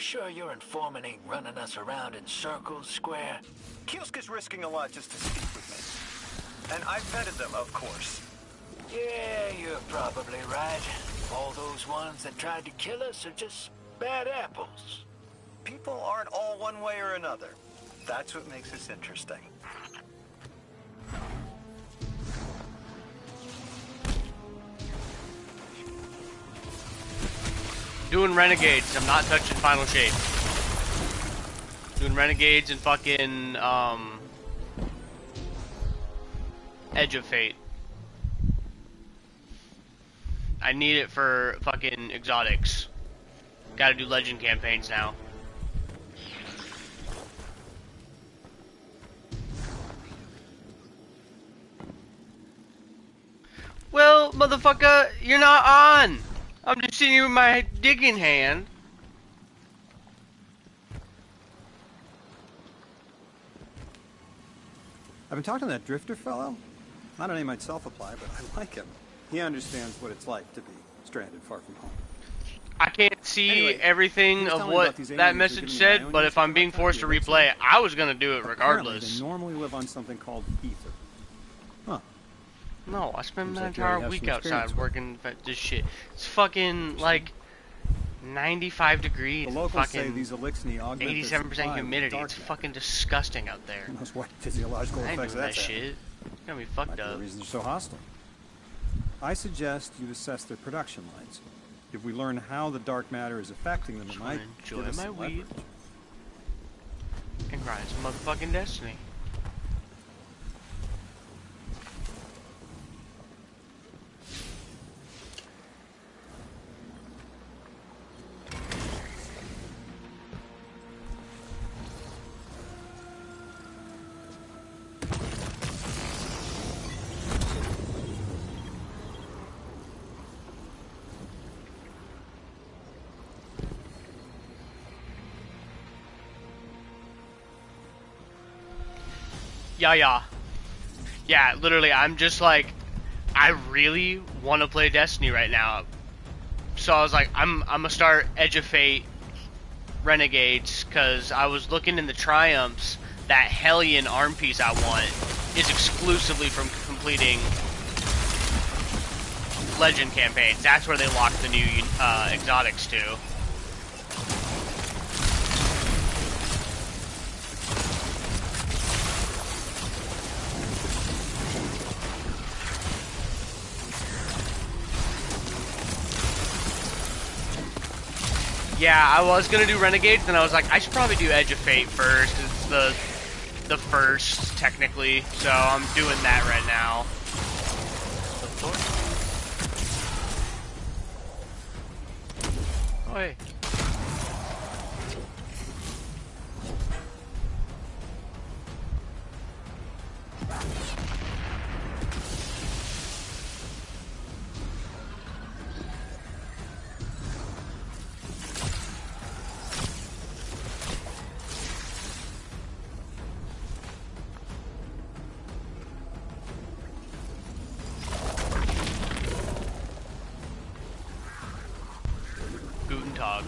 sure your informant ain't running us around in circles, Square? Kiosk is risking a lot just to speak with me. And I've vetted them, of course. Yeah, you're probably right. All those ones that tried to kill us are just bad apples. People aren't all one way or another. That's what makes this interesting. Doing Renegades. I'm not touching Final Shape. Doing Renegades and fucking, Edge of Fate. I need it for fucking exotics. Gotta do legend campaigns now. Well, motherfucker, you're not on! I'm just sitting here with my dick in hand. I've been talking to that drifter fellow. Not a name I'd self-apply, but I like him. He understands what it's like to be stranded far from home. I can't see Anyway, everything of what that message said, but if I'm being forced to replay it, I was gonna do it regardless. They normally live on something called ether. Huh. No, I spent my Seems like you entire already have week some experience outside with working at this shit. It's fucking like 95 degrees, The locals say fucking these elixni augment their 87% supply with humidity. dark It's matter. fucking disgusting out there. Who knows what physiological I ain't effects doing that that's having. shit. It's gonna be Might fucked be the up. reason they're so hostile. I suggest you assess their production lines. If we learn how the dark matter is affecting them, it Just might wanna enjoy give us my some weed. leverage. And grind some motherfucking Destiny. Yeah, literally, I'm just like, I really want to play Destiny right now. So I was like, I'm gonna start Edge of Fate, Renegades, because I was looking in the Triumphs, that Hellion arm piece I want is exclusively from completing Legend campaigns. That's where they lock the new exotics to. Yeah, I was gonna do Renegades, then I was like, I should probably do Edge of Fate first. It's the first, technically, so I'm doing that right now. Oh, hey. Guten Tag.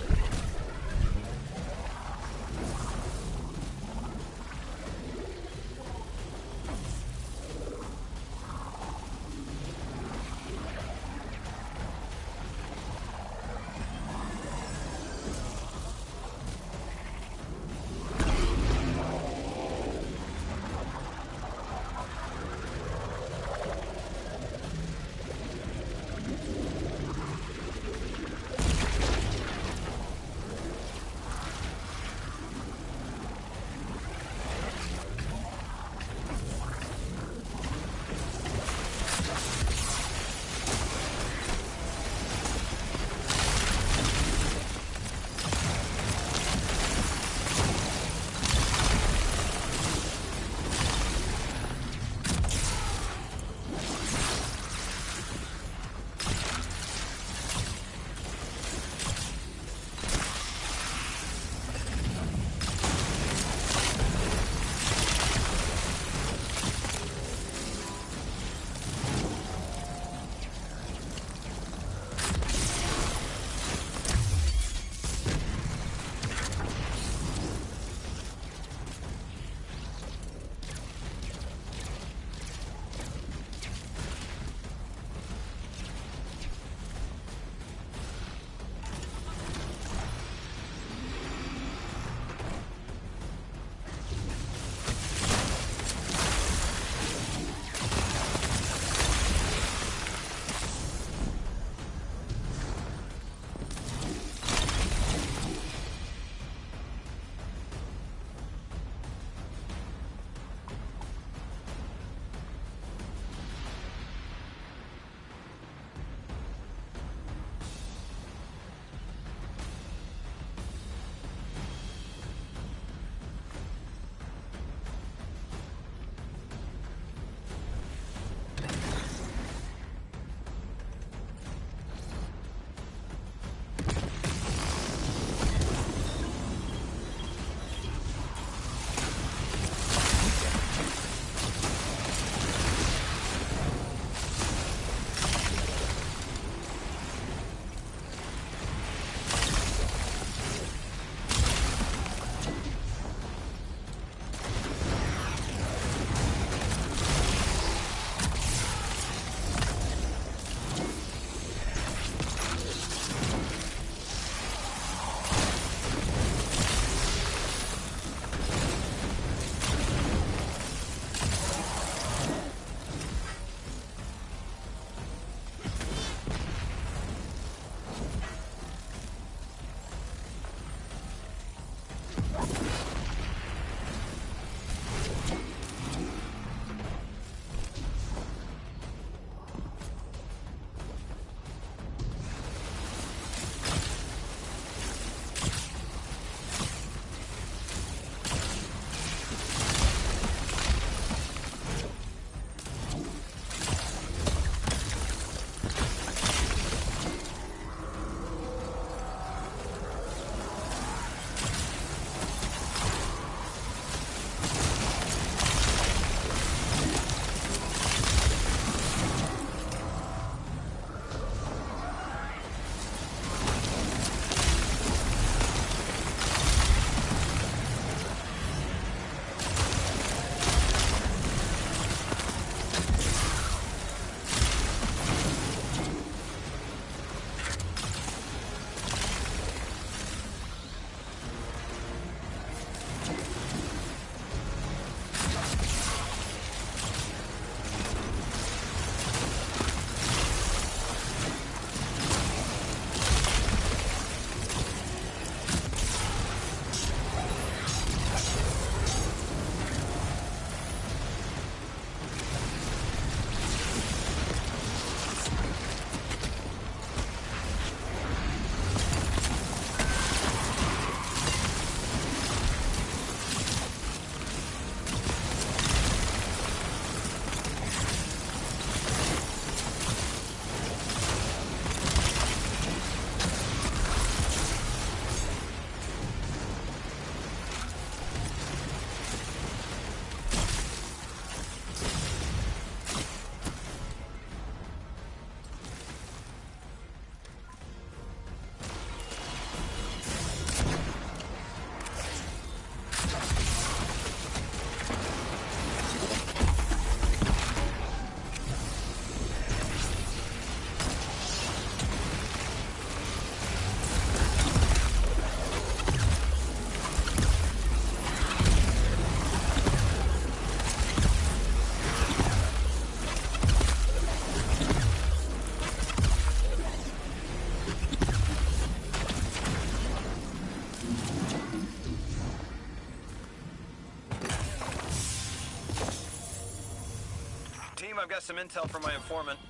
Team, I've got some intel from my informant.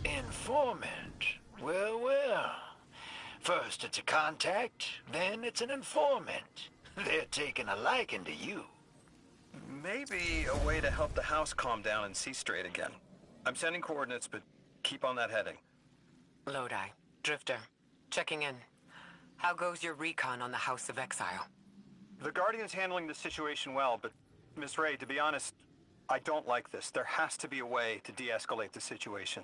Informant? Well, well. First it's a contact, then it's an informant. They're taking a liking to you. Maybe a way to help the house calm down and see straight again. I'm sending coordinates, but keep on that heading. Lodi, Drifter, checking in. How goes your recon on the House of Exile? The Guardian's handling the situation well, but Miss Ray, to be honest, I don't like this. There has to be a way to de-escalate the situation.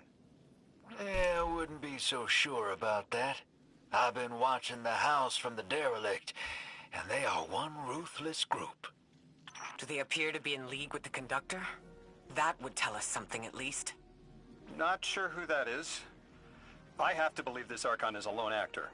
I wouldn't be so sure about that. I've been watching the house from the derelict, and they are one ruthless group. Do they appear to be in league with the Conductor? That would tell us something at least. Not sure who that is. I have to believe this Archon is a lone actor.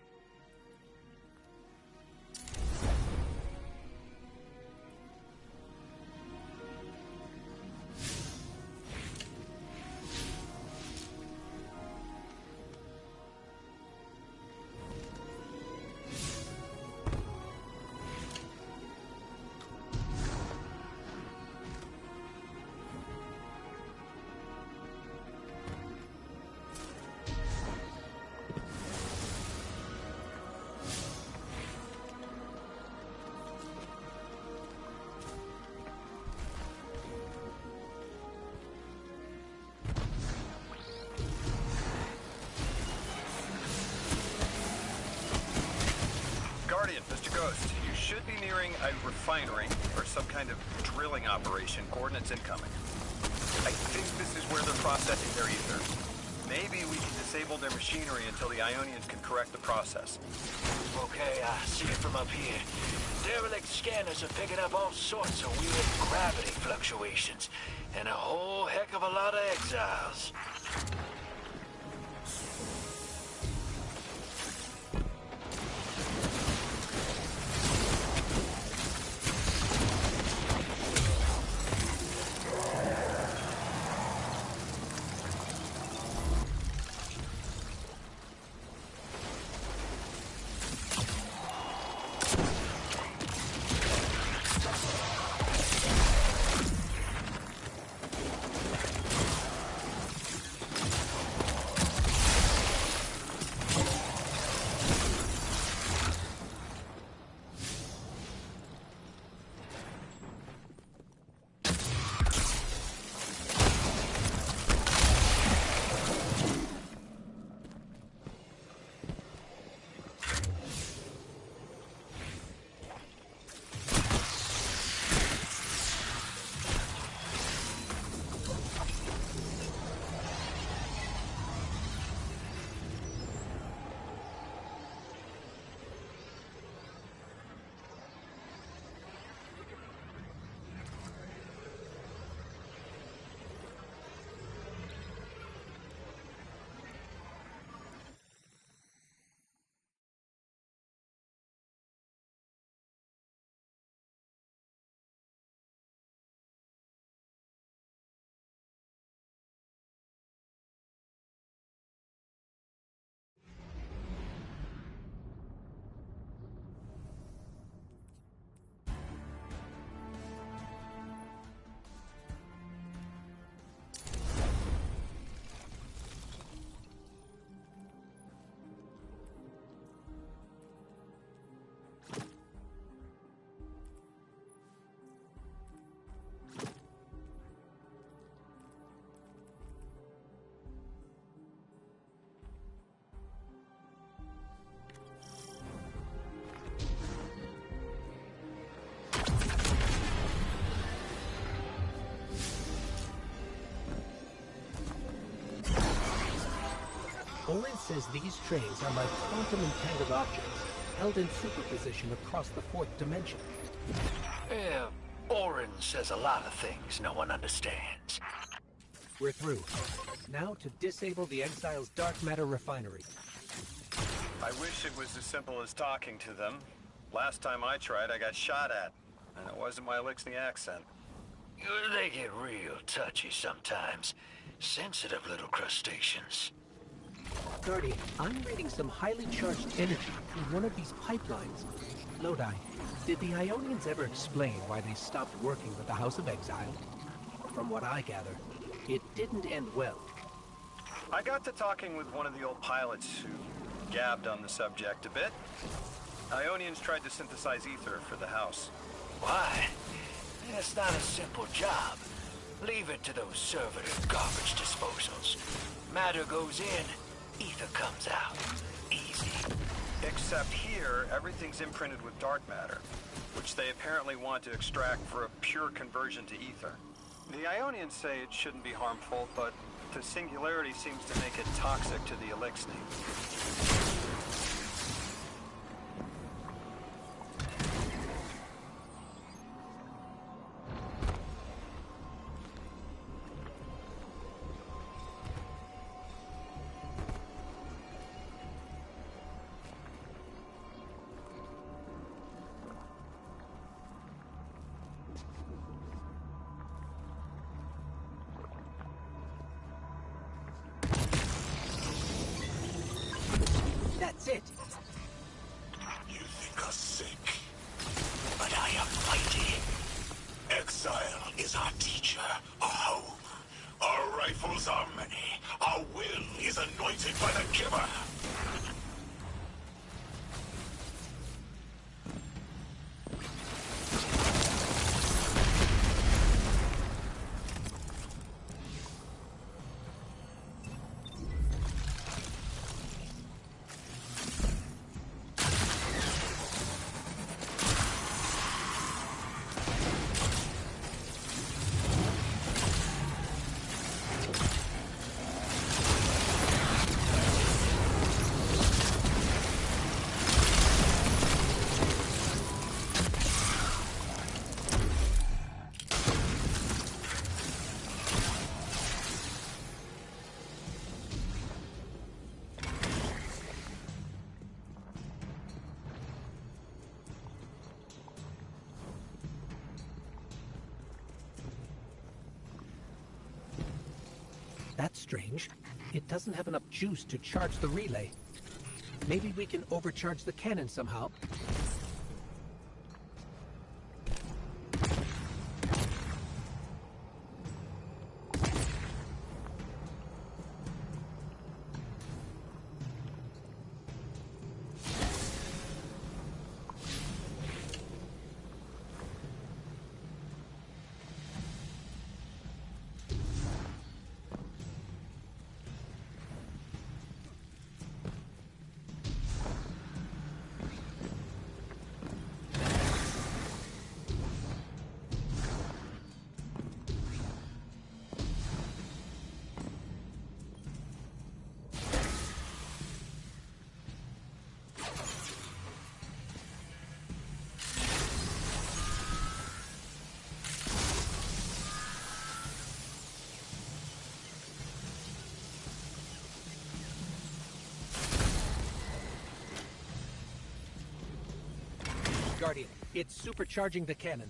Guardian, Mr. Ghost, you should be nearing a refinery or some kind of drilling operation. Coordinates incoming. I think this is where they're processing their ether. Maybe we can disable their machinery until the Ionians can correct the process. Okay, I see it from up here. Derelict scanners are picking up all sorts of weird gravity fluctuations, and a whole heck of a lot of exiles. Orin says these trains are like quantum-entangled objects, held in superposition across the fourth dimension. Yeah, Orin says a lot of things no one understands. We're through. Now to disable the Exile's dark matter refinery. I wish it was as simple as talking to them. Last time I tried, I got shot at. And it wasn't my Elixir accent. They get real touchy sometimes. Sensitive little crustaceans. Guardian, I'm reading some highly charged energy through one of these pipelines. Lodi, did the Ionians ever explain why they stopped working with the House of Exile? From what I gather, It didn't end well. I got to talking with one of the old pilots who gabbed on the subject a bit. Ionians tried to synthesize ether for the house. Why? It's not a simple job. Leave it to those servitor garbage disposals. Matter goes in, ether comes out. Easy. Except here, everything's imprinted with dark matter, which they apparently want to extract for a pure conversion to ether. The Ionians say it shouldn't be harmful, but the singularity seems to make it toxic to the Elixni. That's it. You think us sick, but I am mighty. Exile is our teacher, our home. Our rifles are many. Our will is anointed by the giver. That's strange. It doesn't have enough juice to charge the relay. Maybe we can overcharge the cannon somehow. Guardian, it's supercharging the cannon.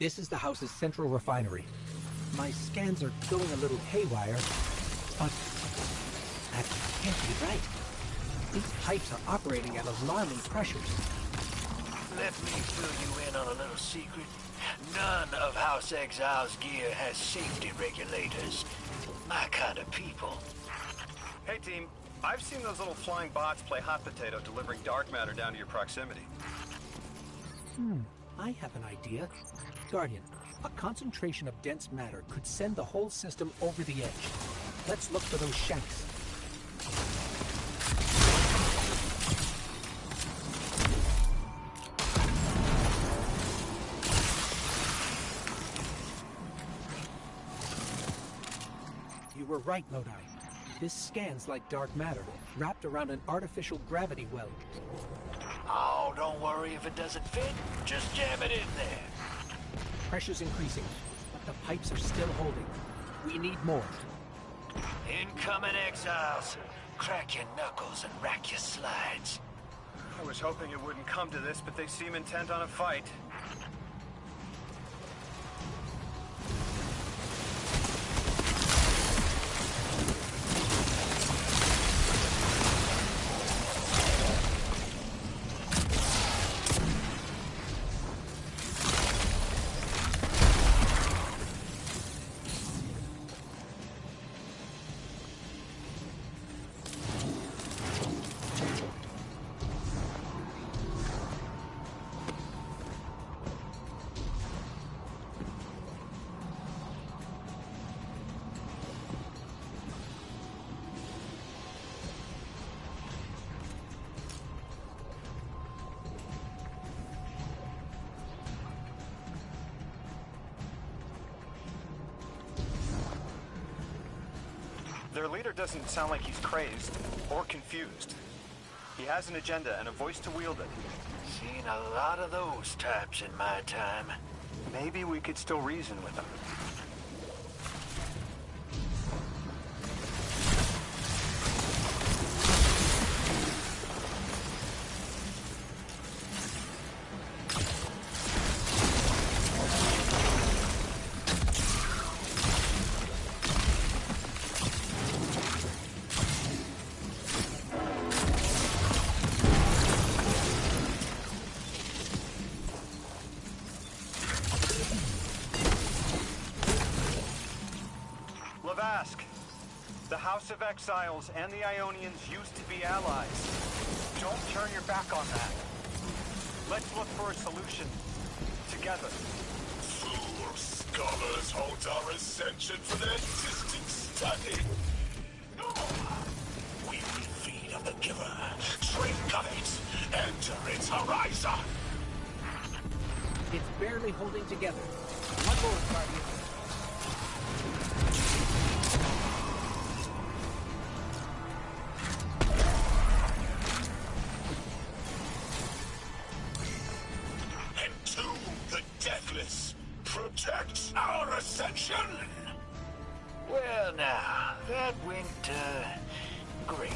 This is the house's central refinery. My scans are going a little haywire, but that can't be right. These pipes are operating at alarming pressures. Let me fill you in on a little secret. None of House Exile's gear has safety regulators. My kind of people. Hey team, I've seen those little flying bots play hot potato delivering dark matter down to your proximity. I have an idea. Guardian, a concentration of dense matter could send the whole system over the edge. Let's look for those shacks. You were right, Lodi. This scans like dark matter, wrapped around an artificial gravity well. Oh, don't worry if it doesn't fit. Just jam it in there. Pressure's increasing, but the pipes are still holding. We need more. Incoming Exiles. Crack your knuckles and rack your slides. I was hoping it wouldn't come to this, but they seem intent on a fight. Their leader doesn't sound like he's crazed or confused. He has an agenda and a voice to wield it. Seen a lot of those types in my time. Maybe we could still reason with him. The House of Exiles and the Ionians used to be allies. Don't turn your back on that. Let's look for a solution. Together. Fools, scholars hold our ascension for their distant study. No. We will feed on the giver, drink of it, enter its horizon. It's barely holding together. One more, Guardian. Protect our ascension! Well now, that went, great.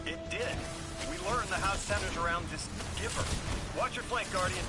It did. We learned the house centers around this giver. Watch your flank, Guardian.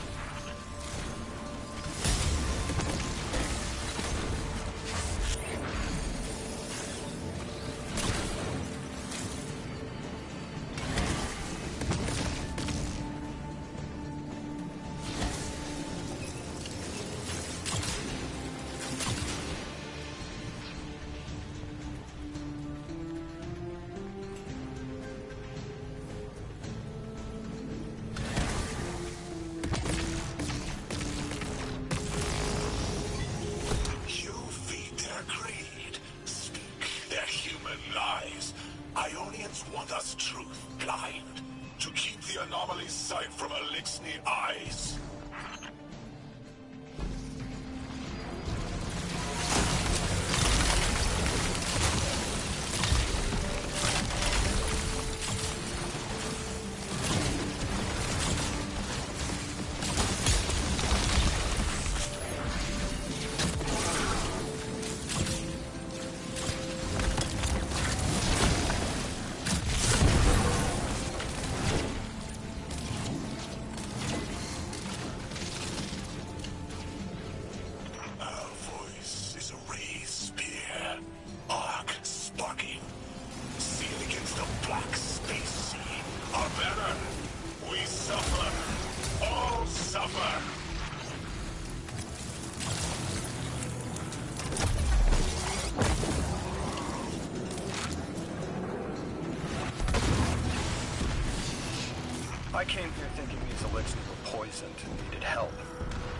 I came here thinking these elixirs were poisoned and needed help.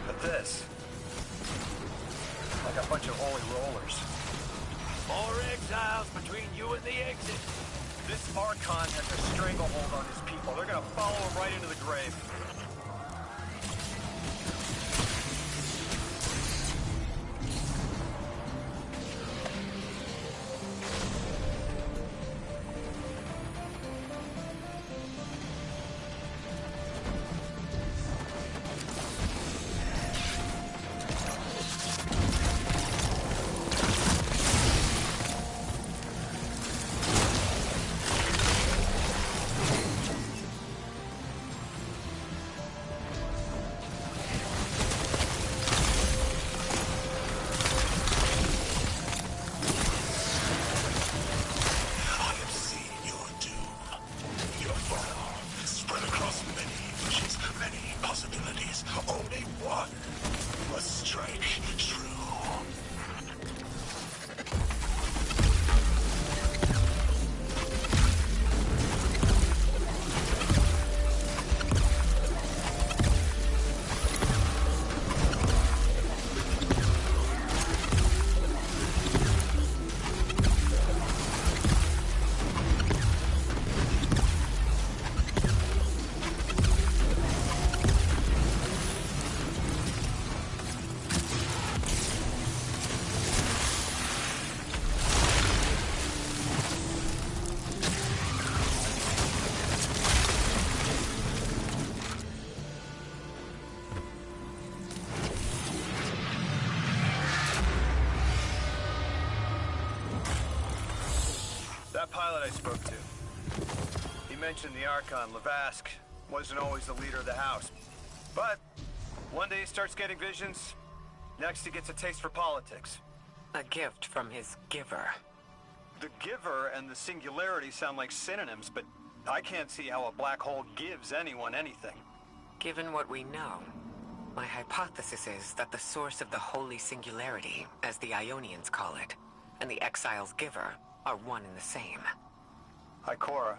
But this... like a bunch of holy rollers. More exiles between you and the exit. This Archon has a stranglehold on his people. They're gonna follow him right into the grave. I have seen your doom. Your fall spread across many wishes, many possibilities. Only one must strike true. That pilot I spoke to, he mentioned the Archon, Lavask, wasn't always the leader of the house. But one day he starts getting visions, next he gets a taste for politics. A gift from his giver. The giver and the singularity sound like synonyms, but I can't see how a black hole gives anyone anything. Given what we know, my hypothesis is that the source of the holy singularity, as the Ionians call it, and the exile's giver are one and the same. Ikora,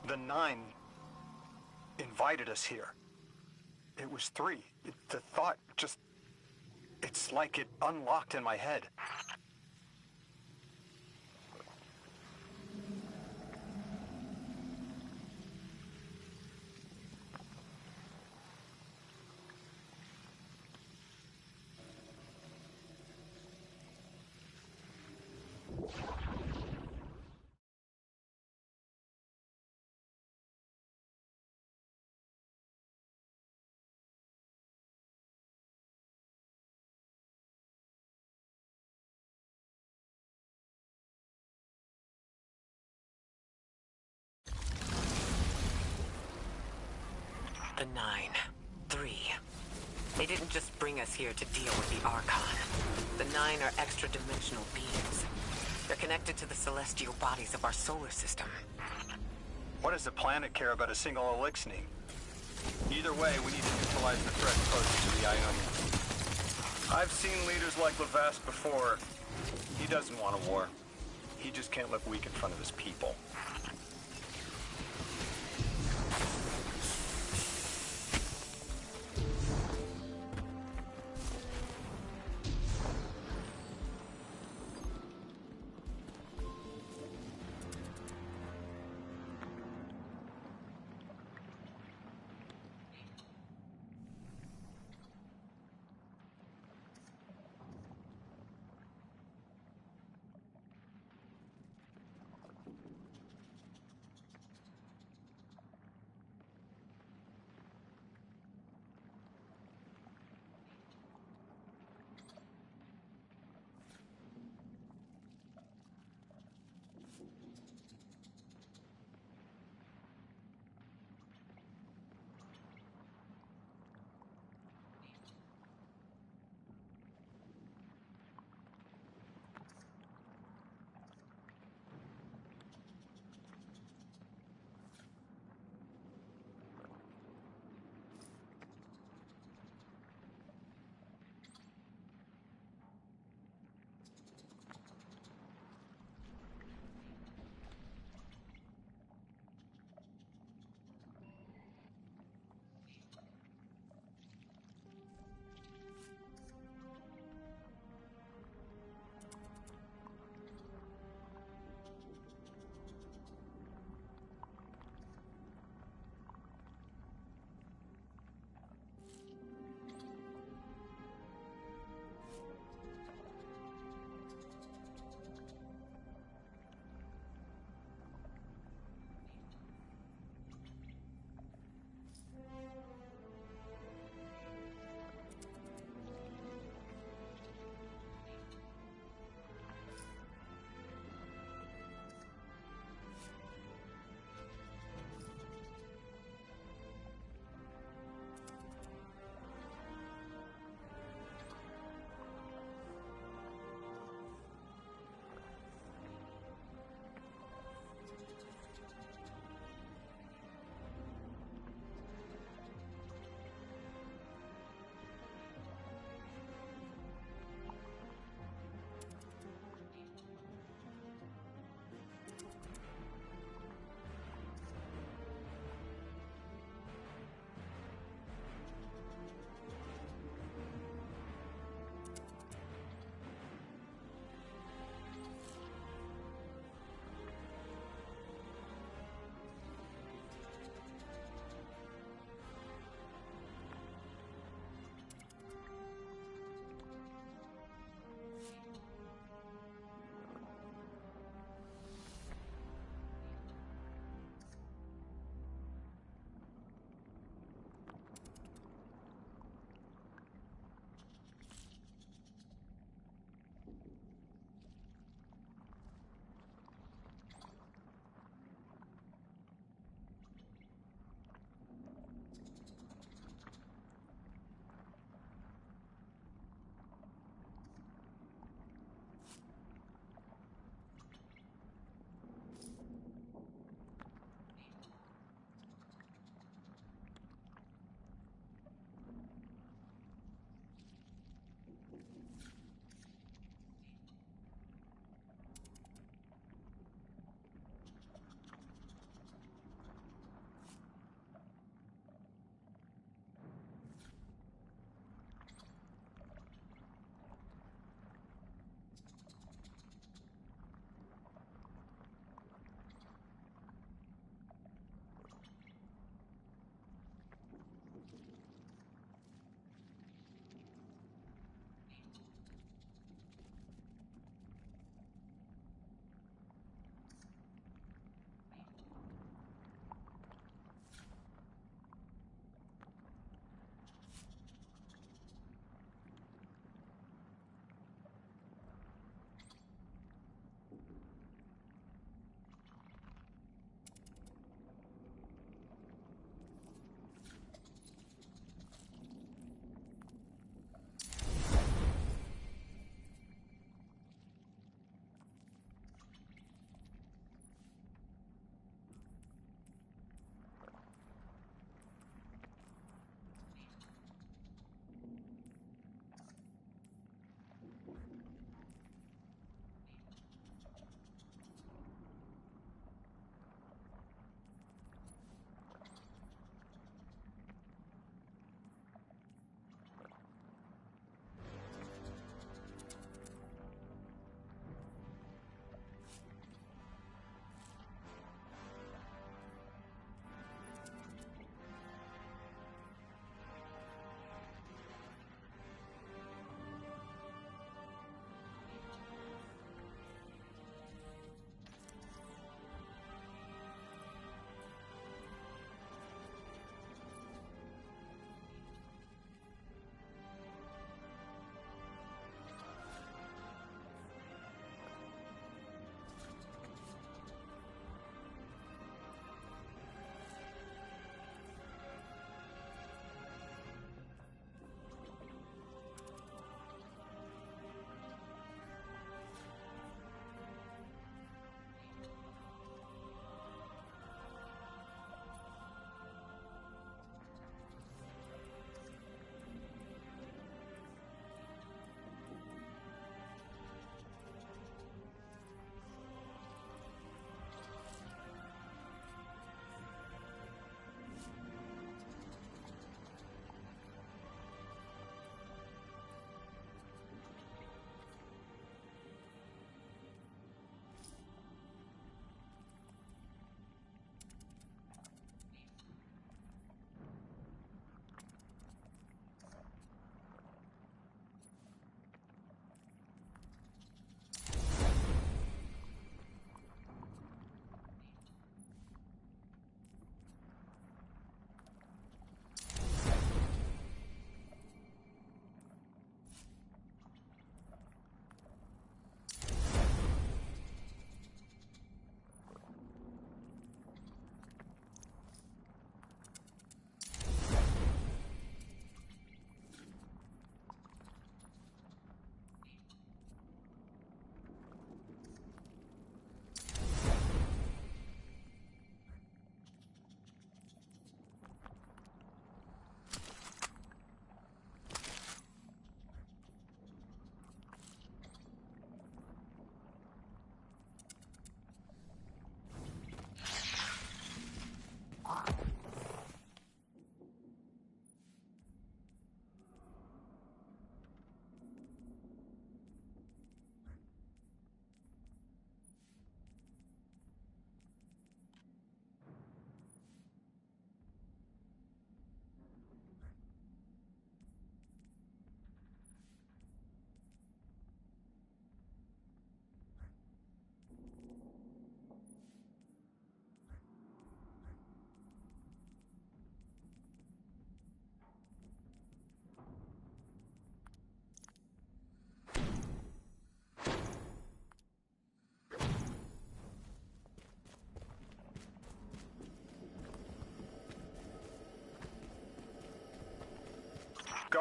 the Nine invited us here. It was 3. The thought just... it's like it unlocked in my head. The 9. 3. They didn't just bring us here to deal with the Archon. The 9 are extra-dimensional beings. They're connected to the celestial bodies of our solar system. What does the planet care about a single Elixni? Either way, we need to neutralize the threat posed to the Ionians. I've seen leaders like Lavask before. He doesn't want a war. He just can't look weak in front of his people.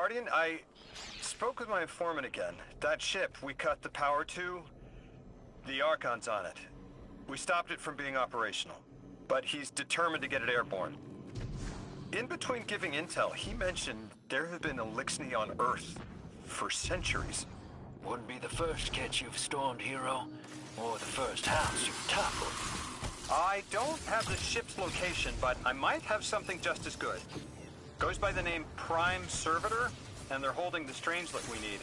Guardian, I spoke with my informant again. That ship we cut the power to, the Archon's on it. We stopped it from being operational, but he's determined to get it airborne. In between giving intel, he mentioned there have been Elixni on Earth for centuries. Wouldn't be the first catch you've stormed, Hero, or the first house you've toppled. I don't have the ship's location, but I might have something just as good. Goes by the name Prime Servitor, and they're holding the Strangelet we need.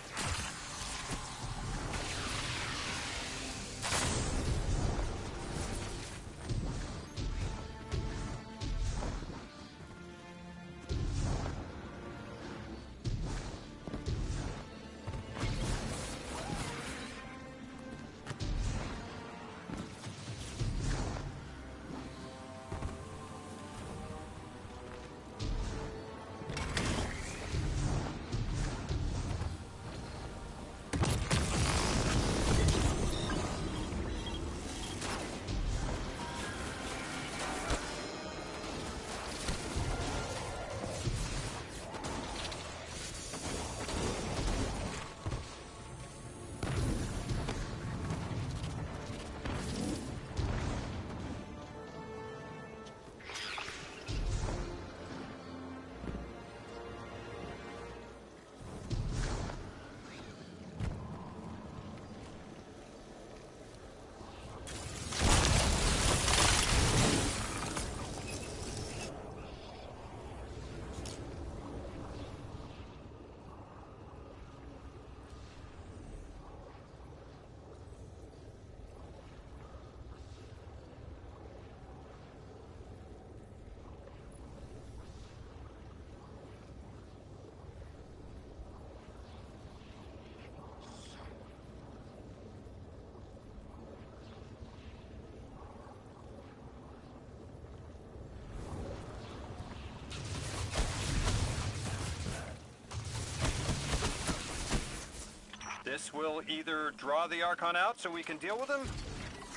This will either draw the Archon out so we can deal with him,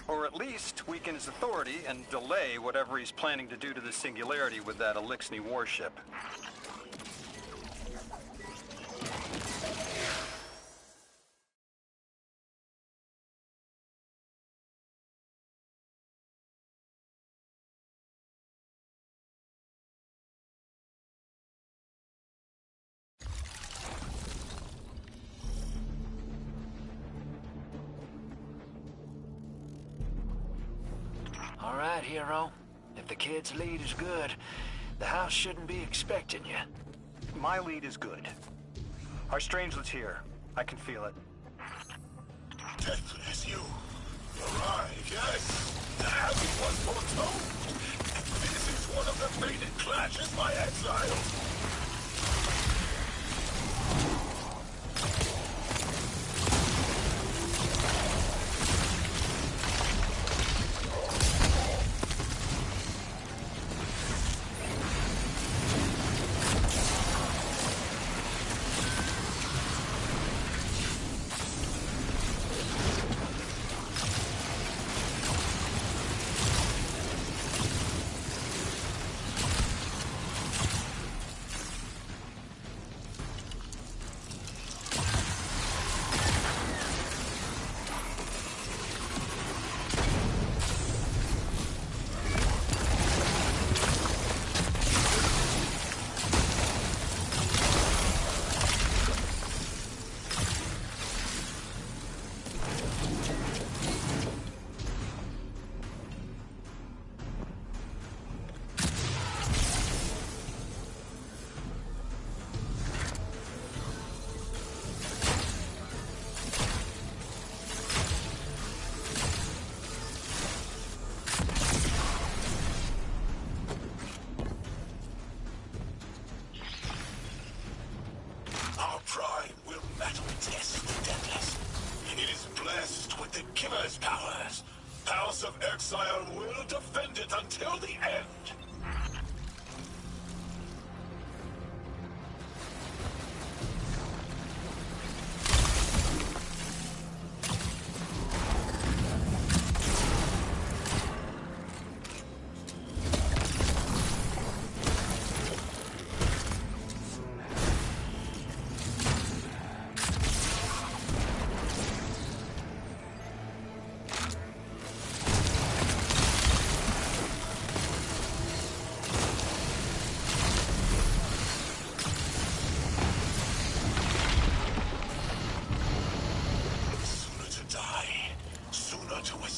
or at least weaken his authority and delay whatever he's planning to do to the Singularity with that Elixni warship. All right, Hero. If the kid's lead is good, the house shouldn't be expecting you. My lead is good. Our Strangelet's here. I can feel it. Deathless, you arrived, yes? As it was foretold. This is one of the fated clashes by exiles. Killer's powers. House of Exile will defend it until the end.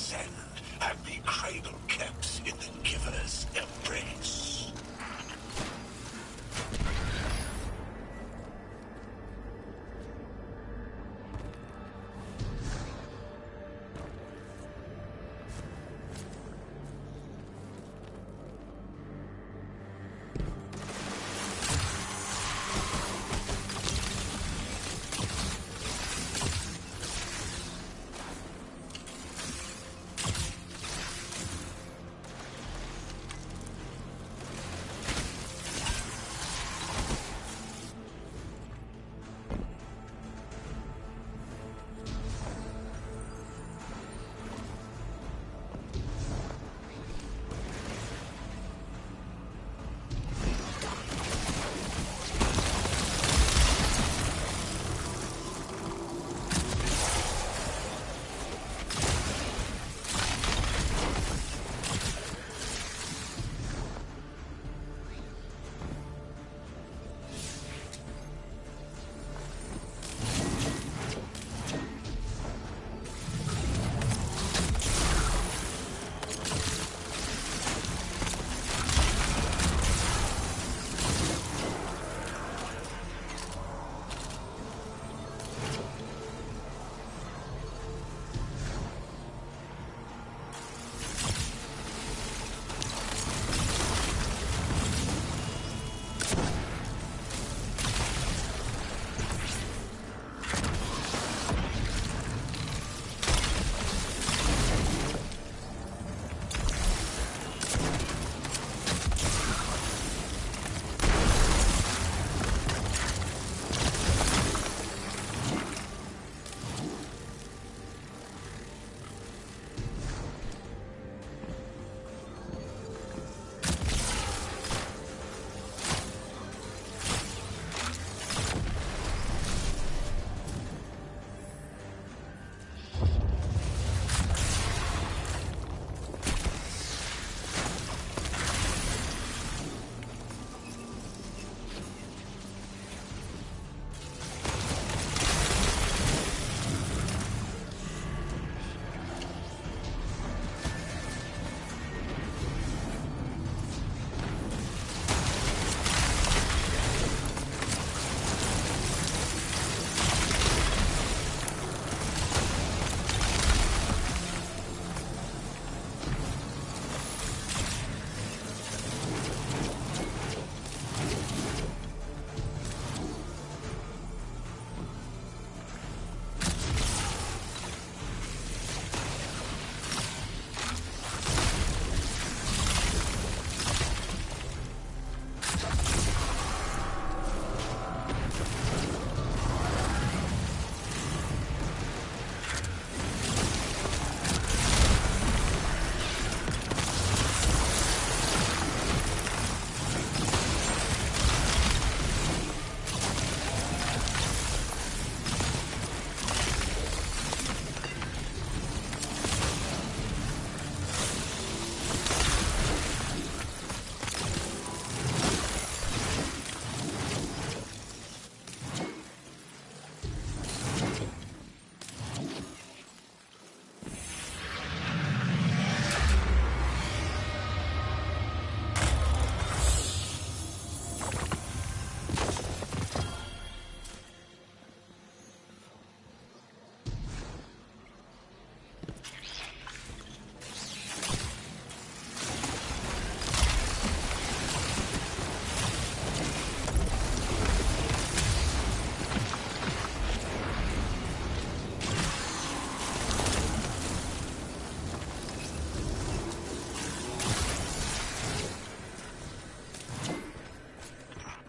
ascend and be cradle kept in the giver's embrace.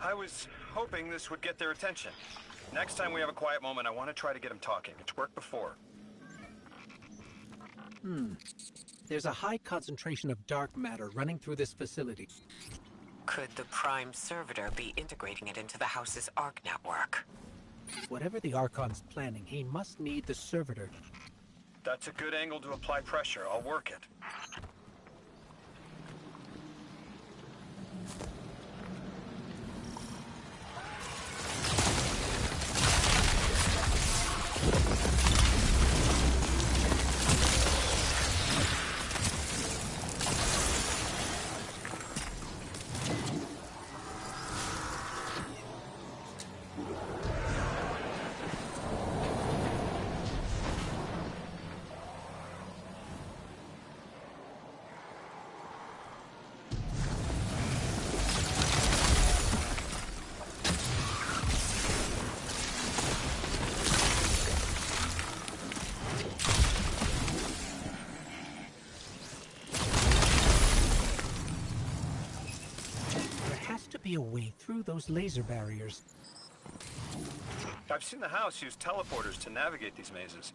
I was hoping this would get their attention. Next time we have a quiet moment, I want to try to get them talking. It's worked before. There's a high concentration of dark matter running through this facility. Could the Prime Servitor be integrating it into the house's Arc network? Whatever the Archon's planning, he must need the Servitor. That's a good angle to apply pressure. I'll work it. be a way through those laser barriers. I've seen the house use teleporters to navigate these mazes.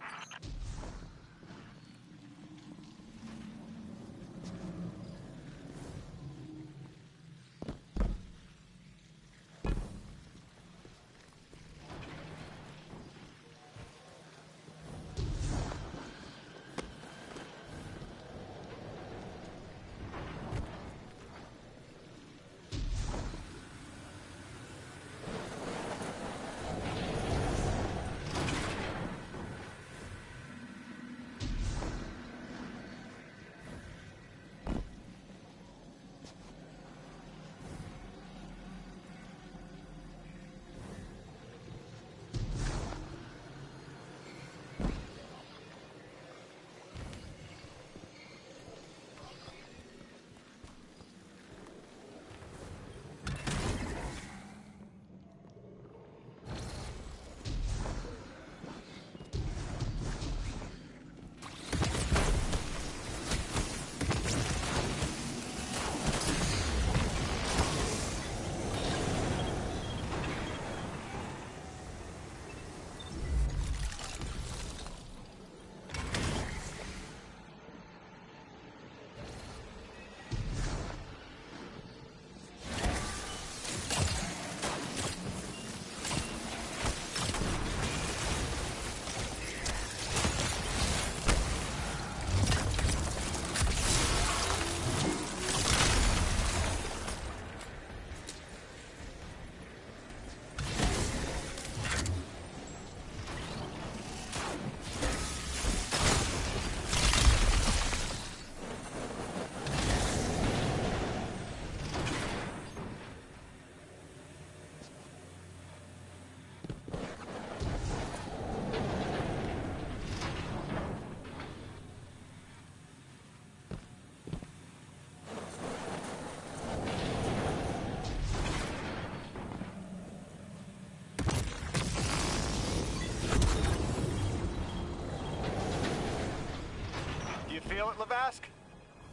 Feel it, Lavask?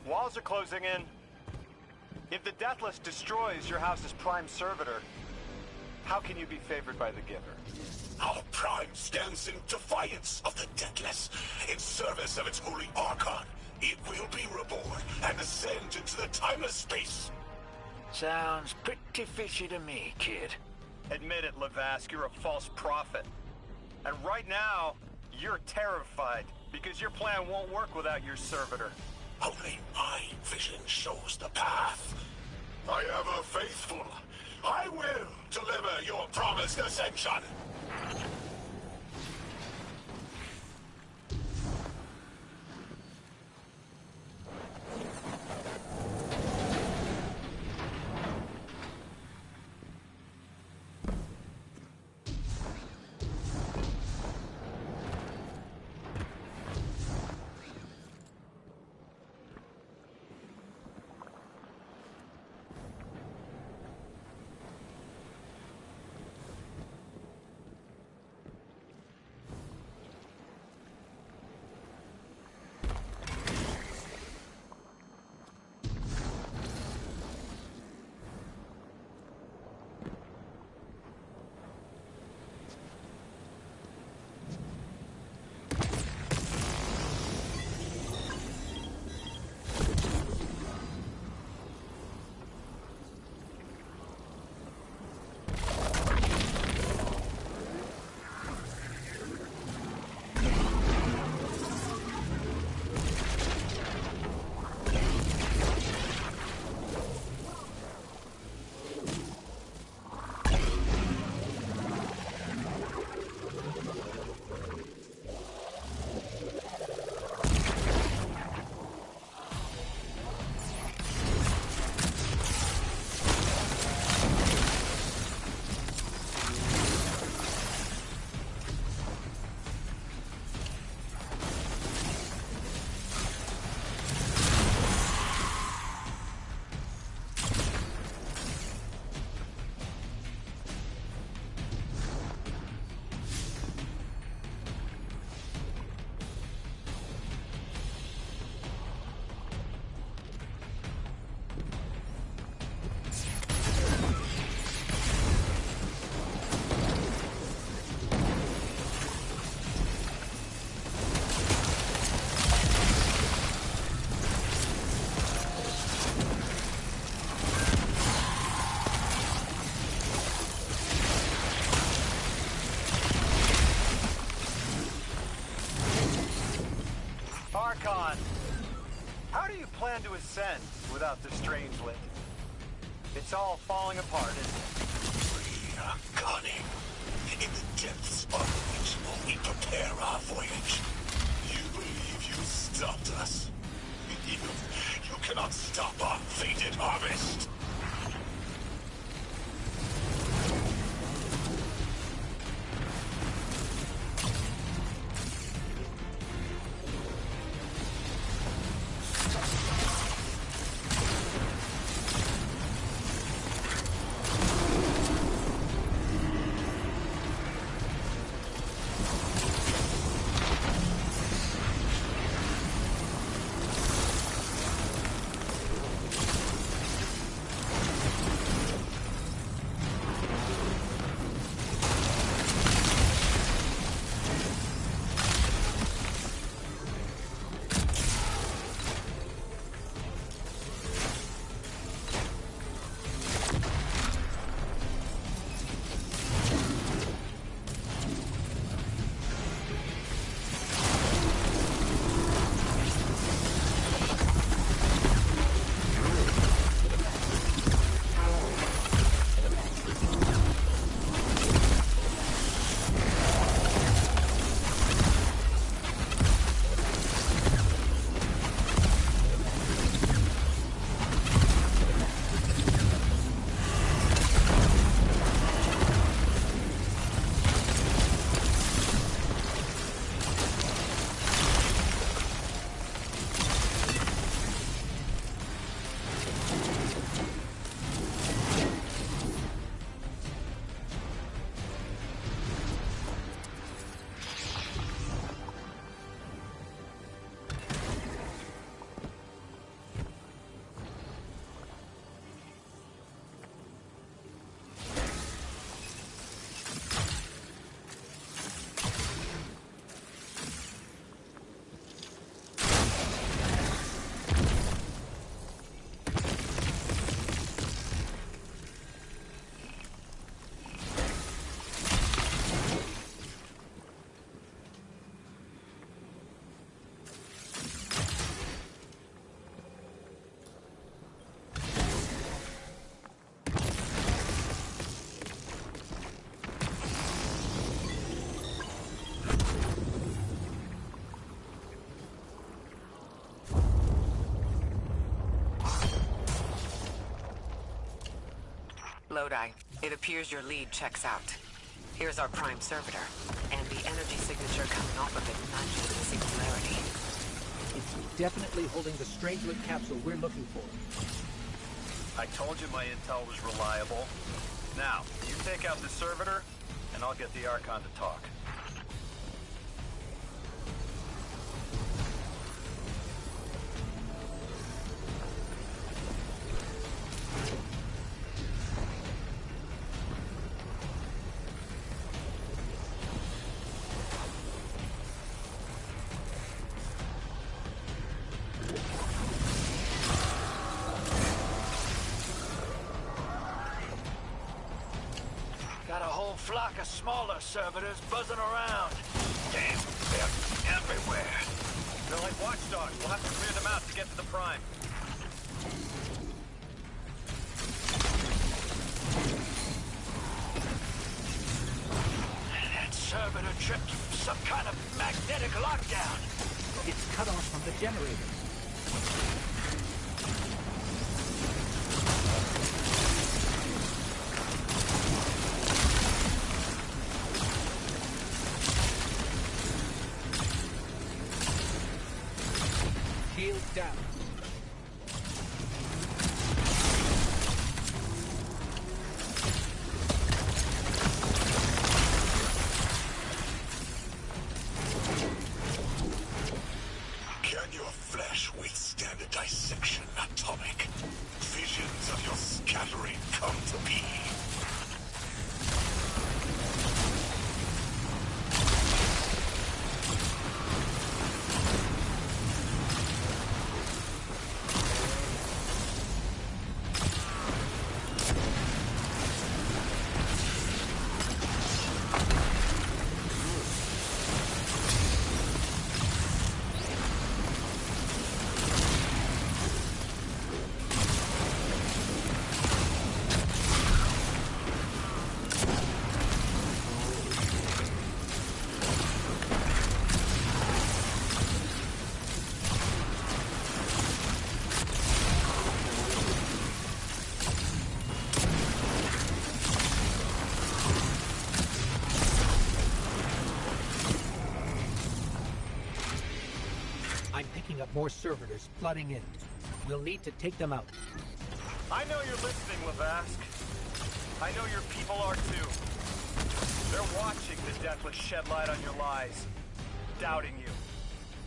Walls are closing in. If the Deathless destroys your house's prime servitor, how can you be favored by the Giver? Our Prime stands in defiance of the Deathless, in service of its holy Archon. It will be reborn and ascend into the timeless space. Sounds pretty fishy to me, kid. Admit it, Lavask, you're a false prophet. And right now, you're terrified, because your plan won't work without your servitor. Only my vision shows the path. I am a faithful. I will deliver your promised ascension. Archon! How do you plan to ascend without the Strangeling? It's all falling apart, isn't it? We are cunning. In the depths of which we prepare our voyage. You believe you stopped us? You cannot stop our fated harvest. Lodi, it appears your lead checks out. Here's our prime servitor, and the energy signature coming off of it matches the singularity. It's definitely holding the Strangeling capsule we're looking for. I told you my intel was reliable. Now, you take out the servitor, and I'll get the Archon to talk. Got a whole flock of smaller servitors buzzing around. Damn, they're everywhere. They're like watchdogs. We'll have to clear them out to get to the Prime. That servitor tripped some kind of magnetic lockdown. It's cut off from the generator. Shield down. Can your flesh withstand a dissection, Atomic? Visions of your scattering come to be. I'm picking up more servitors flooding in. We'll need to take them out. I know you're listening, Lavask. I know your people are too. They're watching the Deathless shed light on your lies, doubting you.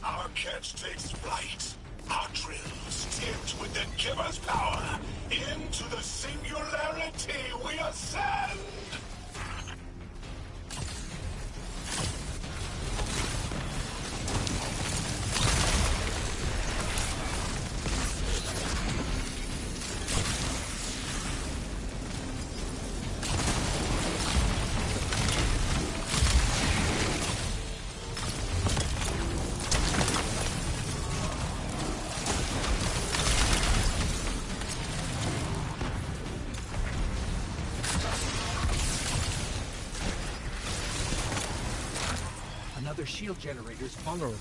Our catch takes flight. Our drills tipped with the giver's power. Into the singularity we ascend! Another shield generator's vulnerable.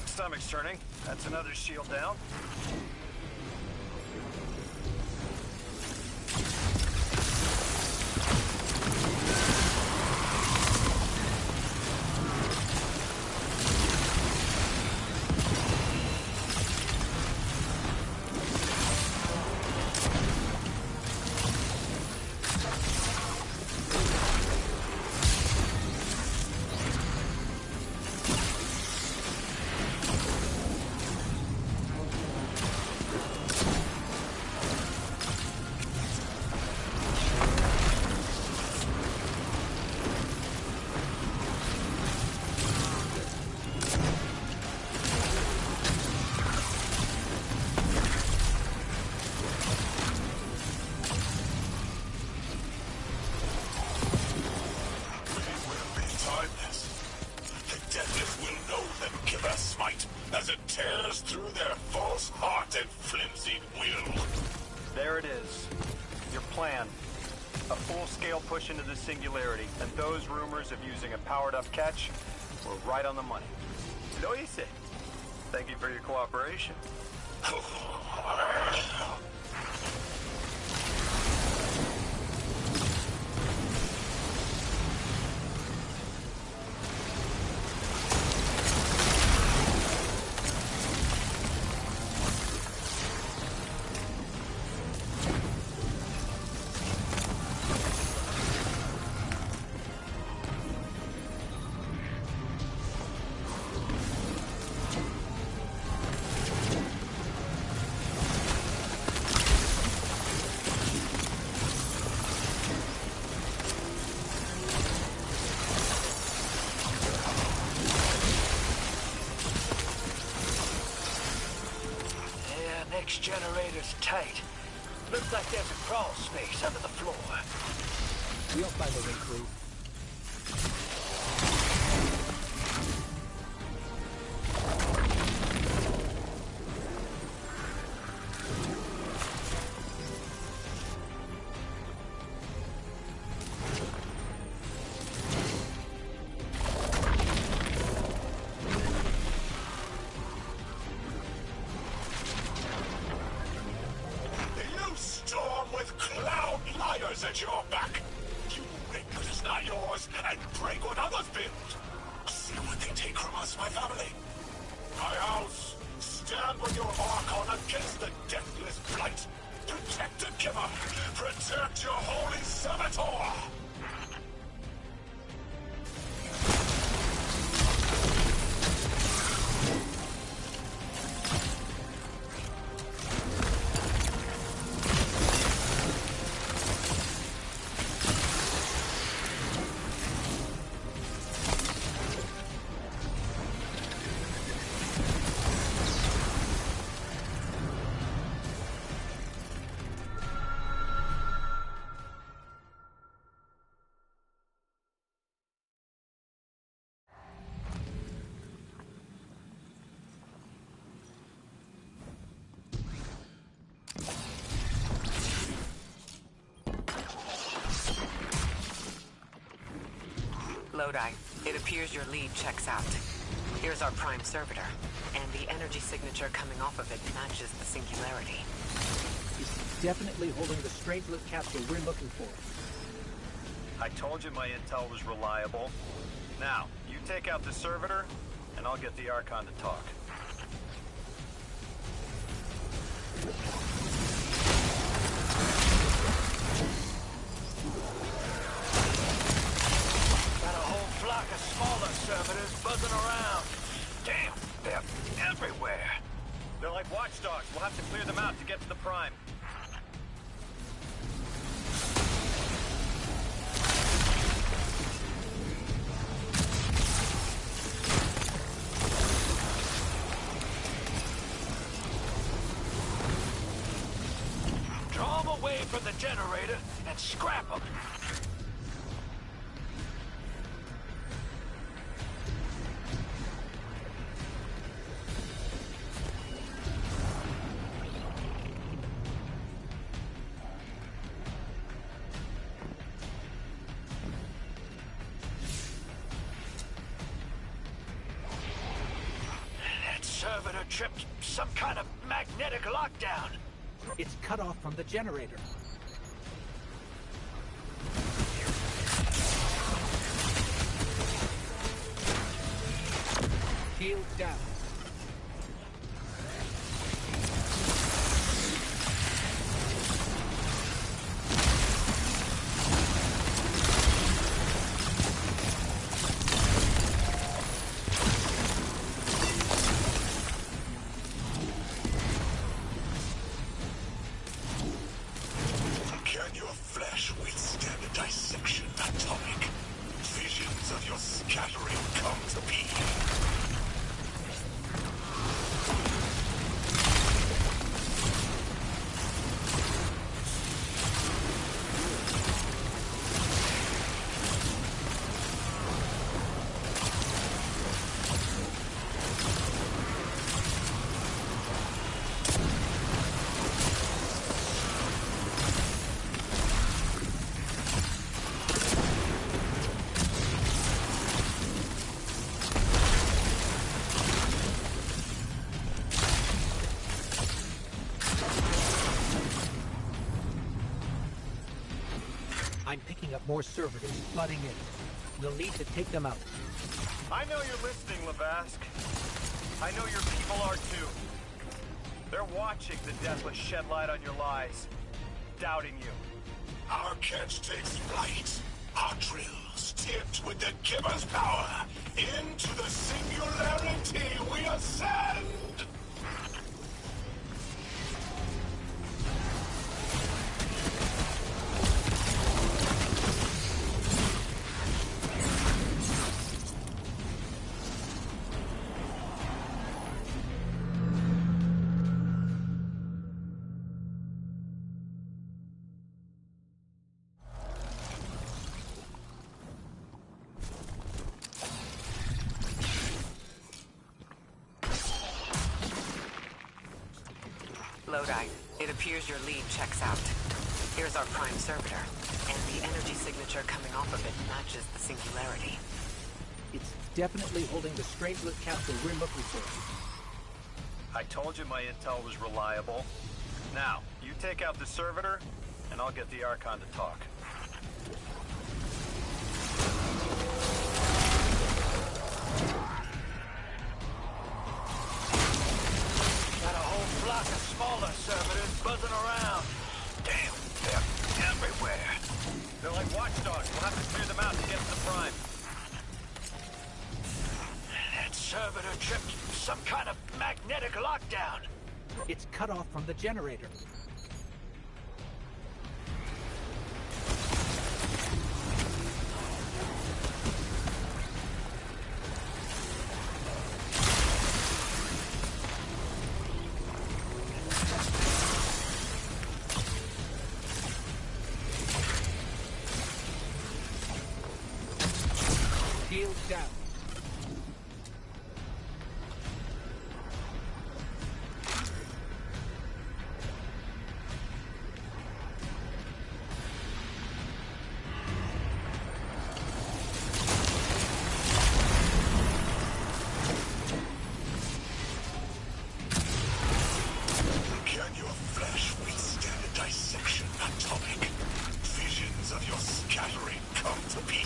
Stomach's turning. That's another shield down. As it tears through their false heart and flimsy will. There it is. Your plan. A full-scale push into the singularity, and those rumors of using a powered-up catch were right on the money. Lo hice. Thank you for your cooperation. Next generator's tight. Looks like there's a crawl space under the floor. We'll find a way through. You storm with clown liars at your back. You make what is not yours and break what others build. See what they take from us, my family. My house, stand with your Archon against the deathless blight. Protect the giver. Protect your holy servitor. Lodi, it appears your lead checks out. Here's our prime servitor, and the energy signature coming off of it matches the singularity. It's definitely holding the Strangelet capsule we're looking for. I told you my intel was reliable. Now, you take out the servitor, and I'll get the Archon to talk. Got a whole flock of smaller servitors buzzing around. Damn, they're everywhere. They're like watchdogs. We'll have to clear them out to get to the Prime. Draw them away from the generator and scrap them. That servitor tripped some kind of magnetic lockdown. It's cut off from the generator. Shield down. Can your flesh withstand a dissection atomic? Visions of your scattering come to be. I'm picking up more servitors flooding in. We'll need to take them out. I know you're listening, Lavask. I know your people are too. They're watching the Deathless shed light on your lies, doubting you. Our catch takes flight. Our drills tipped with the Giver's power. Into the singularity we ascend! Lodi. It appears your lead checks out. Here's our prime servitor, and the energy signature coming off of it matches the singularity. It's definitely holding the Strangelet capsule we're looking for. I told you my intel was reliable. Now, you take out the servitor, and I'll get the Archon to talk. Got a whole flock of smaller servitors buzzing around. Damn, they're everywhere. They're like watchdogs. We'll have to clear them out to get to the Prime. That servitor tripped some kind of magnetic lockdown. It's cut off from the generator. Shield down. Can your flesh withstand a dissection atomic? Visions of your scattering come to be.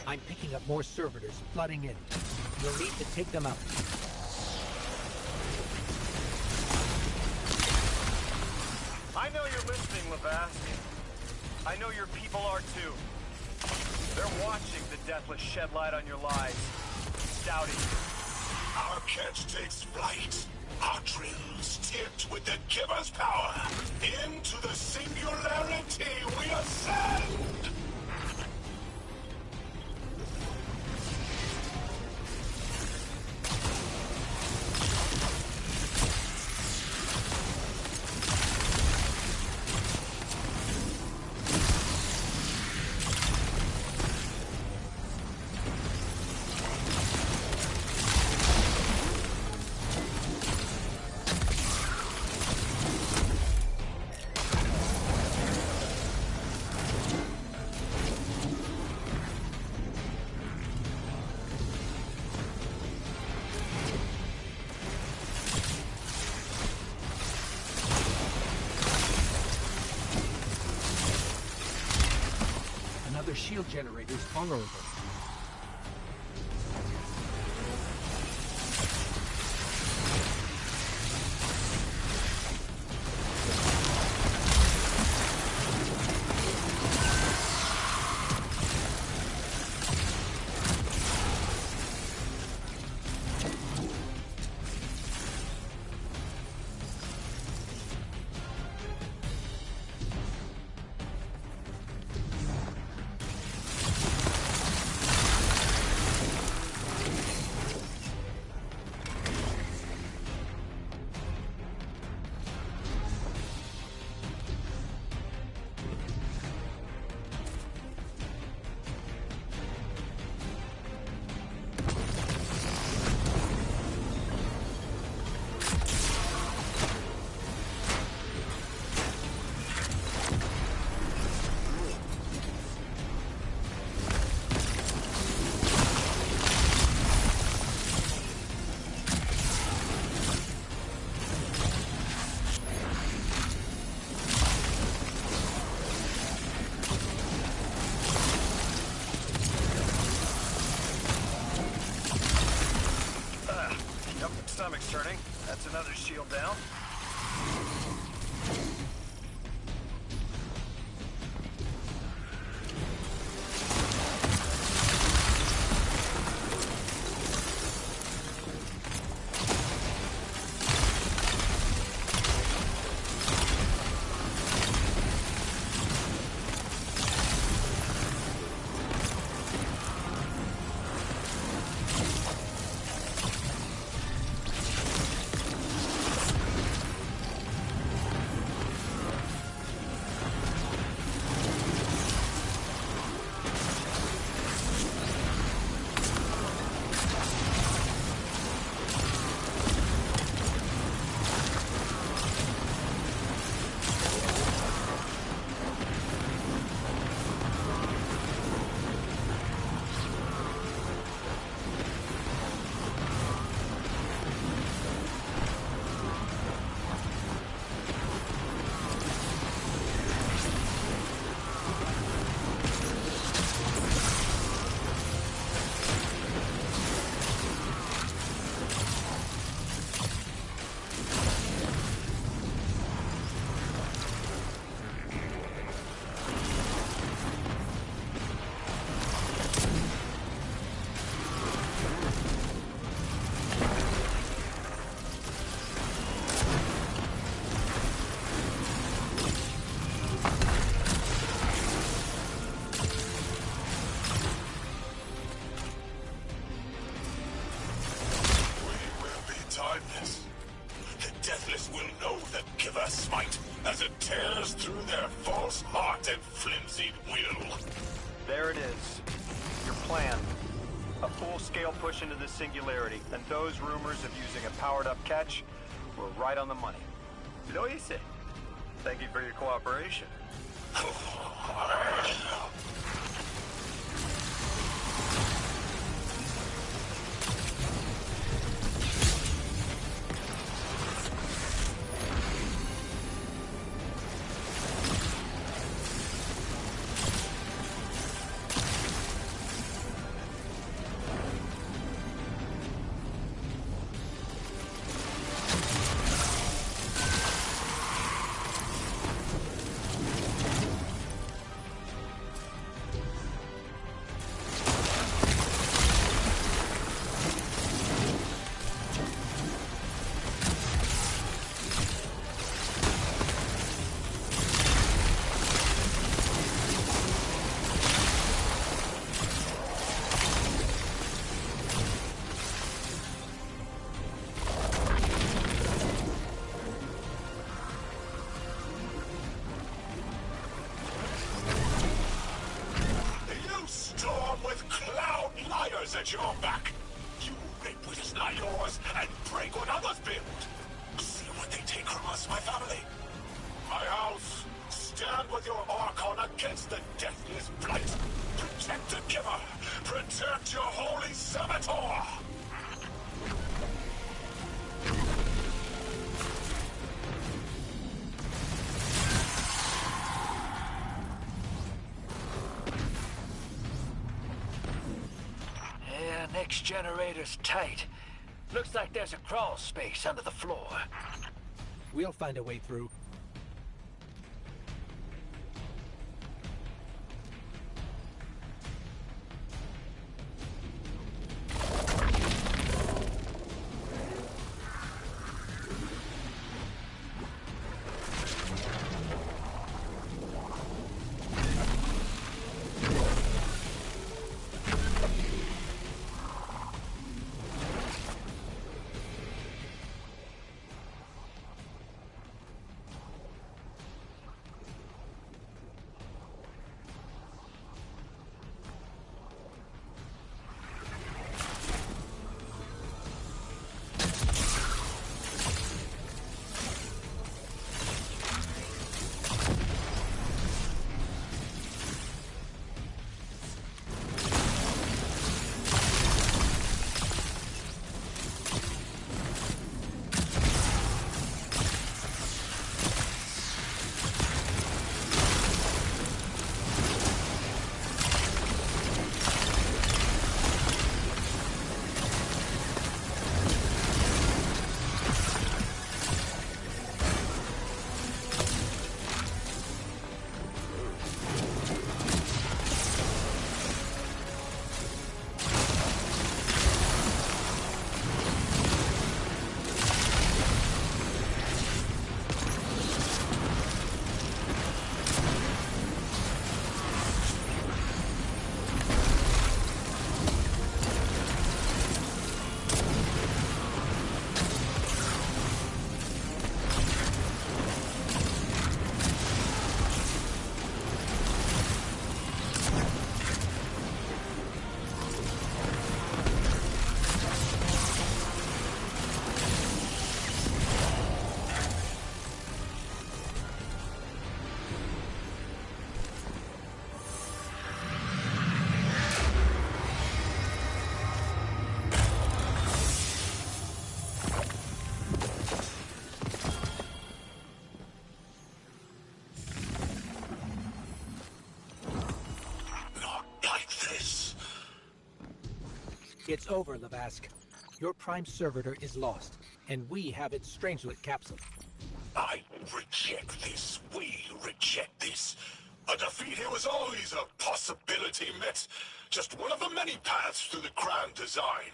I'm picking up more servitors flooding in. You'll need to take them out. I know you're listening, Lavask. I know your people are too. They're watching the Deathless shed light on your lives. Doubting you. Our catch takes flight. Our drills tipped with the Giver's power. Into the singularity we ascend! Another shield generator's vulnerable. stomach's turning. That's another shield down. As it tears through their false heart and flimsied will. There it is. Your plan. A full-scale push into the singularity, and those rumors of using a powered-up catch were right on the money. Lo hice. Thank you for your cooperation. At your back. You rape what is not yours and break what others build. See what they take from us, my family. My house. Stand with your Archon against the deathless blight. Protect the giver. Protect your holy Saboteur. Next generator's tight. Looks like there's a crawl space under the floor. We'll find a way through. It's over, Lavask. Your Prime Servitor is lost, and we have its Strangelet capsule. I reject this. We reject this. A defeat here was always a possibility, Met. Just one of the many paths to the grand design.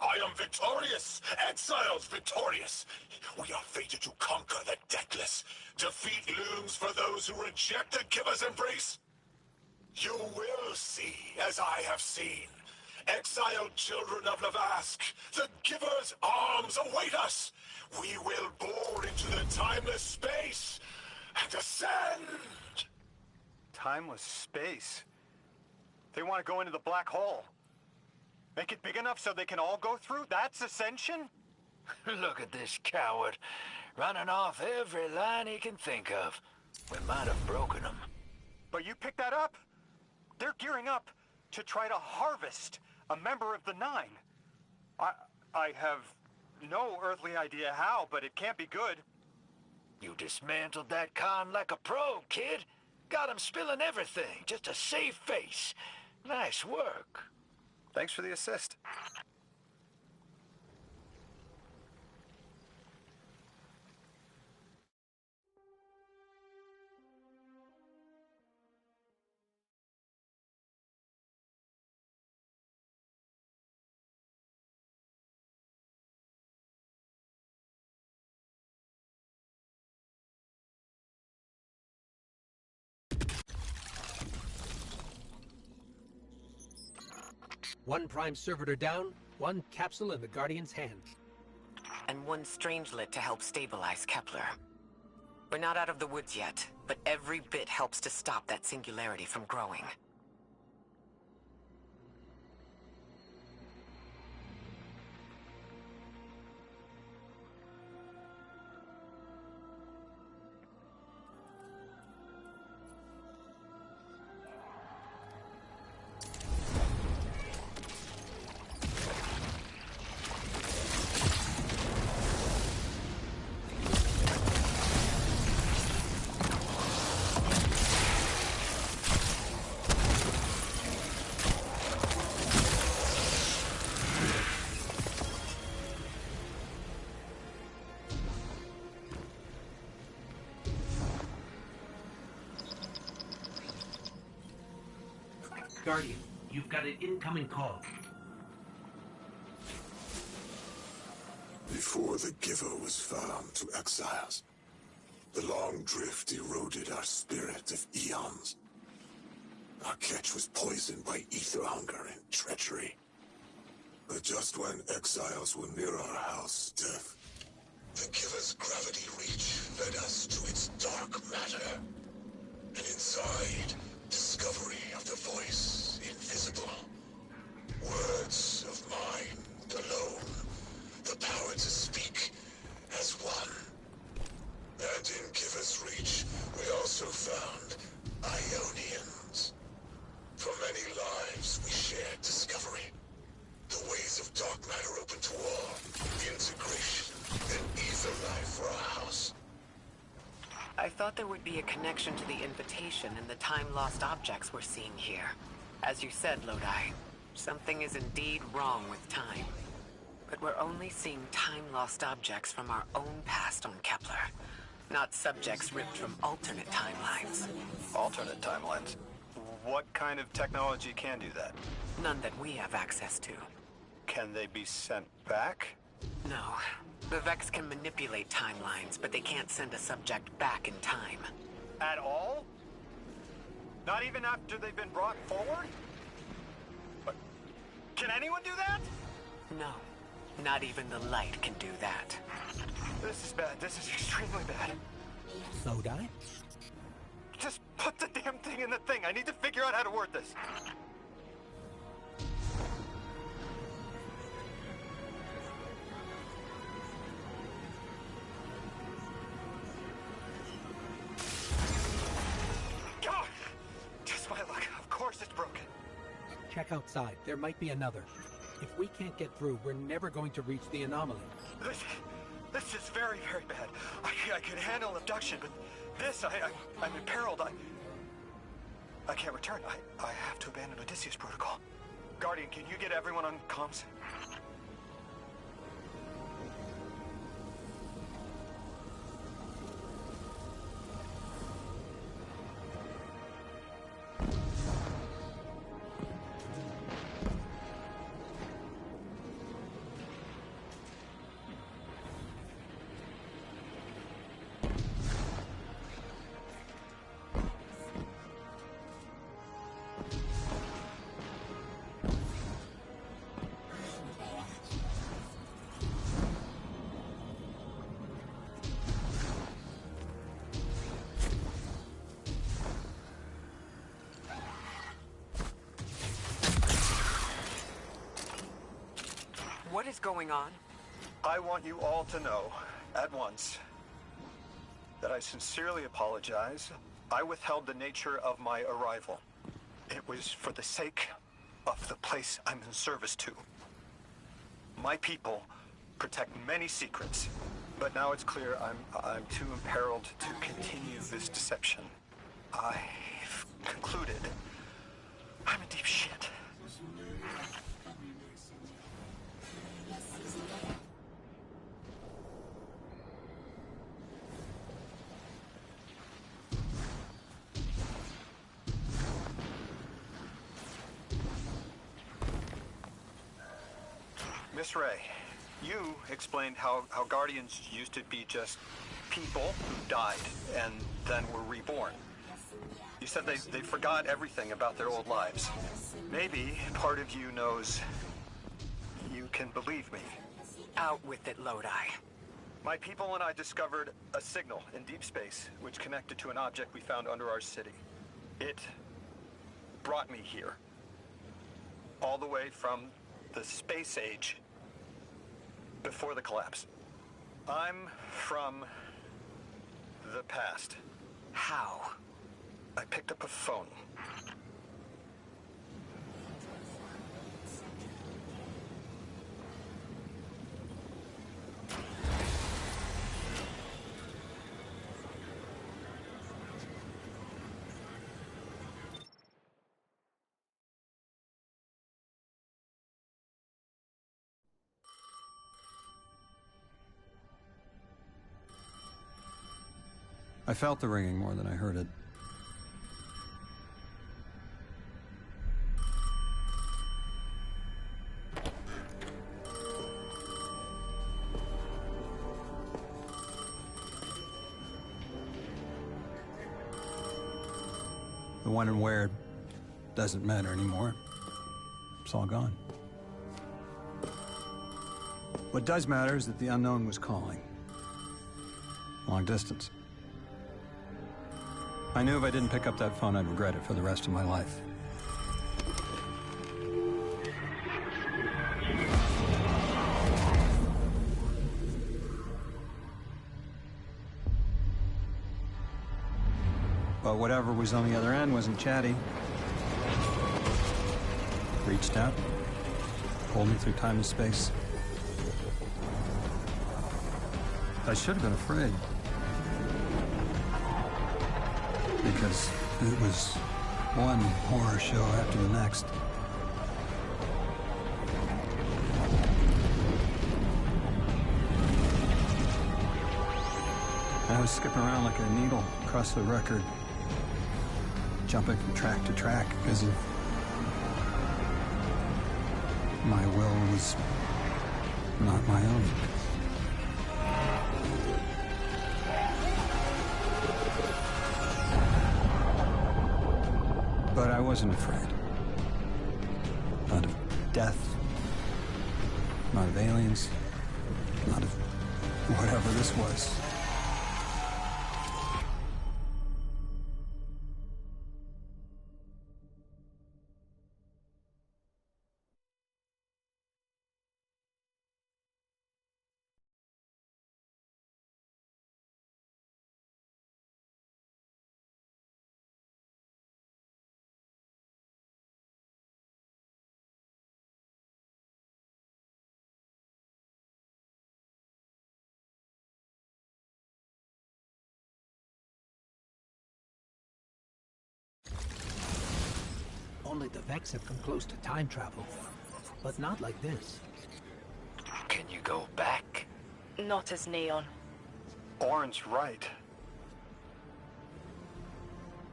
I am victorious. Exiles victorious. We are fated to conquer the deathless. Defeat looms for those who reject the Giver's embrace. You will see, as I have seen. Exiled children of Lavask, the Giver's arms await us. We will bore into the timeless space and ascend. Timeless space? They want to go into the black hole. Make it big enough so they can all go through? That's ascension? Look at this coward, running off every line he can think of. We might have broken him. But you picked that up. They're gearing up to try to harvest a member of the Nine. I have no earthly idea how, but it can't be good. You dismantled that con like a pro, kid. Got him spilling everything, just to save face. Nice work. Thanks for the assist. One Prime Servitor down, one capsule in the Guardian's hand. And one Strangelet to help stabilize Kepler. We're not out of the woods yet, but every bit helps to stop that singularity from growing. Guardian, you've got an incoming call. Before the Giver was found to exiles, the long drift eroded our spirit of eons. Our catch was poisoned by ether hunger and treachery. But just when exiles were near our house, death, the Giver's gravity reach led us to its dark matter. And inside, discovery of the voice invisible. Words of mind alone. The power to speak as one. And in Giver's reach, we also found Ionians. For many lives, we shared discovery. The ways of dark matter open to all. Integration and ether life for our house. I thought there would be a connection to the invitation and the time-lost objects we're seeing here. As you said, Lodi, something is indeed wrong with time. But we're only seeing time-lost objects from our own past on Kepler, not subjects ripped from alternate timelines. Alternate timelines? What kind of technology can do that? None that we have access to. Can they be sent back? No. The Vex can manipulate timelines, but they can't send a subject back in time. At all? Not even after they've been brought forward? But can anyone do that? No. Not even the light can do that. This is bad. This is extremely bad. Lodi? Just put the damn thing in the thing. I need to figure out how to word this. God! Just my luck. Of course it's broken. Check outside. There might be another. If we can't get through, we're never going to reach the anomaly. This is very, very bad. I could handle abduction, but this, I'm imperiled. I can't return. I have to abandon Odysseus protocol. Guardian, can you get everyone on comms? What is going on? I want you all to know, at once, that I sincerely apologize. I withheld the nature of my arrival. It was for the sake of the place I'm in service to. My people protect many secrets, but now it's clear I'm too imperiled to continue this deception. I've concluded I'm in deep shit. Miss Ray, you explained how Guardians used to be just people who died and then were reborn. You said they forgot everything about their old lives. Maybe part of you knows you can believe me. Out with it, Lodi. My people and I discovered a signal in deep space which connected to an object we found under our city. It brought me here. All the way from the space age before the collapse. I'm from the past. How? I picked up a phone. I felt the ringing more than I heard it. The when and where doesn't matter anymore. It's all gone. What does matter is that the unknown was calling. Long distance. I knew if I didn't pick up that phone, I'd regret it for the rest of my life. But whatever was on the other end wasn't chatty. Reached out, pulled me through time and space. I should have been afraid. Because it was one horror show after the next. I was skipping around like a needle across the record, jumping from track to track as if my will was not my own. But I wasn't afraid. Not of death. Not of aliens. Not of whatever this was. Only the Vex have come close to time travel. But not like this. Can you go back? Not as Neon. Orin's right.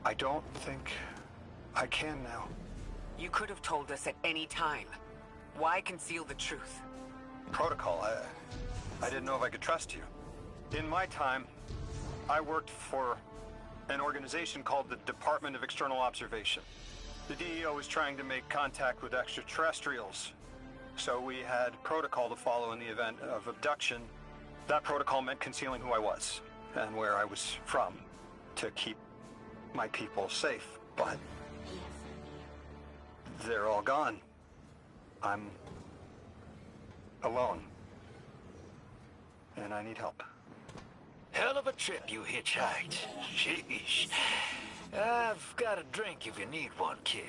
I don't think I can now. You could have told us at any time. Why conceal the truth? Protocol, I didn't know if I could trust you. In my time, I worked for an organization called the Department of External Observation. The DEO was trying to make contact with extraterrestrials, so we had protocol to follow in the event of abduction. That protocol meant concealing who I was and where I was from to keep my people safe, but they're all gone. I'm alone, and I need help. Hell of a trip you hitchhiked. Sheesh. I've got a drink if you need one, kid.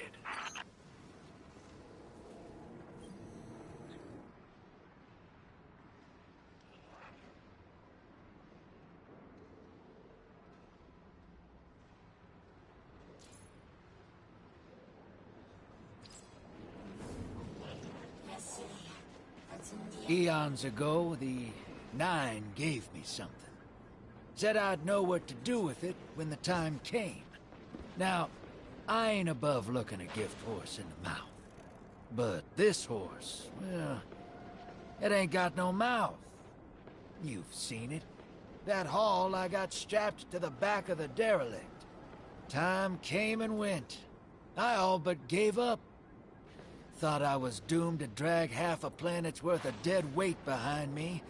Eons ago, the Nine gave me something. Said I'd know what to do with it when the time came. Now, I ain't above looking a gift horse in the mouth. But this horse, well, it ain't got no mouth. You've seen it. That haul I got strapped to the back of the derelict. Time came and went. I all but gave up. Thought I was doomed to drag half a planet's worth of dead weight behind me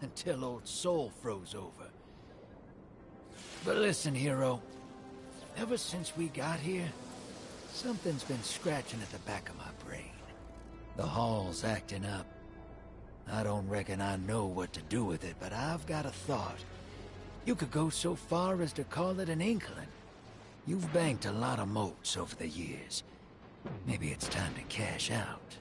until old Soul froze over. But listen, hero. Ever since we got here, something's been scratching at the back of my brain. The hall's acting up. I don't reckon I know what to do with it, but I've got a thought. You could go so far as to call it an inkling. You've banked a lot of motes over the years. Maybe it's time to cash out.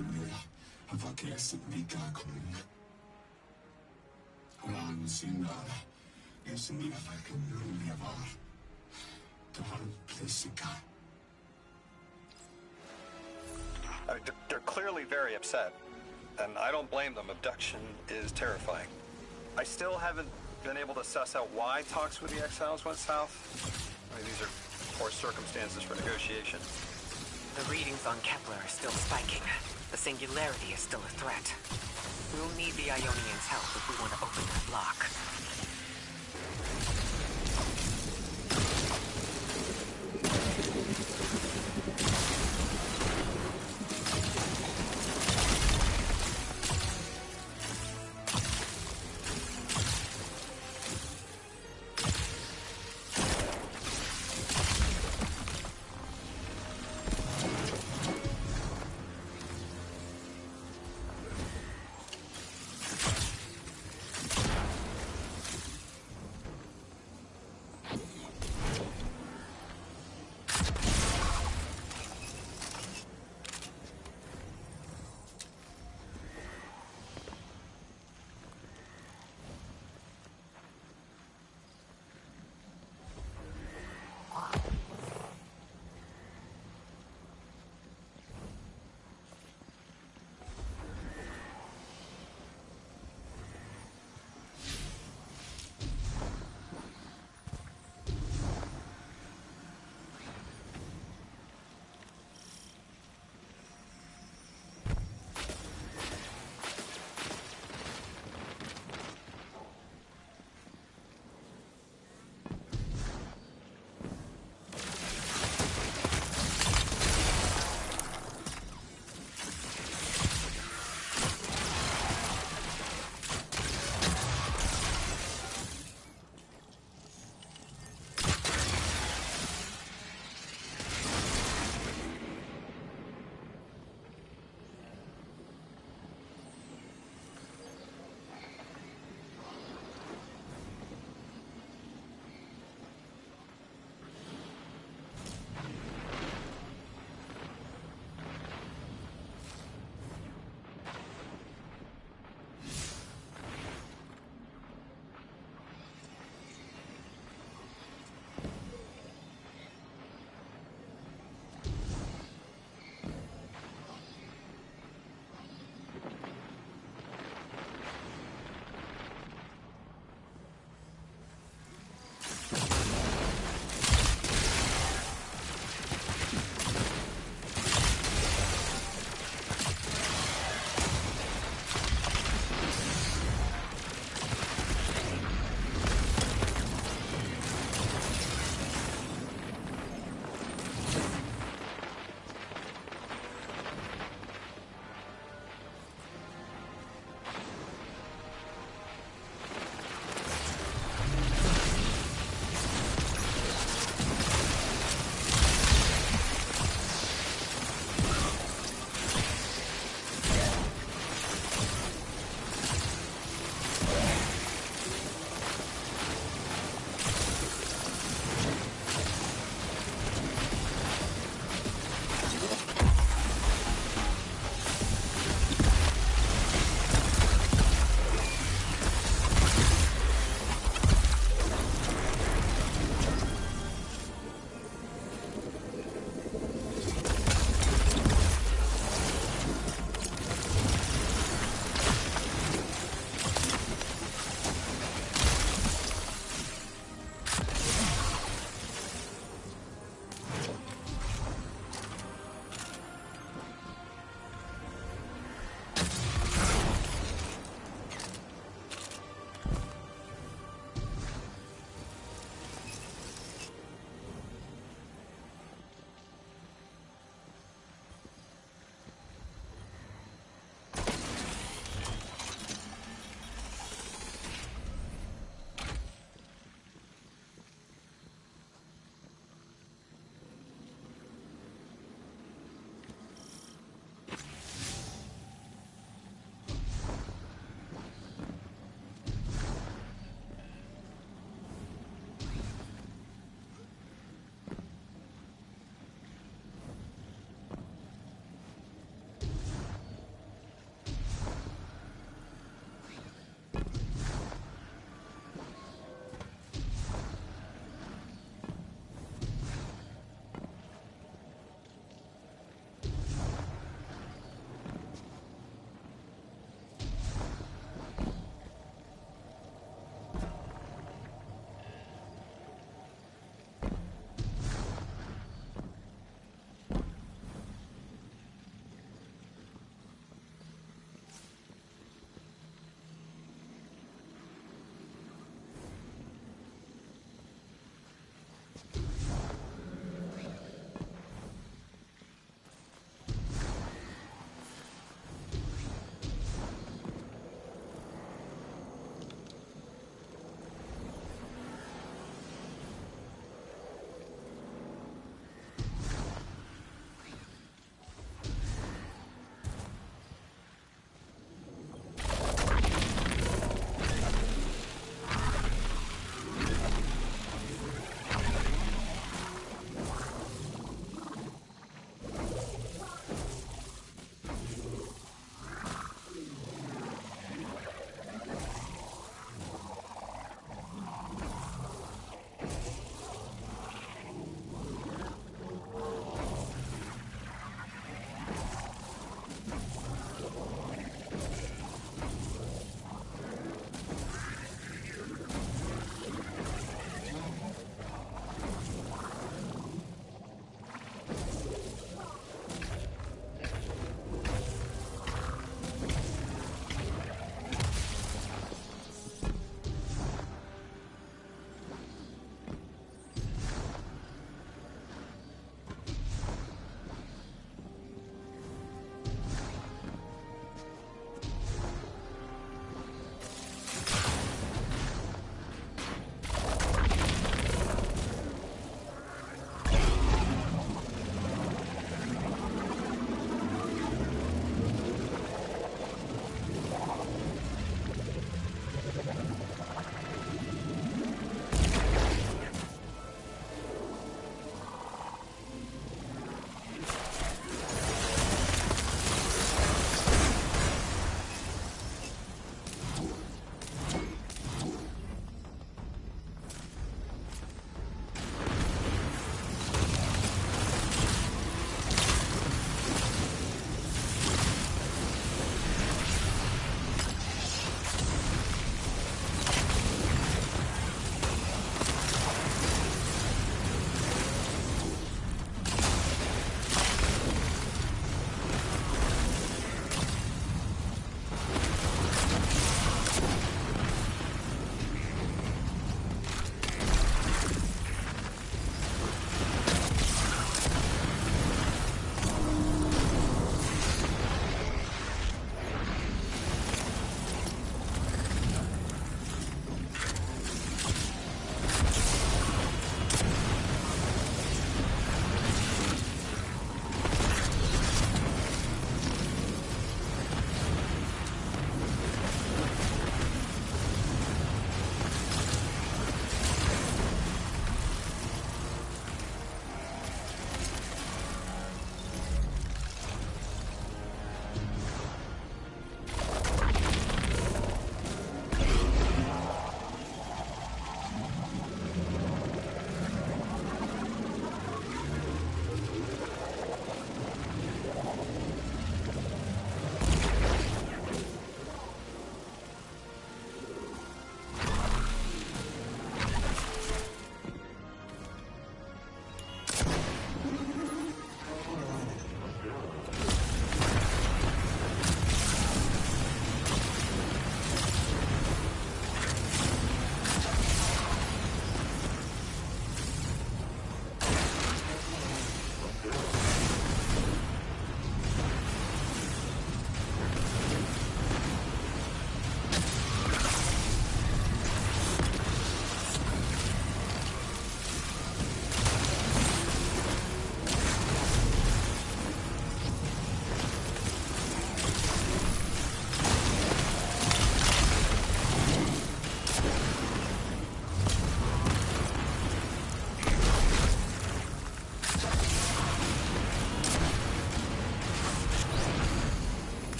kimura avakesi mikakun. Ran sinara yasini afakun yavar. Tavan plesika. They're clearly very upset, and I don't blame them. Abduction is terrifying. I still haven't been able to suss out why talks with the Exiles went south. I mean, these are poor circumstances for negotiation. The readings on Kepler are still spiking. The singularity is still a threat. We'll need the Ionians' help if we want to open that lock.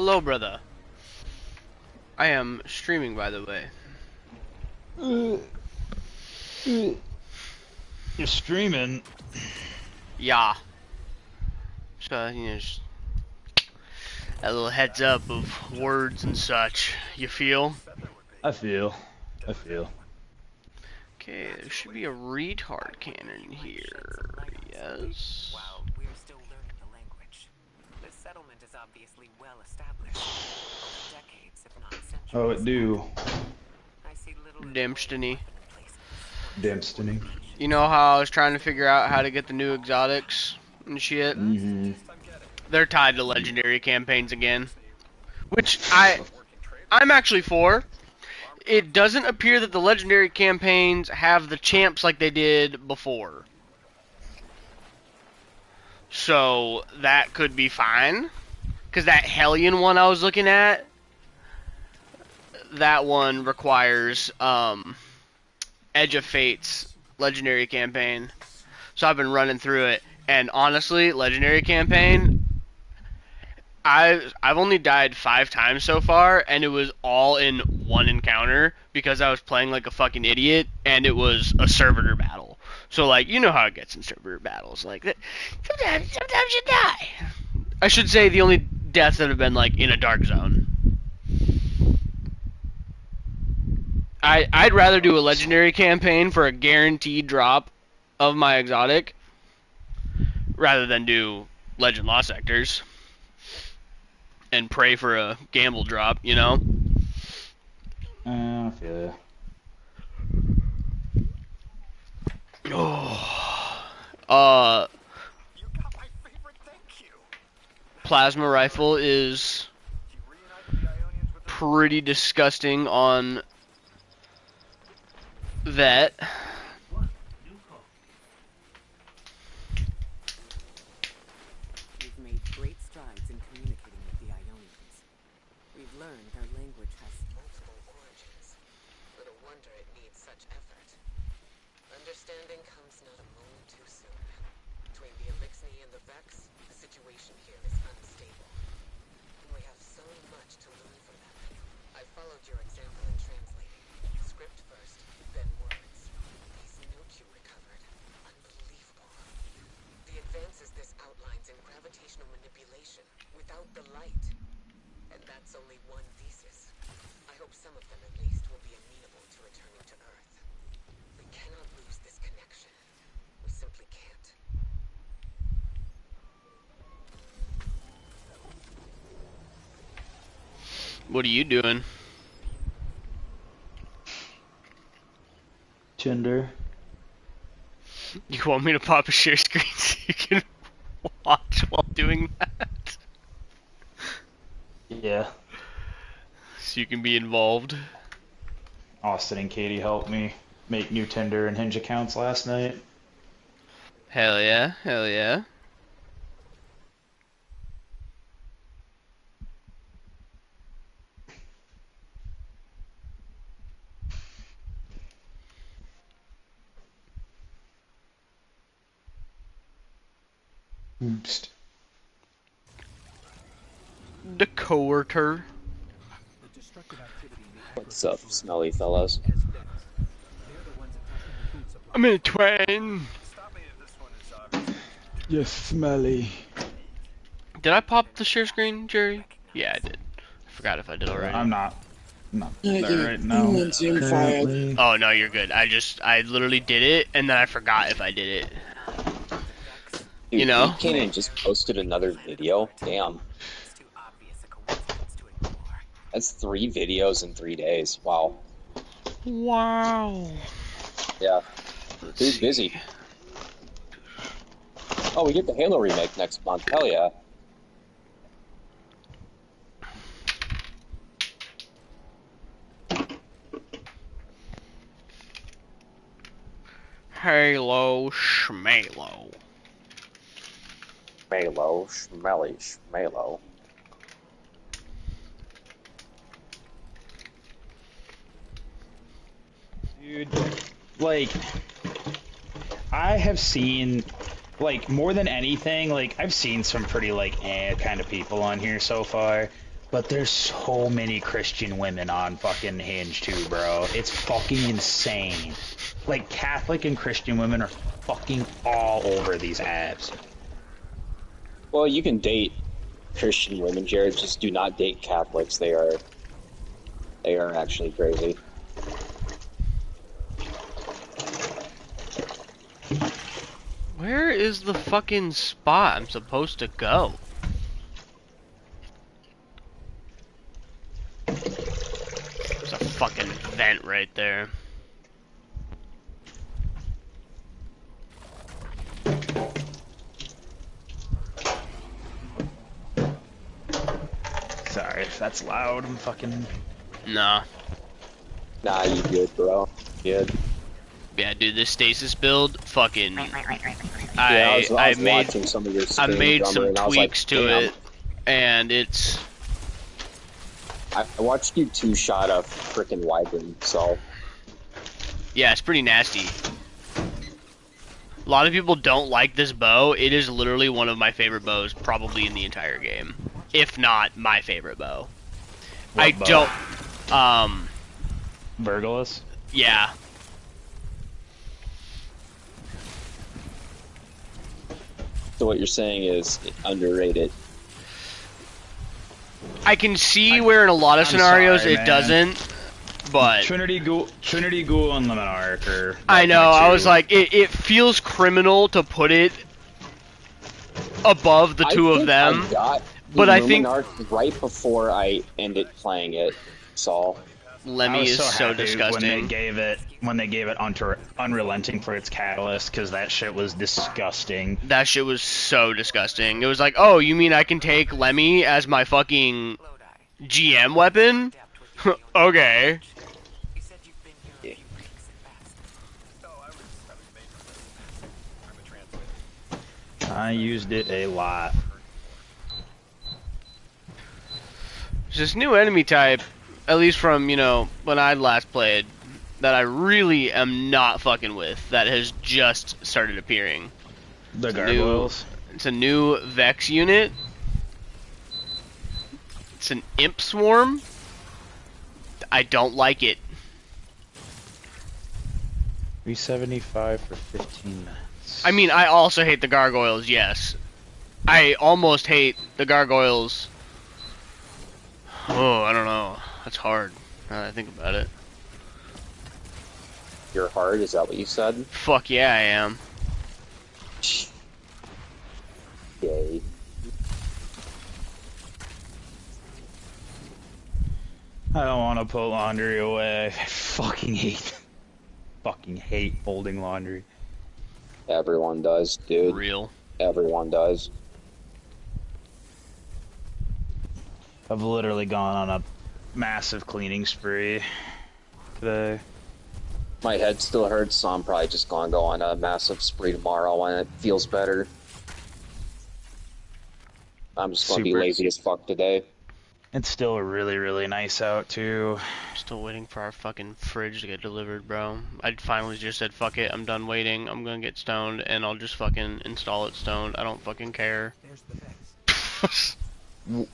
Hello, brother. I am streaming, by the way. You're streaming? Yeah. So, you know, just a little heads up of words and such. You feel? I feel. Okay, there should be a retard cannon here. Yes. While we're still learning the language, this settlement is obviously well established. Over decades, if not centuries. Oh, it do. I see little Dempstony. Dempstony. You know how I was trying to figure out how to get the new exotics and shit? Mm-hmm. They're tied to legendary campaigns again. Which I'm actually for. It doesn't appear that the legendary campaigns have the champs like they did before. So that could be fine. Because that Hellion one I was looking at, that one requires Edge of Fate's legendary campaign. So I've been running through it. And honestly, legendary campaign, I've only died 5 times so far, and it was all in one encounter because I was playing like a fucking idiot, and it was a servitor battle. So like, you know how it gets in servitor battles, like that. Sometimes you die. I should say the only deaths that have been like in a dark zone. I'd rather do a legendary campaign for a guaranteed drop of my exotic rather than do legend lost sectors and pray for a gamble drop, you know? I feel ya. Plasma rifle is pretty disgusting on Vet. We've made great strides in communicating with the Ionians. We've learned their language has multiple origins. Little wonder it needs such effort. Understanding comes not a moment too soon. Between the Elixni and the Vex, the situation here is unstable. And we have so much to learn from them. I followed your example in translating. Script first, then words. These notes you recovered. Unbelievable. The advances this outlines in gravitational manipulation without the light. And that's only one thesis. I hope some of them at least will be amenable to returning to Earth. We cannot lose this connection. We simply can't. What are you doing? Tinder. You want me to pop a share screen so you can watch while doing that? Yeah. So you can be involved. Austin and Katie helped me make new Tinder and Hinge accounts last night. Hell yeah, hell yeah. Oops. The coerter. What's up, smelly fellas? I'm in a twin. You're smelly. Did I pop the share screen, Jerry? Yeah, I did. I forgot if I did already. I'm not there right now. Currently. Oh no, you're good. I literally did it, and then I forgot if I did it. Dude, You know? Kanan just posted another video. Damn. That's 3 videos in 3 days. Wow. Wow. Yeah. Dude's busy. Oh, we get the Halo remake next month. Hell yeah. Halo Schmalo. Malo, Schmelly, Schmalo. Dude, like, I have seen, like, more than anything, like, I've seen some pretty, like, kind of people on here so far. But there's so many Christian women on fucking Hinge too, bro. It's fucking insane. Like, Catholic and Christian women are fucking all over these apps. Well, you can date Christian women, Jared. Just do not date Catholics. They are actually crazy. Where is the fucking spot I'm supposed to go? There's a fucking vent right there. Sorry if that's loud. I'm fucking... Nah. Nah, you good, bro. Good. Yeah, dude, this stasis build, fucking... I was made watching some of your I stream, made Drummer, some and I was tweaks like, to damn. it, and it's... I watched you two-shot a frickin' wyvern, so... Yeah, it's pretty nasty. A lot of people don't like this bow. It is literally one of my favorite bows, probably in the entire game. If not, my favorite bow. What bow? Don't... Vergilus? Yeah. So what you're saying is underrated. I can see where in a lot of scenarios sorry, it man. doesn't, but... Trinity Ghoul and Lemonarch are... I know, my I two. was like, it feels criminal to put it above the two of them. I got but I think Luminarch right before I ended playing it, so... Lemmy I was is so happy disgusting. when they gave it Unrelenting for its catalyst, because that shit was disgusting. That shit was so disgusting. It was like, oh, you mean I can take Lemmy as my fucking GM weapon? Okay. I used it a lot. There's this new enemy type, at least from, you know, when I last played, that I really am not fucking with, that has just started appearing. The gargoyles? It's a new Vex unit. It's an Imp Swarm. I don't like it. 375 for 15 minutes. I mean, I also hate the gargoyles, yes. I almost hate the gargoyles. Oh, I don't know. That's hard, now that I think about it. You're hard, is that what you said? Fuck yeah, I am. Yay. I don't want to put laundry away. I fucking hate folding laundry. Everyone does, dude. Real. Everyone does. I've literally gone on a massive cleaning spree today. My head still hurts, so I'm probably just gonna go on a massive spree tomorrow when it feels better. I'm just gonna be lazy as fuck today. It's still really, really nice out, too. Still waiting for our fucking fridge to get delivered, bro. I finally just said, fuck it, I'm done waiting. I'm gonna get stoned, and I'll just fucking install it stoned. I don't fucking care.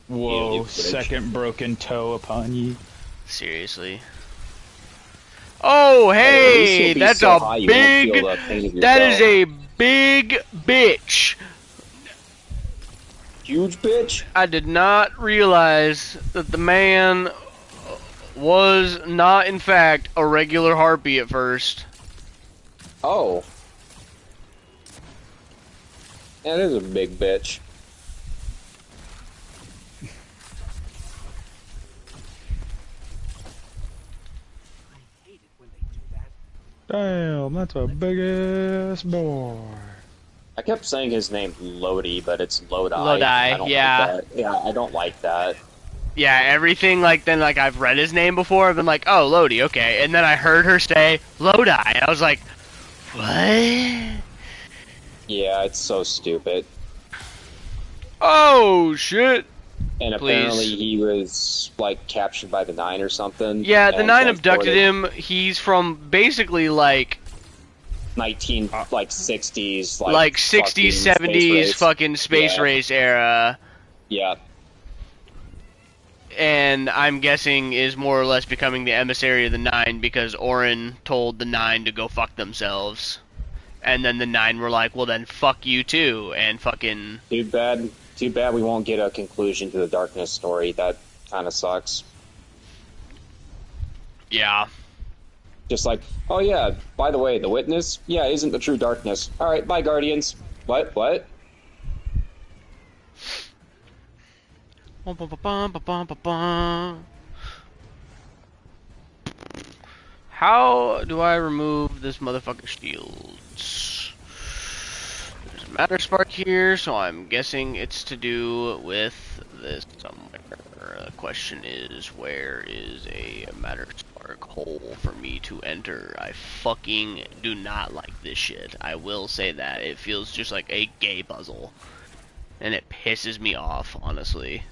Whoa, second broken toe upon ye. Seriously. Oh, hey, that's so a high you won't big, feel the pain of your that toe. is a big bitch. Huge bitch? I did not realize that the man was not, in fact, a regular harpy at first. Oh. That is a big bitch. Damn, that's a big ass boy. I kept saying his name Lodi, but it's Lodi. Lodi, I don't yeah. Like that. Yeah, I don't like that. Yeah, everything, like, then, like, I've read his name before, I've been like, oh, Lodi, okay. And then I heard her say Lodi. I was like, what? Yeah, it's so stupid. Oh, shit. And apparently he was, like, captured by the Nine or something. Yeah, the and Nine abducted transported. him. He's from basically, like... 60s, like 60s, 70s, fucking space Yeah. race era. Yeah. and I'm guessing is more or less becoming the emissary of the Nine because Orin told the Nine to go fuck themselves. And then the Nine were like, well then fuck you too, and fucking... Too bad we won't get a conclusion to the Darkness story. That kind of sucks. Yeah. Just like, oh yeah, by the way, the Witness, yeah, isn't the true Darkness. Alright, bye Guardians. What? How do I remove this motherfucking shields? There's a matter spark here, so I'm guessing it's to do with this somewhere. The question is, where is a matter spark hole for me to enter? I fucking do not like this shit. I will say that. It feels just like a gay puzzle. And it pisses me off, honestly.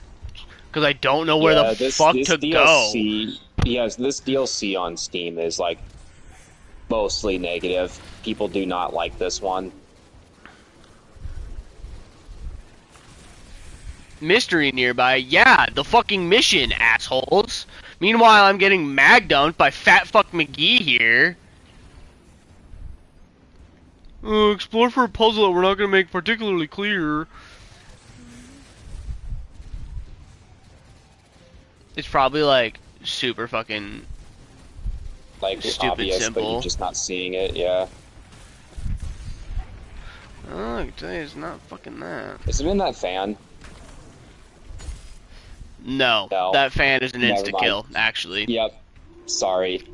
Because I don't know where the fuck to DLC, go. Yes, this DLC on Steam is, like, mostly negative. People do not like this one. Mystery nearby. Yeah, the fucking mission, assholes. Meanwhile, I'm getting mag dumped by Fat Fuck McGee here. Explore for a puzzle that we're not going to make particularly clear. It's probably like super fucking like stupid obvious, simple. But you're just not seeing it, yeah. Oh, I can tell you it's not fucking that. Is it in that fan? No, that fan is an insta-kill, actually. Yep. Sorry.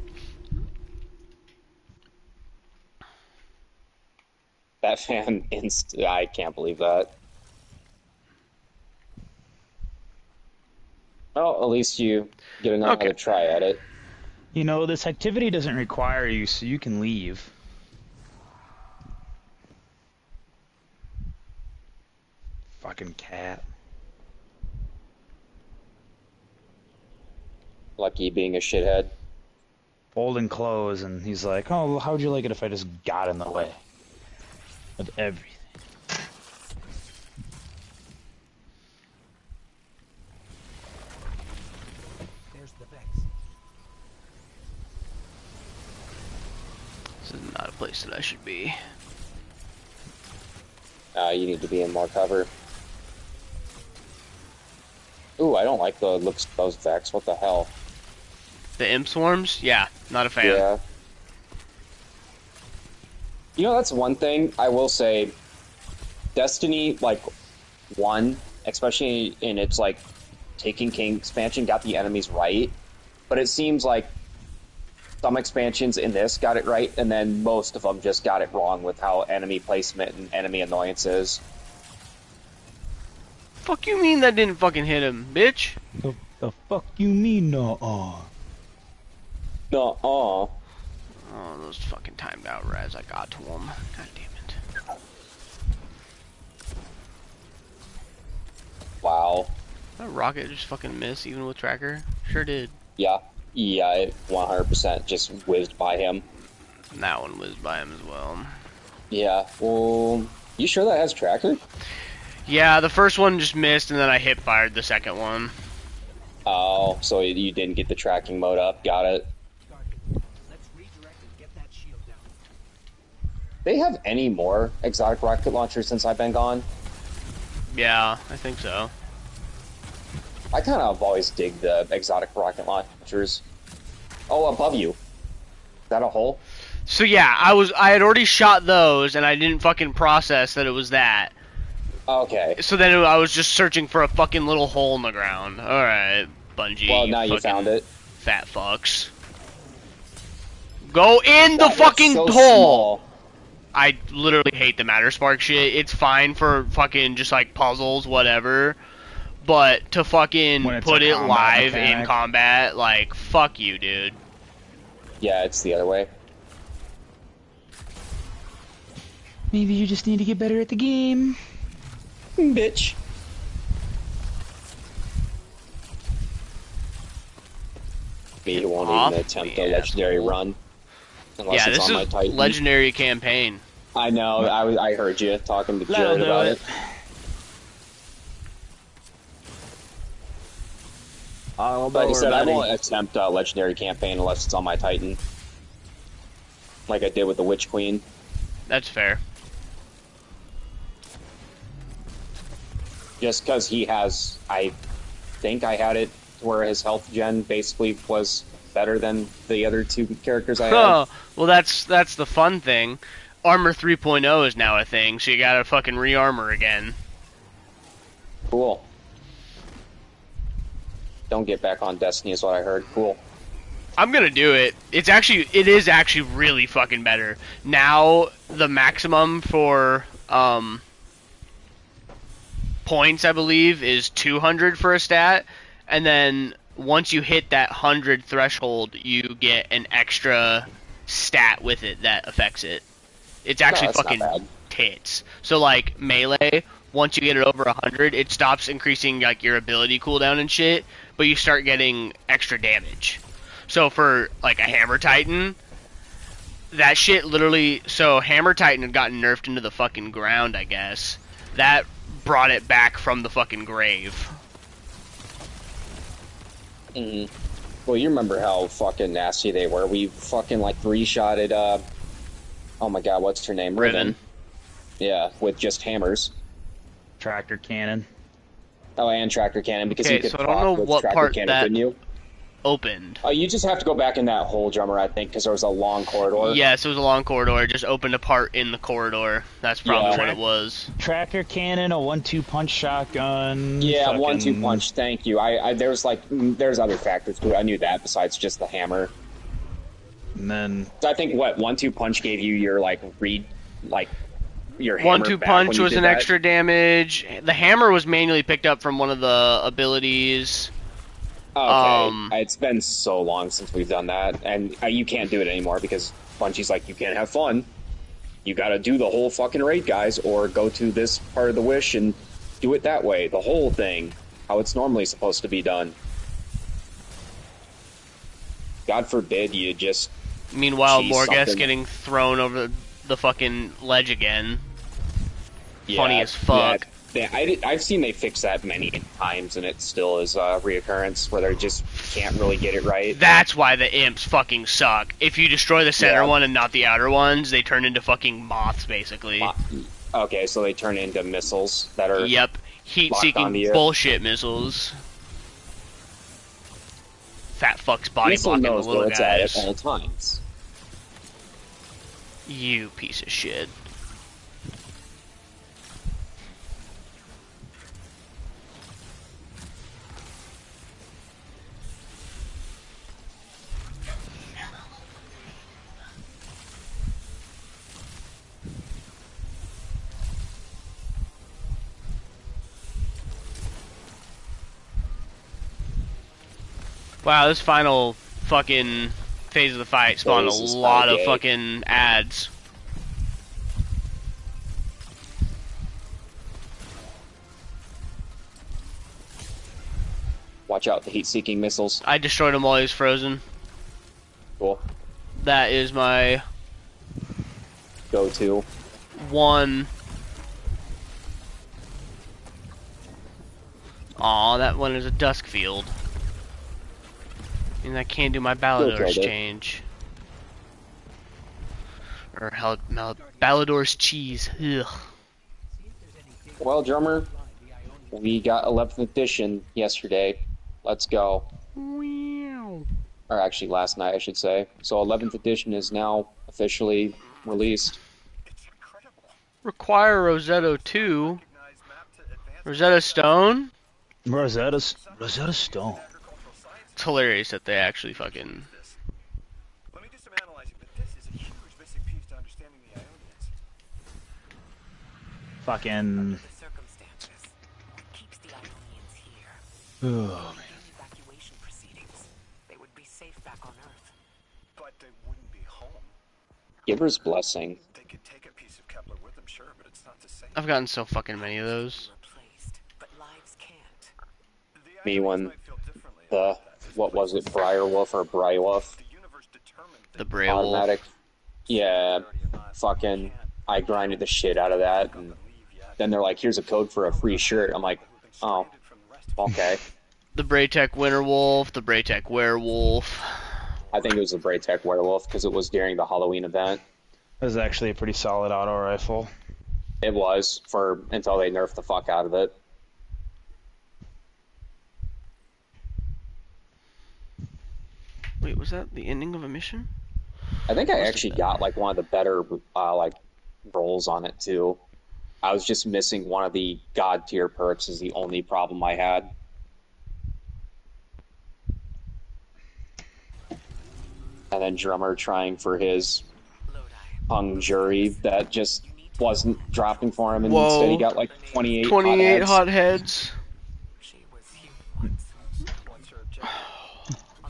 That fan I can't believe that. Well, at least you get another try at it. You know, this activity doesn't require you, so you can leave. Fucking cat. Lucky being a shithead. Folding clothes, and he's like, oh, how would you like it if I just got in the way of everything? There's the Vex. This is not a place that I should be. You need to be in more cover. Ooh, I don't like the looks of those Vex. What the hell? The imp swarms? Yeah, not a fan. Yeah. You know, that's one thing I will say. Destiny, like, 1, especially in its, like, Taken King expansion, got the enemies right. But it seems like some expansions in this got it right, and then most of them just got it wrong with how enemy placement and enemy annoyance is. Fuck you mean that didn't fucking hit him, bitch? The fuck you mean, no-uh? No-uh. Oh, those fucking timed out res I got to him. God damn it. Wow. That rocket just fucking missed even with tracker? Sure did. Yeah. Yeah, it 100% just whizzed by him. And that one whizzed by him as well. Yeah, well, you sure that has tracker? Yeah, the first one just missed and then I hip fired the second one. Oh, so you didn't get the tracking mode up. Got it. Let's redirect and get that shield down. They have any more exotic rocket launchers since I've been gone? Yeah, I think so. I kind of always dig the exotic rocket launchers. Oh, above you. Is that a hole? So yeah, I had already shot those and I didn't fucking process that it was that. Okay. So then I was just searching for a fucking little hole in the ground. Alright, Bungie. Well, now you found it. Fat fucks. Go in the fucking so hole! Small. I literally hate the Matter Spark shit. It's fine for fucking just like puzzles, whatever. But to fucking put it live in combat, like, fuck you, dude. Yeah, it's the other way. Maybe you just need to get better at the game. Bitch. Me won't even attempt a legendary run. Unless it's on my Titan. Legendary campaign. I know, I heard you talking to Jared about it. Like I said, I won't attempt a legendary campaign unless it's on my Titan. Like I did with the Witch Queen. That's fair. Just because he has, I think I had it where his health gen basically was better than the other two characters I had. Oh, well, that's the fun thing. Armor 3.0 is now a thing, so you gotta fucking re-armor again. Cool. Don't get back on Destiny is what I heard. Cool. I'm gonna do it. It is actually really fucking better. Now, the maximum for, points, I believe, is 200 for a stat, and then once you hit that 100 threshold, you get an extra stat with it that affects it. It's actually fucking tits. So, like, melee, once you get it over 100, it stops increasing, like, your ability cooldown and shit, but you start getting extra damage. So for, like, a Hammer Titan, that shit literally... So, Hammer Titan had gotten nerfed into the fucking ground, I guess. That brought it back from the fucking grave. Well, you remember how fucking nasty they were. We fucking, like, three-shotted, oh my god, what's her name? Riven. Yeah, with just hammers. Tractor cannon. Oh, and tractor cannon, because you could so I don't know with what tractor part cannon, that couldn't you? Opened. You just have to go back in that hole, Drummer, I think, because there was a long corridor. Yes, it was a long corridor. It just opened a part in the corridor. That's probably what it was. Tractor cannon, a 1-2 punch shotgun. Yeah, fucking... 1-2 punch. Thank you. There's other factors to it. I knew that besides just the hammer. And then I think 1-2 punch gave you your your hammer 1-2 back punch when you was did an that. extra damage. The hammer was manually picked up from one of the abilities. Okay, it's been so long since we've done that, and you can't do it anymore because Bungie's like, you can't have fun. You gotta do the whole fucking raid, guys, or go to this part of the Wish and do it that way, the whole thing, how it's normally supposed to be done. God forbid you just... Meanwhile, cheese Morghast something. getting thrown over the fucking ledge again. Funny as fuck. Yeah, I've seen they fix that many times, and it still is a reoccurrence where they just can't really get it right. That's why the imps fucking suck. If you destroy the center one and not the outer ones, they turn into fucking moths, basically. Okay, so they turn into missiles that are... Yep, heat-seeking bullshit missiles. Fat fuck's body Missile blocking the knows little where it's at guys. all times. You piece of shit. Wow, this final fucking phase of the fight spawned a lot of fucking ads. Watch out, the heat-seeking missiles. I destroyed him while he was frozen. Cool. That is my... go-to. One... Aw, that one is a dusk field. And I can't do my Ballador exchange. Or Ballador's cheese. Ugh. Well, Drummer, we got 11th edition yesterday. Let's go. Or actually last night, I should say. So 11th edition is now officially released. Require Rosetta 2. Rosetta Stone? Rosetta Stone. It's hilarious that they actually fucking... Let me do some analyzing, but this is a huge missing piece to understanding the Ionians. Fucking... Keeps the Ionians here. Oh, man. Evacuation proceedings. They would be safe back on Earth. But they wouldn't be home. Giver's Blessing. They could take a piece of Kepler with them, sure, but it's not the same. I've gotten so fucking many of those. But lives can't. Me when the... what was it? Briarwolf or Briarwolf? The Briarwolf. Automatic. Yeah. Fucking... I grinded the shit out of that, and then they're like, here's a code for a free shirt. I'm like, oh, okay. The Braytech Winterwolf, the Braytech Werewolf. I think it was the Braytech Werewolf because it was during the Halloween event. It was actually a pretty solid auto rifle. It was for until they nerfed the fuck out of it. Wait, was that the ending of a mission? I think I actually got like one of the better like rolls on it too. I was just missing one of the god tier perks is the only problem I had. And then Drummer trying for his hung jury that just wasn't dropping for him, and Whoa. instead he got like 28 28 hot heads.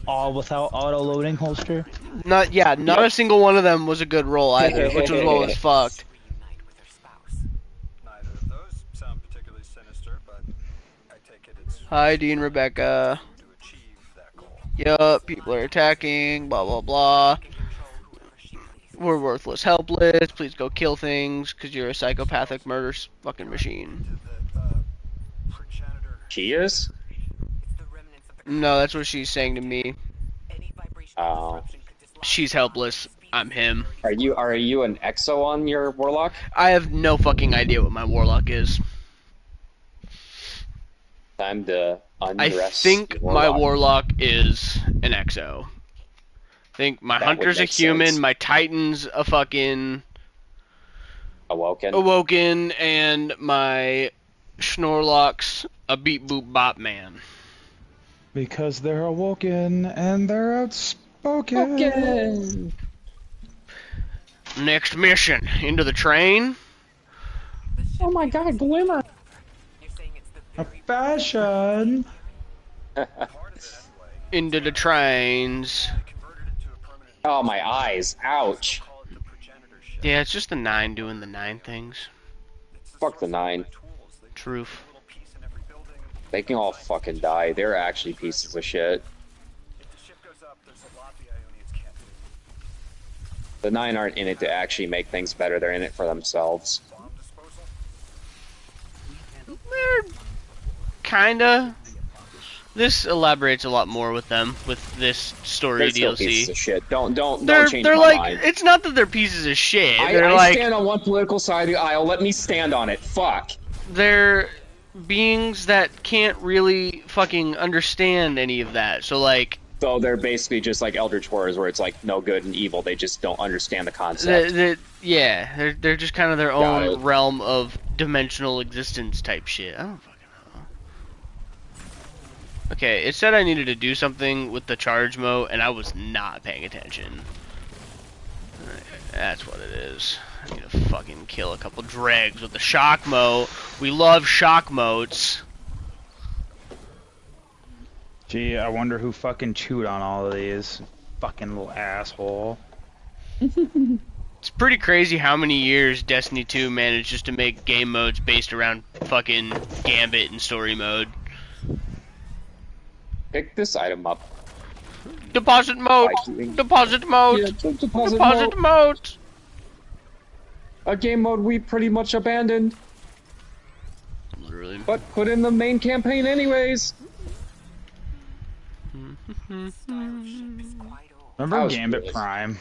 All without auto-loading holster? Not a single one of them was a good roll either, which was what was fucked. Neither of those sound particularly sinister, but I take it it's Hi, Dean, Rebecca. to achieve that goal. Yup, people are attacking, blah blah blah. We're worthless, helpless. Please go kill things, cause you're a psychopathic murder fucking machine. Progenitor. She is? No, that's what she's saying to me. Oh. She's helpless. I'm him. Are you an exo on your warlock? I have no fucking idea what my warlock is. Time to I undress think your my warlock is an exo. I think my That would hunter's a make human, sense. my titan's a fucking awoken, and my Schnorlock's a beat boop bop man. Because they're awoken and they're outspoken. Next mission, into the train. Oh my god, Glimmer! A fashion. Into the trains. Oh my eyes, ouch. Yeah, it's just the 9 doing the 9 things. Fuck the 9. Truth. They can all fucking die. They're actually pieces of shit. The 9 aren't in it to actually make things better. They're in it for themselves. Kinda. This elaborates a lot more with them, with this story They're still DLC. pieces of shit. Don't change They're my like, mind. it's not that they're pieces of shit. I They're like, stand on one political side of the aisle. Let me stand on it. Fuck. they're beings that can't really fucking understand any of that. So like, So they're basically just like Eldritch Horrors, where it's like no good and evil. They just don't understand the concept. yeah, they're just kind of their Got own it. realm of dimensional existence type shit. I don't fucking know. Okay, it said I needed to do something with the charge mode, and I was not paying attention. That's what it is. I need to fucking kill a couple dregs with the shock mode. We love shock modes. Gee, I wonder who fucking chewed on all of these. Fucking little asshole. It's pretty crazy how many years Destiny 2 managed just to make game modes based around fucking Gambit and story mode. Pick this item up. Deposit mode! Deposit mode! Yeah, Deposit mode! A game mode we pretty much abandoned. Literally. But put in the main campaign anyways. Remember Gambit Prime?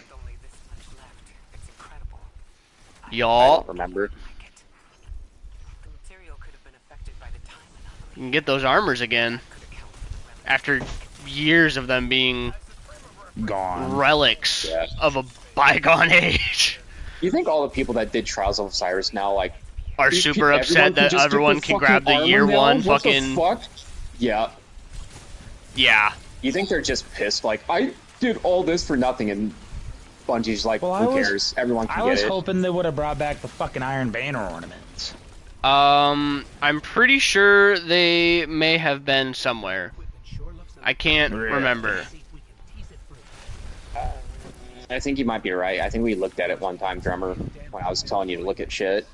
I Y'all, don't remember. you can get those armors again. After years of them being Gone. relics Yeah. of a bygone age. You think all the people that did Trials of Osiris now, like, Are these super everyone upset can that just get everyone their can fucking grab the armor year now? one What the fucking... fuck? Yeah. Yeah. You think they're just pissed? Like, I did all this for nothing, and Bungie's like, Well, who cares? Everyone can I get was it. hoping they would have brought back the fucking Iron Banner ornaments. I'm pretty sure they may have been somewhere. I can't Really? remember. I think you might be right. I think we looked at it one time, Drummer, when I was telling you to look at shit.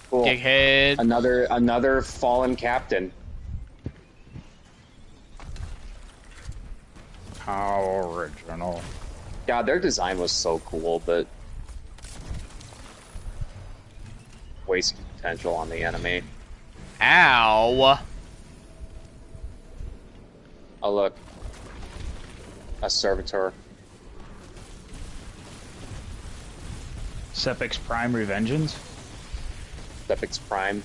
Cool. Dickhead. Another fallen captain. How original. God, their design was so cool, but potential on the enemy. Ow. Oh look, a servitor. Sepix Prime Revengeance? Sepix Prime.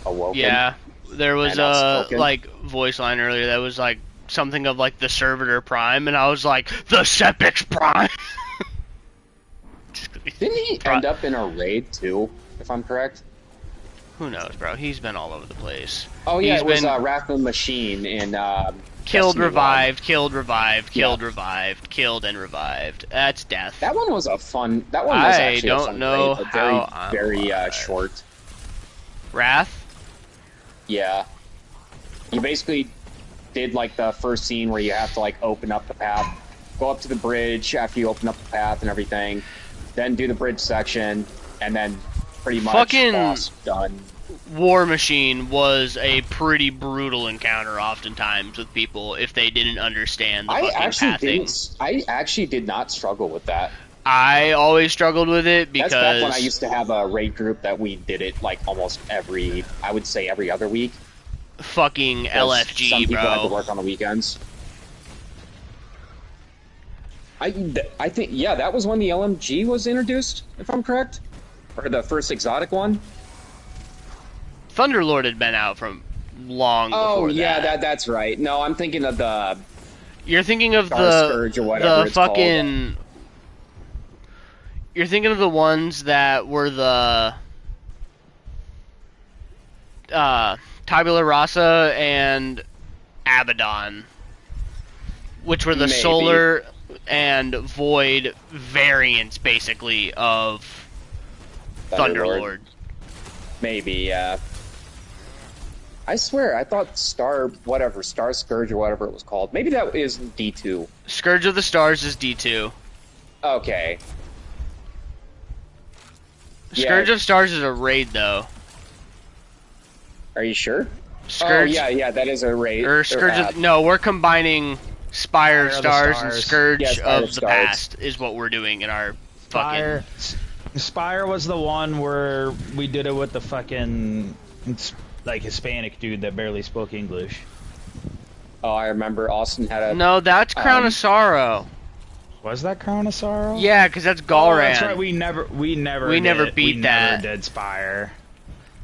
Awoken. Yeah, there was And a outspoken. like voice line earlier that was like something of like the Servitor Prime, and I was like, the Sepix Prime. Didn't he end up in a raid too, if I'm correct? Who knows, bro? He's been all over the place. Oh yeah, He's it was been Wrath of the Machine in killed, Destiny 1. revived, killed, revived, killed, Yeah. revived, killed, and revived. That's death. That one was a fun. That one was I actually a don't fun know raid, but how I'm very alive. short. Wrath? Yeah. You basically did like the first scene where you have to like open up the path, go up to the bridge after you open up the path and everything, then do the bridge section, and then pretty much Fucking- boss done. War Machine was a pretty brutal encounter oftentimes with people if they didn't understand the fucking pathing. I actually did not struggle with that. I always struggled with it because That's back when I used to have a raid group that we did it like almost every, I would say every other week. fucking 'Cause LFG, some people had to bro. work on the weekends. I think, yeah, that was when the LMG was introduced, if I'm correct, or the first exotic one. Thunderlord had been out from long Oh before yeah, that. that's right. No, I'm thinking of the You're thinking of Star the Scourge or whatever the it's called. fucking. You're thinking of the ones that were the Tabula Rasa and Abaddon, which were the Maybe. solar and void variants, basically, of Thunderlord. Maybe, yeah. I swear, I thought Star Scourge or whatever it was called. Maybe that is D2. Scourge of the Stars is D2. Okay. Yeah. Scourge of Stars is a raid, though. Are you sure? Scourge, Oh, yeah, that is a raid. or Scourge of, no, we're combining Spire of Spire of the Stars and Stars. Scourge Yeah, Spire of of the Stars. Past is what we're doing in our Spire. fucking... Spire was the one where we did it with the fucking like Hispanic dude that barely spoke English. Oh, I remember Austin had a... No, that's Crown of Sorrow. Was that Crown of Sorrow? Yeah, because that's Oh, Galran. that's right. We never We did- never beat that. Never did Spire.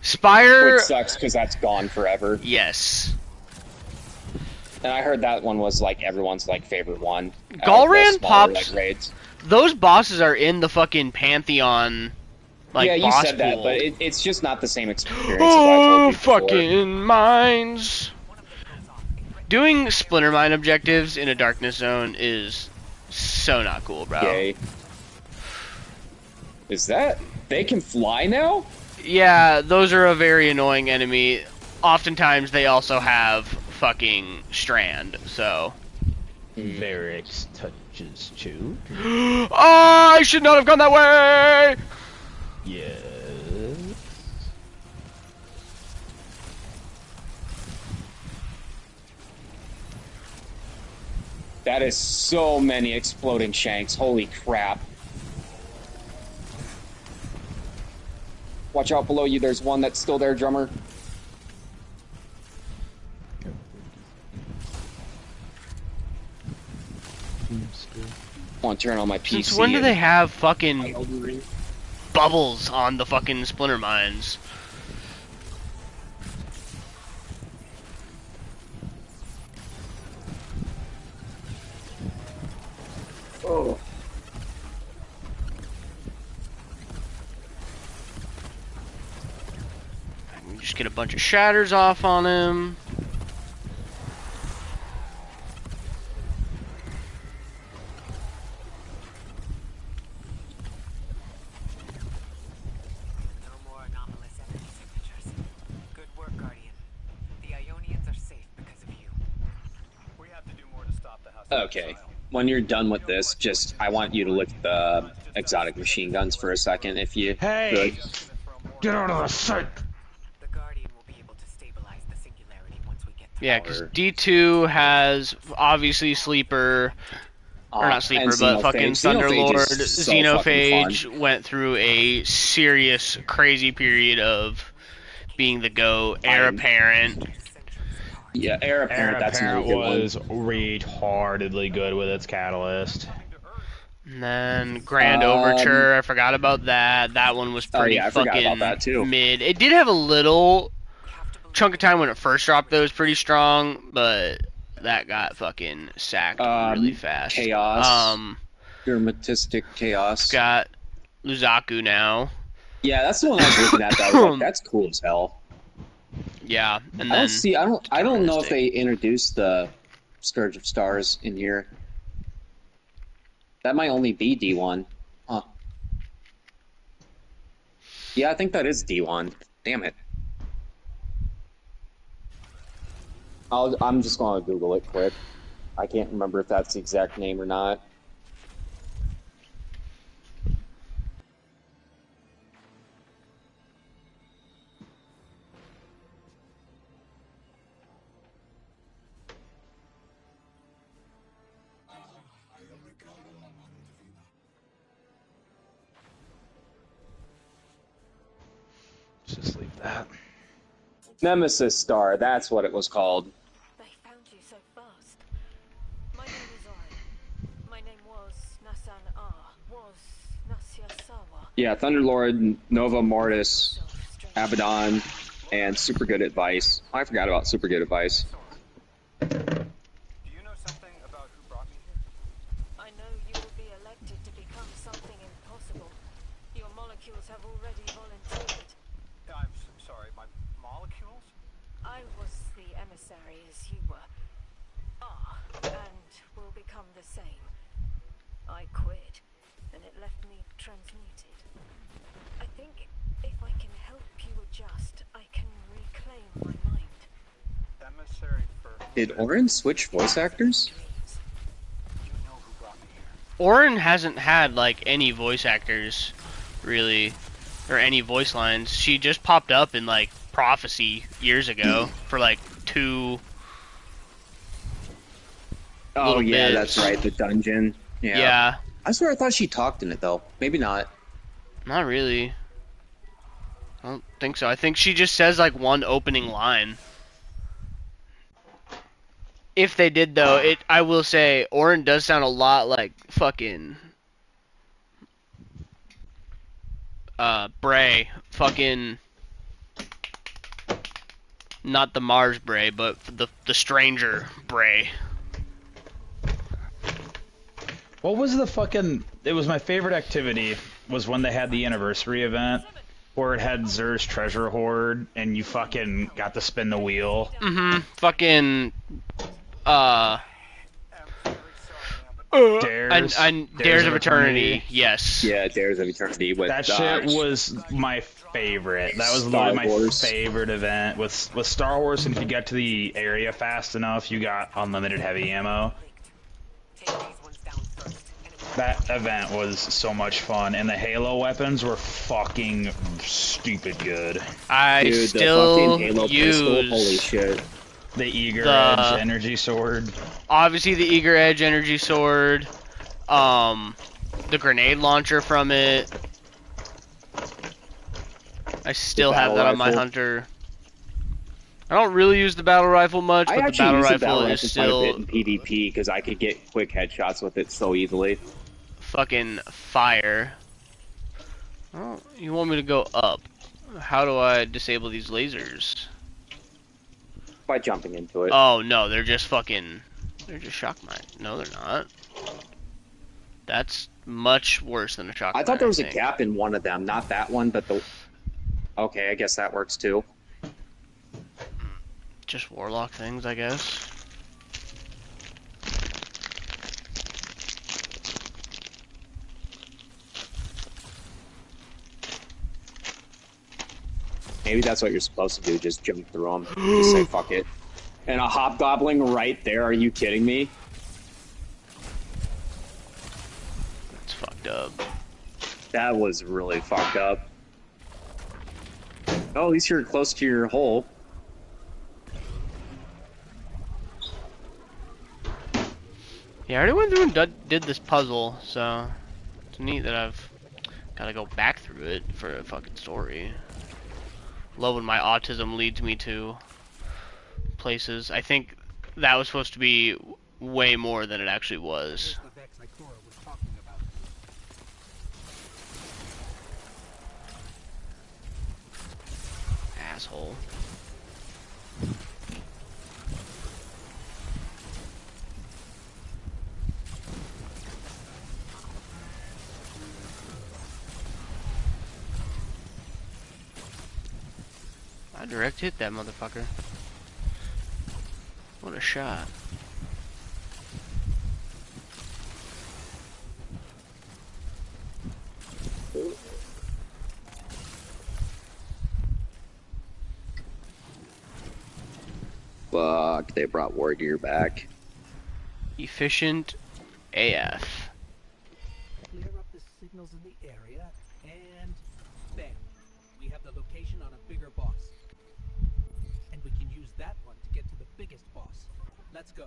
Spire... Which sucks, because that's gone forever. Yes. And I heard that one was, like, everyone's, like, favorite one. out of the Galran smaller, pops- like, raids. Those bosses are in the fucking Pantheon, like, yeah, you boss said that, pool. but it's just not the same experience as I Oh, told you before. fucking mines. Doing Splinter Mine objectives in a darkness zone is so not cool, bro. Yay. Is that... They can fly now? Yeah, those are a very annoying enemy. Oftentimes they also have fucking Strand, so... Varix touches too. Oh, I should not have gone that way! Yes. That is so many exploding shanks. Holy crap. Watch out below you. There's one that's still there, drummer. I want to turn on my PC. Since when do and- they have fucking bubbles on the fucking Splinter Mines? Oh. We just get a bunch of shatters off on him. No more anomalous enemy signatures. Good work, Guardian. The Ionians are safe because of you. We have to do more to stop the house. Okay. When you're done with this, just I want you to look at the exotic machine guns for a second, if you Hey! could. Get out of the sight! The Guardian will be able to stabilize the singularity once we get through. Yeah, because D2 has obviously Sleeper. or not Sleeper, and but fucking Xenophage Thunderlord. is so fucking Xenophage went through a serious, crazy period of being the GOAT, Heir Apparent. Yeah, Heir Apparent, that's another good one. was retardedly good with its catalyst. And then Grand Overture, I forgot about that. That one was pretty I forgot fucking about that too. mid. It did have a little chunk of time when it first dropped that was pretty strong, but that got fucking sacked really fast. Chaos. Dermatistic Chaos. Got Luzaku now. Yeah, that's the one I was looking at. That was like, that's cool as hell. Yeah, and I then I don't know if they introduced the Scourge of Stars in here. That might only be D1. Huh. Yeah, I think that is D1. Damn it. I'm just gonna Google it quick. I can't remember if that's the exact name or not. Just leave that. Nemesis Star, that's what it was called. They found you so fast. My name is Orin. My name was Nasan R. Was Nasya Sawa. Yeah, Thunderlord, Nova Mortis, Abaddon, and Super Good Advice. I forgot about Super Good Advice. Do you know something about who brought me here? I know you will be elected to become something impossible. Your molecules have already volunteered. I'm sorry, my molecules? I was the emissary as you were. And will become the same. I quit, and it left me transmuted. I think if I can help you adjust, I can reclaim my mind. Emissary for... Did Orin switch voice actors? You know who brought me here. Orin hasn't had like any voice actors, really, or any voice lines. She just popped up in like Prophecy years ago for like 2. Oh yeah, bits. that's right, the dungeon. Yeah. I swear I thought she talked in it though. Maybe not. Not really. I don't think so. I think she just says like one opening line. If they did though, I will say Orin does sound a lot like fucking Bray. Fucking not the Mars Bray, but the stranger Bray. What was the fucking... It was my favorite activity, was when they had the anniversary event, where it had Xur's treasure hoard, and you fucking got to spin the wheel. Mm-hmm. Fucking... Dares. Dares of Eternity. Yes. Yeah, Dares of Eternity with that shit was my favorite. That was literally my favorite event. With Star Wars, and if you get to the area fast enough, you got unlimited heavy ammo. That event was so much fun, and the Halo weapons were fucking stupid good. I still use pistol, holy shit. The Eager Edge energy sword. Obviously the Eager Edge energy sword. The grenade launcher from it. I still have that on my hunter. I don't really use the battle rifle much, but the battle rifle is still quite a bit in PvP because I could get quick headshots with it so easily. Fucking fire. Oh, you want me to go up? How do I disable these lasers? By jumping into it. Oh no, they're just fucking... They're just shock mine. No, they're not. That's much worse than a shock mine. I thought there was a gap in one of them. Not that one, but the... Okay, I guess that works too. Just warlock things, I guess. Maybe that's what you're supposed to do, just jump through them. Just say, fuck it. And a hobgoblin right there, are you kidding me? That's fucked up. That was really fucked up. Oh, at least you're close to your hole. Yeah, I already went through and did this puzzle, so it's neat that I've gotta go back through it for a fucking story. Love when my autism leads me to places. I think that was supposed to be way more than it actually was. Asshole. I direct hit that motherfucker. What a shot. Fuck, they brought Wargear back. Efficient AF. Clear up the signals in the area, and bam. We have the location on a bigger boss. And we can use that one to get to the biggest boss. Let's go.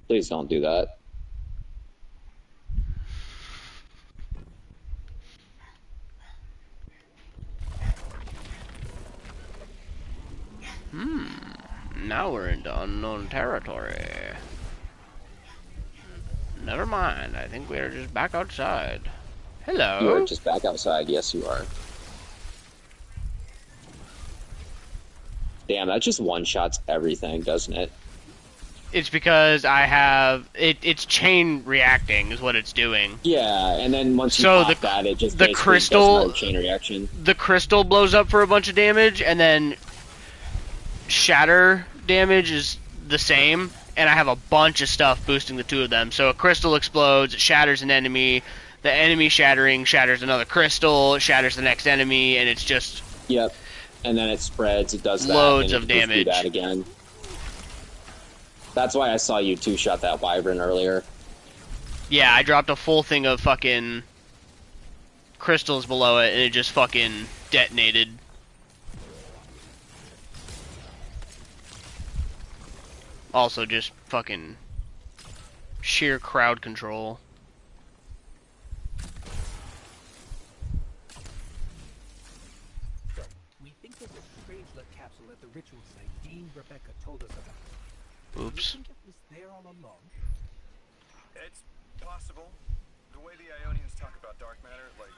Please don't do that. Now we're into unknown territory. Never mind, I think we're just back outside. Hello? You are just back outside, yes you are. Damn, that just one-shots everything, doesn't it? It's because I have... it's chain reacting is what it's doing. Yeah, and then once you So pop that, it just the basically crystal- does another chain reaction. The crystal blows up for a bunch of damage, and then shatter damage is the same, and I have a bunch of stuff boosting the two of them. So a crystal explodes, it shatters an enemy, the enemy shattering shatters another crystal, it shatters the next enemy, and it's just... Yep, and then it spreads, it does that, Loads and of it just do damage. that again. That's why I saw you two-shot that wyvern earlier. Yeah, I dropped a full thing of fucking crystals below it, and it just fucking detonated. Also, just fucking sheer crowd control. So, we think there's a Strangelet capsule at the ritual site Dean Rebecca told us about. Oops. Do you think it was there all along? It's possible. The way the Ionians talk about dark matter, like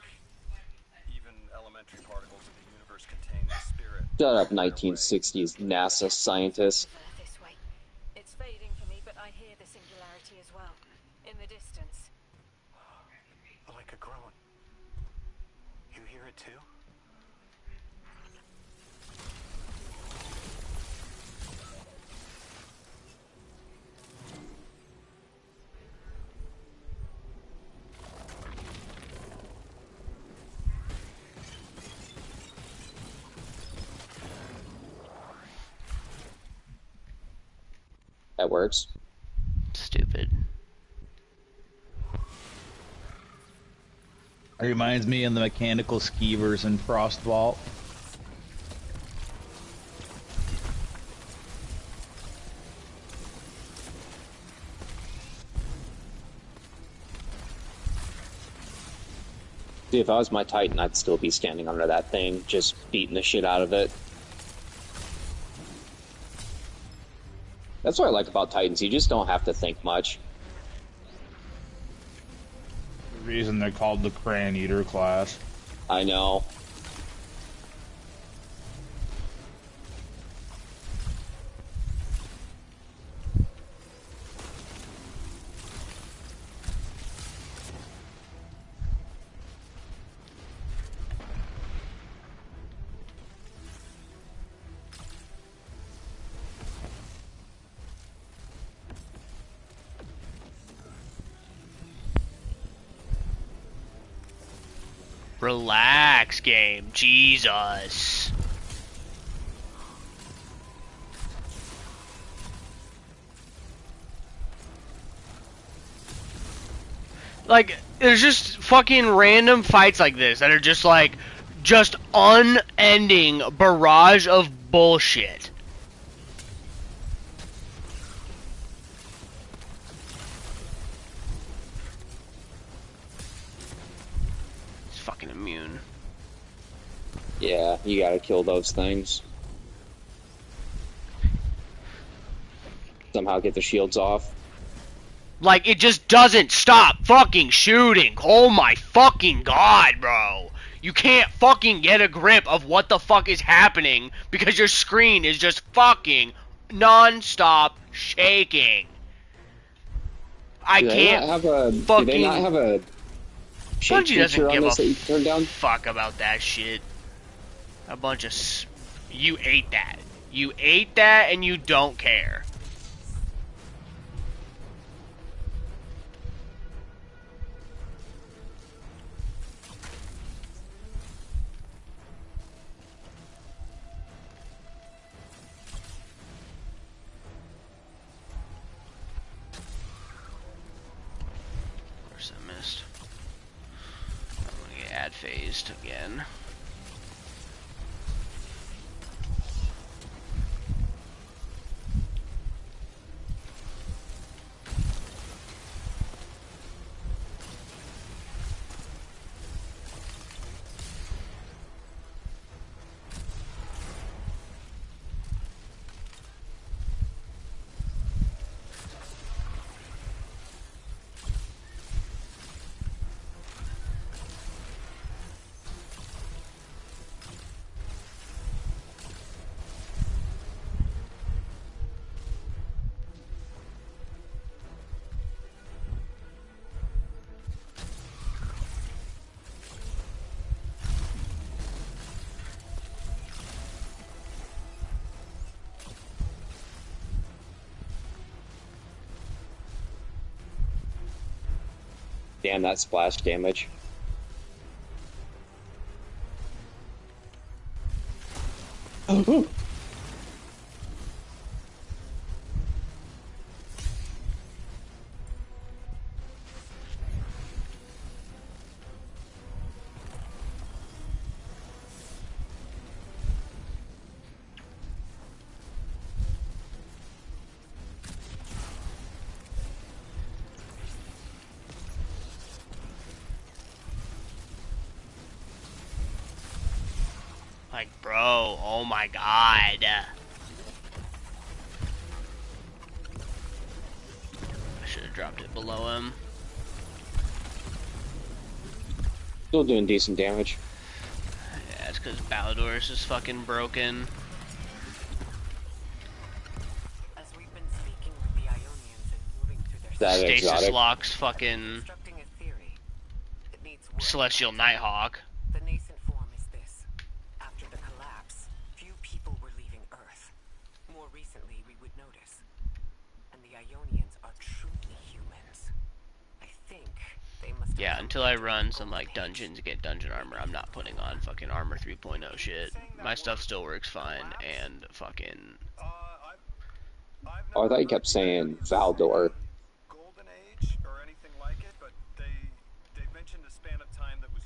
even elementary particles of the universe contain the spirit. Shut up, 1960s NASA scientist. This way. It's fading for me, but I hear the singularity as well. In the distance. Like a groan. You hear it too? That works. Stupid. It reminds me of the mechanical skeevers in Frostvault. See, if I was my Titan, I'd still be standing under that thing, just beating the shit out of it. That's what I like about Titans, you just don't have to think much. The reason they're called the Cran Eater class. I know. Relax, game. Jesus. Like, there's just fucking random fights like this that are just like, just unending barrage of bullshit. fucking immune. Yeah, you gotta kill those things. Somehow get the shields off. Like, it just doesn't stop fucking shooting. Oh my fucking god, bro. You can't fucking get a grip of what the fuck is happening because your screen is just fucking non-stop shaking. I can't Do they not have a shake Bungie feature doesn't on give this that you a can turn down? fuck about that shit. A bunch of you ate that. You ate that and you don't care. Of course I missed. I'm gonna get ad phased again. Damn, that splash damage. Like, bro, oh my god. I should have dropped it below him. Still doing decent damage. Yeah, it's because Baladorus is fucking broken. As we've been speaking with the Ionians and moving through their That Stasis exotic. locks fucking constructing a theory. It needs work. Celestial Nighthawk. The nascent form is this. After the collapse, few people were leaving Earth. More recently, we would notice. And the Ionians are truly humans. I think they must have Yeah, come until I into run the some like golden age. dungeons to get dungeon armor, I'm not putting on fucking armor 3.0 shit. My stuff still works fine, and fucking Oh, I thought you kept saying Valdor. Golden Age or anything like it, but they mentioned a span of time that was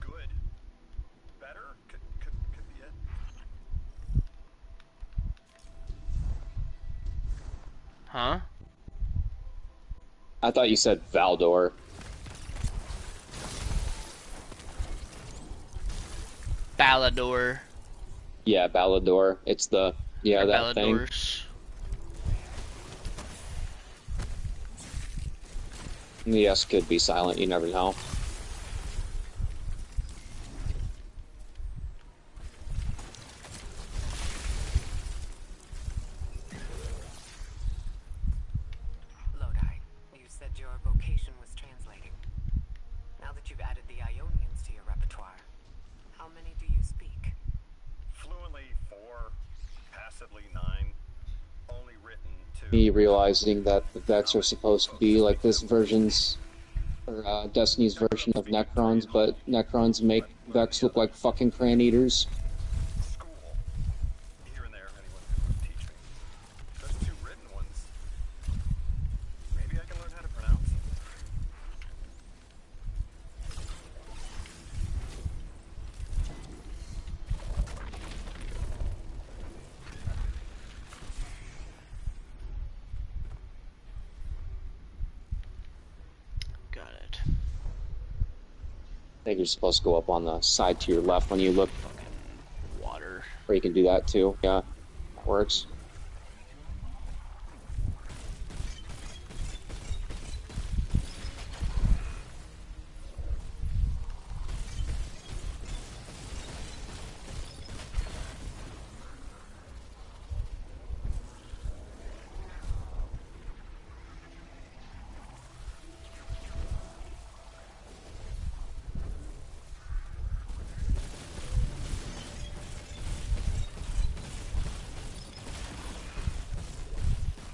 good. Better? Could be it. huh? I thought you said Valdor. Balador. Yeah, Balador. It's the Or that thing. Baladors. The S could be silent. You never know. Lodi, you said your vocation was translating. Now that you've added the Ionians to your repertoire, how many do you speak? Fluently 4, passively 9, only written 2. Me realizing that the Vex are supposed to be like this version's, or Destiny's version of Necrons, but Necrons make Vex look like fucking Cran Eaters. School. Here and there, anyone could teach me. Those 2 written ones. Maybe I can learn how to pronounce them. Got it. think you're supposed to go up on the side to your left when you look. Water. Or you can do that too. Yeah, that works.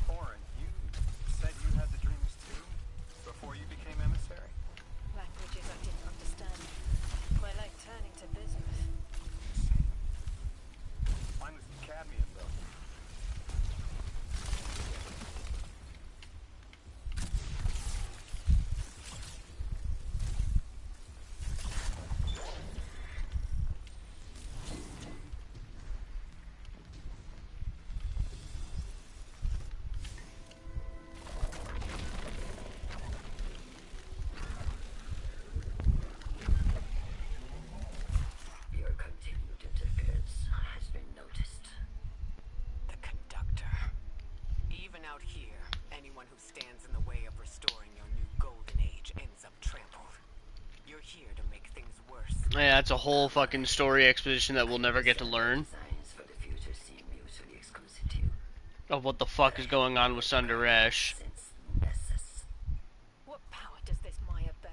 Orin, you said you had the dreams too before you became emissary? Languages I didn't understand. I like turning to business. Mine was cadmium, though. Your continued interference has been noticed. The conductor. Even out here, anyone who stands in the way of restoring your new golden age ends up trampled. You're here to make things worse. Yeah, that's a whole fucking story exposition that we'll never get to learn. Designs for the future seem mutually exclusive. Of what the fuck is going on with Sundaresh. Since Nessus. What power does this Maya bear?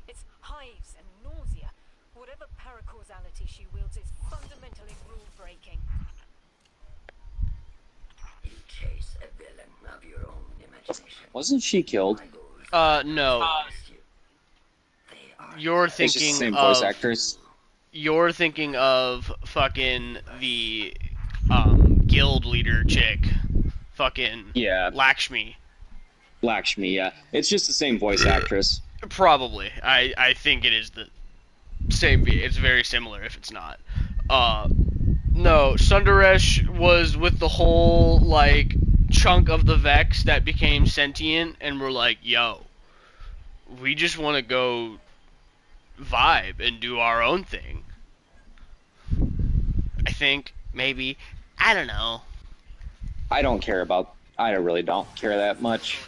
It's hives and nausea. Whatever paracausality she wields is fundamentally rule-breaking. You chase a villain of your own imagination. Wasn't she killed? No. You're It's just the thinking same of... voice actress. You're thinking of fucking the guild leader chick. Fucking Yeah, Lakshmi. Lakshmi. Yeah, it's just the same voice actress. Probably. I think it is the same. It's very similar if it's not. No, Sundaresh was with the whole, like, chunk of the Vex that became sentient, and we're like, yo, we just want to go vibe and do our own thing. I think, maybe, I don't know. I really don't care that much.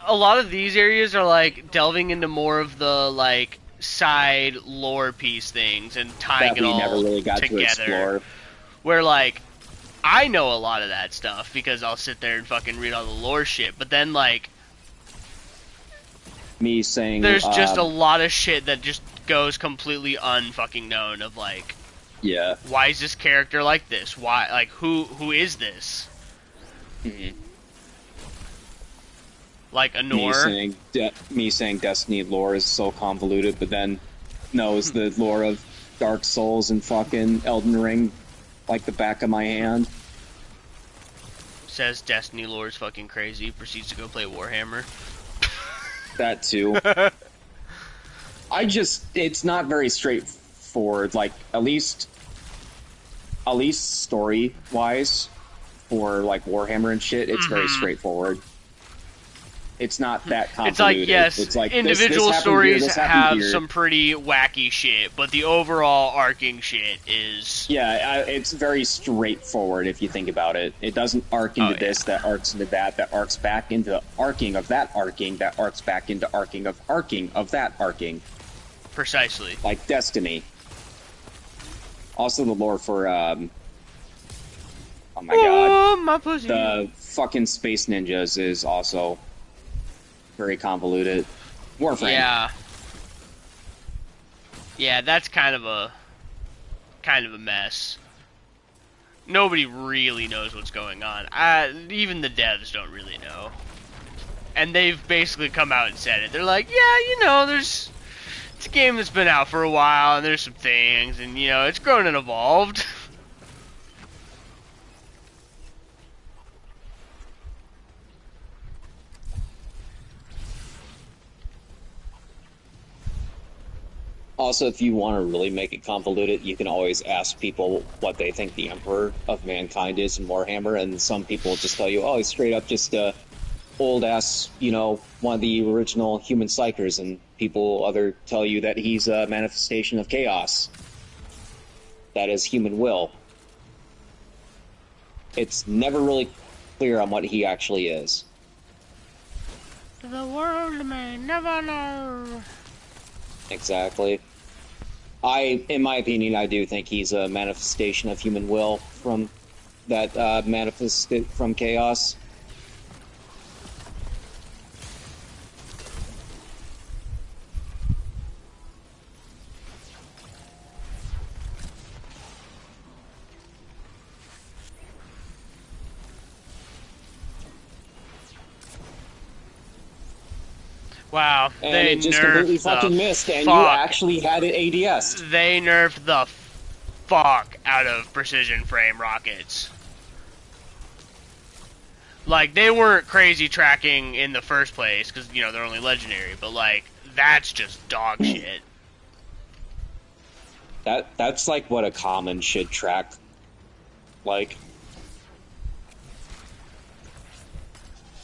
A lot of these areas are, like, delving into more of the, like, side lore piece things and tying That it we all never really got to together. explore. Where, like, I know a lot of that stuff because I'll sit there and fucking read all the lore shit, but then, like, Me saying there's just a lot of shit that just goes completely unfucking known of, like, yeah. why is this character like this? Why, like, who is this? Mhm. Like Anor? Me saying Destiny lore is so convoluted, but then knows the lore of Dark Souls and fucking Elden Ring like the back of my hand. Says Destiny lore is fucking crazy, proceeds to go play Warhammer. That too. It's not very straightforward, like, at least story-wise, for, like, Warhammer and shit, it's very straightforward. It's not that convoluted. It's like, yes, it's like, individual this stories here, this happened have here. some pretty wacky shit, but the overall arcing shit is... Yeah, it's very straightforward if you think about it. It doesn't arc into this, that arcs into that arcs back into the arcing of that arcing, that arcs back into arcing of that arcing. Precisely. Like Destiny. Also the lore for, oh my god. My pussy. The fucking Space Ninjas is also very convoluted. Warframe. Yeah. Yeah, that's kind of a mess. Nobody really knows what's going on. Even the devs don't really know. And they've basically come out and said it. They're like, yeah, it's a game that's been out for a while, and there's some things, and, it's grown and evolved. Also, if you want to really make it convoluted, you can always ask people what they think the Emperor of Mankind is in Warhammer, and some people will just tell you, oh, he's straight up just a old-ass, one of the original human psychers, and Other tell you that he's a manifestation of chaos. That is human will. It's never really clear on what he actually is. The world may never know. Exactly. In my opinion, I do think he's a manifestation of human will from that manifested from chaos. Wow, And they it just completely nerfed fucking the missed, and fuck. you actually had it ADS. They nerfed the fuck out of precision frame rockets. Like, they weren't crazy tracking in the first place, because, you know, they're only legendary, but, like, that's just dog shit. That's like what a common should track. Like,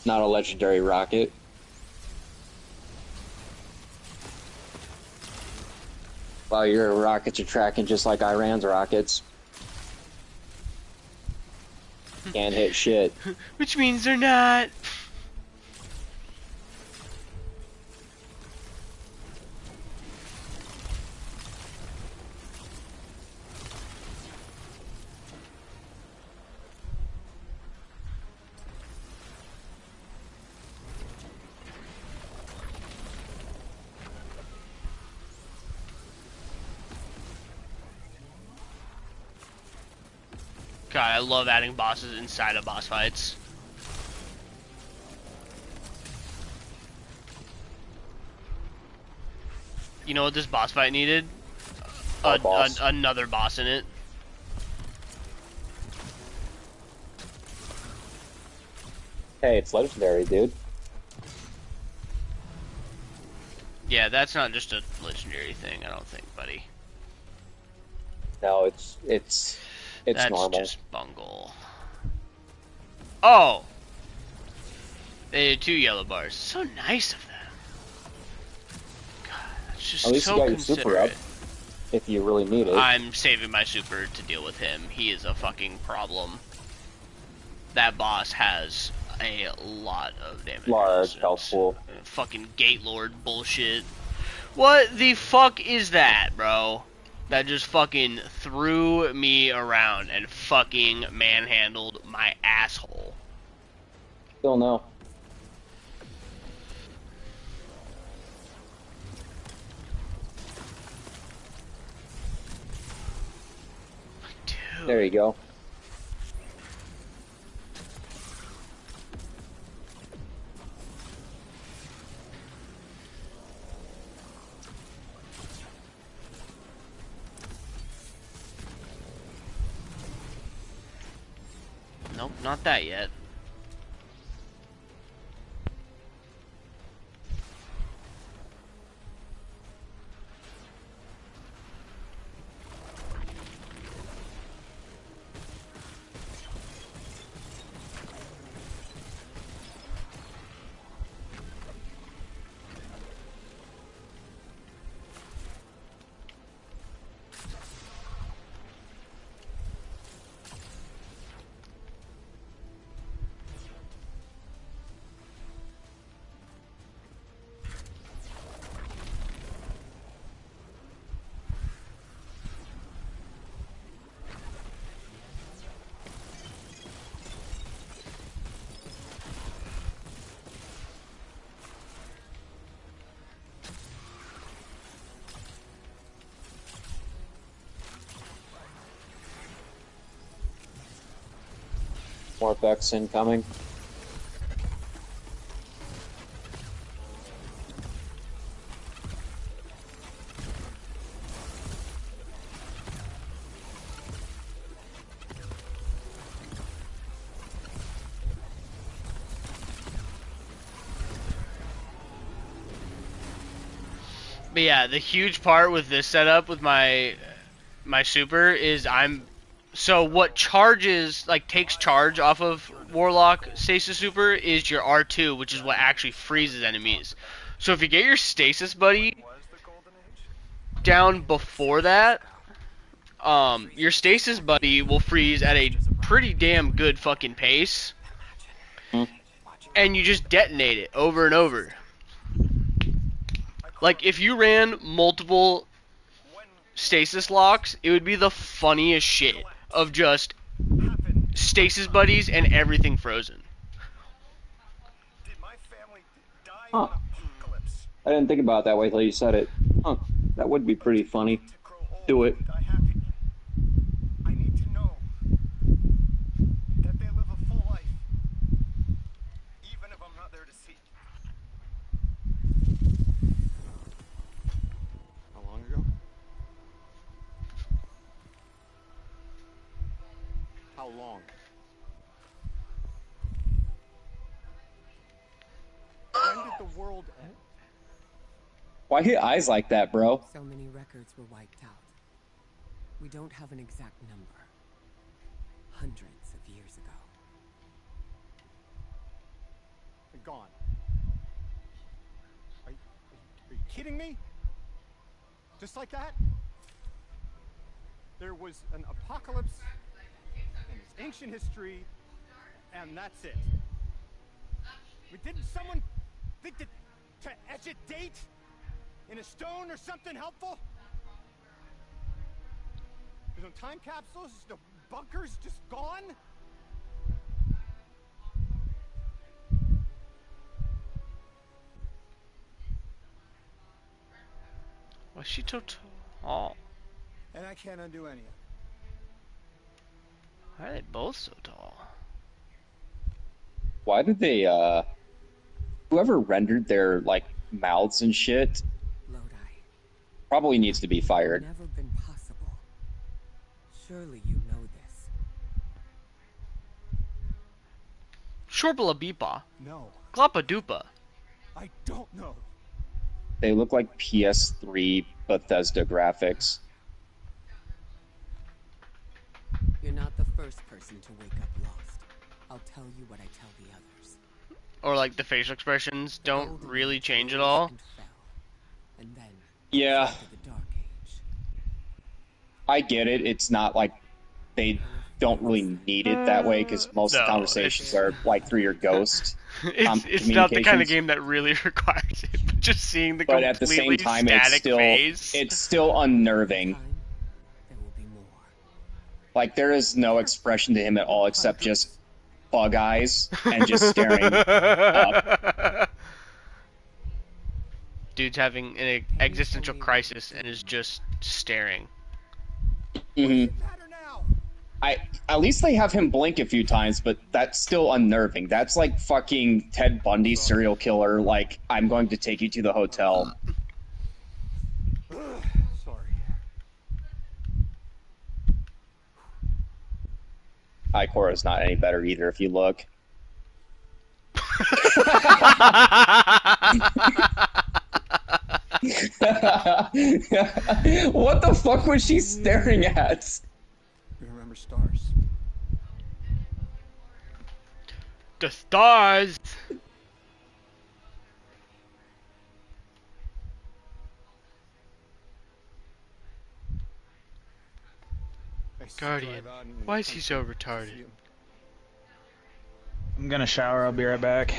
not a legendary rocket. Well, your rockets are tracking just like Iran's rockets. Can't hit shit. Which means they're not. God, I love adding bosses inside of boss fights. You know what this boss fight needed? Another boss in it. Hey, it's legendary, dude. Yeah, that's not just a legendary thing, I don't think, buddy. No, it's That's normal. just bungle. Oh! They did 2 yellow bars. So nice of them. God, that's just At least so you got your super up, if you really need it. I'm saving my super to deal with him. He is a fucking problem. That boss has a lot of damage. Large health pool. Fucking Gate Lord bullshit. What the fuck is that, bro? That just fucking threw me around and fucking manhandled my asshole. Still no. Dude. There you go. Nope, not that yet. More Vex incoming. But yeah, the huge part with this setup with my super is so what charges, like, takes charge off of Warlock Stasis Super is your R2, which is what actually freezes enemies. So if you get your stasis buddy down before that, your stasis buddy will freeze at a pretty damn good fucking pace, and you just detonate it over and over. Like, if you ran multiple stasis locks, it would be the funniest shit of just stasis buddies and everything frozen. Huh. I didn't think about it that way until you said it. Huh. That would be pretty funny. Do it. I need to know that they live a full life, even if I'm not there to see. How long ago? How long? When did the world end? Why hit eyes like that, bro? So many records were wiped out. We don't have an exact number. Hundreds of years ago. They're gone. Are you kidding me? Just like that? There was an apocalypse, and it's ancient history, and that's it. Didn't someone think that to etch a date in a stone or something helpful? There's no time capsules, no bunkers, just gone? Why is she so tall? And I can't undo any of it. Why are they both so tall? Why did they, whoever rendered their, like, mouths and shit probably needs to be fired. Never been possible. Surely you know this. Shorbala Beepa. No. Gloppa Doopa. I don't know. They look like PS3 Bethesda graphics. You're not the first person to wake up lost. I'll tell you what I tell the others. Or like the facial expressions don't really change at all. And then Yeah. the Dark Age. I get it. It's not like they don't really need it that way because most No, conversations are like through your ghost. It's not the kind of game that really requires it. But just seeing the But at the same completely time, static it's still unnerving. Like there is no expression to him at all except just bug eyes and just staring up. Dude's having an existential crisis and is just staring. Mm-hmm. At least they have him blink a few times, but that's still unnerving. That's like fucking Ted Bundy serial killer. Like, I'm going to take you to the hotel. Sorry. Ikora's not any better either if you look. What the fuck was she staring at? You remember stars? The stars! Guardian, why is he so retarded? I'm gonna shower, I'll be right back.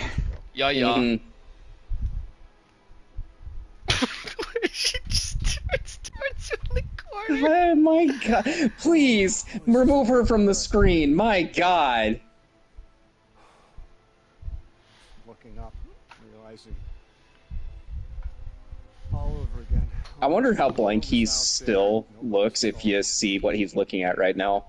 Yeah, yeah. Mm-hmm. She just starts recording. Oh my god. Please, remove her from the screen. My god. Looking up, realizing all over again. I wonder how blank he still looks if you see what he's looking at right now.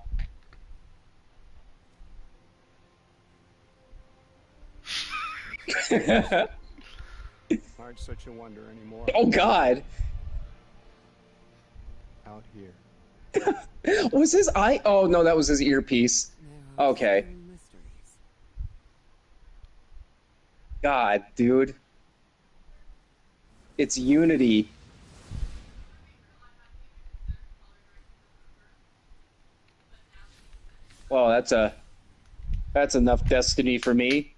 Aren't such a wonder anymore. Oh god. Out here. Was his eye? Oh no, that was his earpiece. Okay. God, dude. It's Unity. Well, that's enough Destiny for me.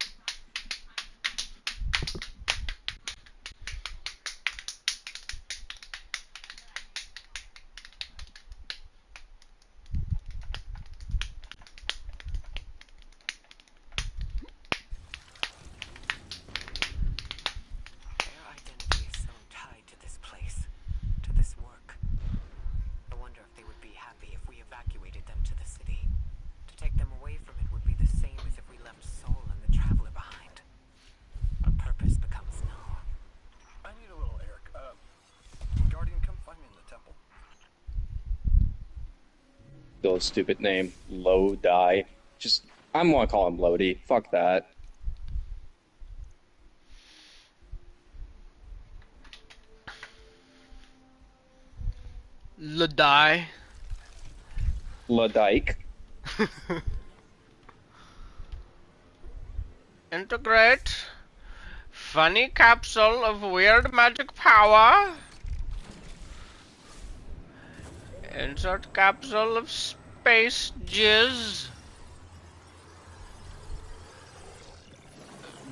still a stupid name. Lodi. Just, I'm gonna call him Lodi. Fuck that. Lodi. Lodike. Integrate. Funny capsule of weird magic power. Insert capsule of space jizz.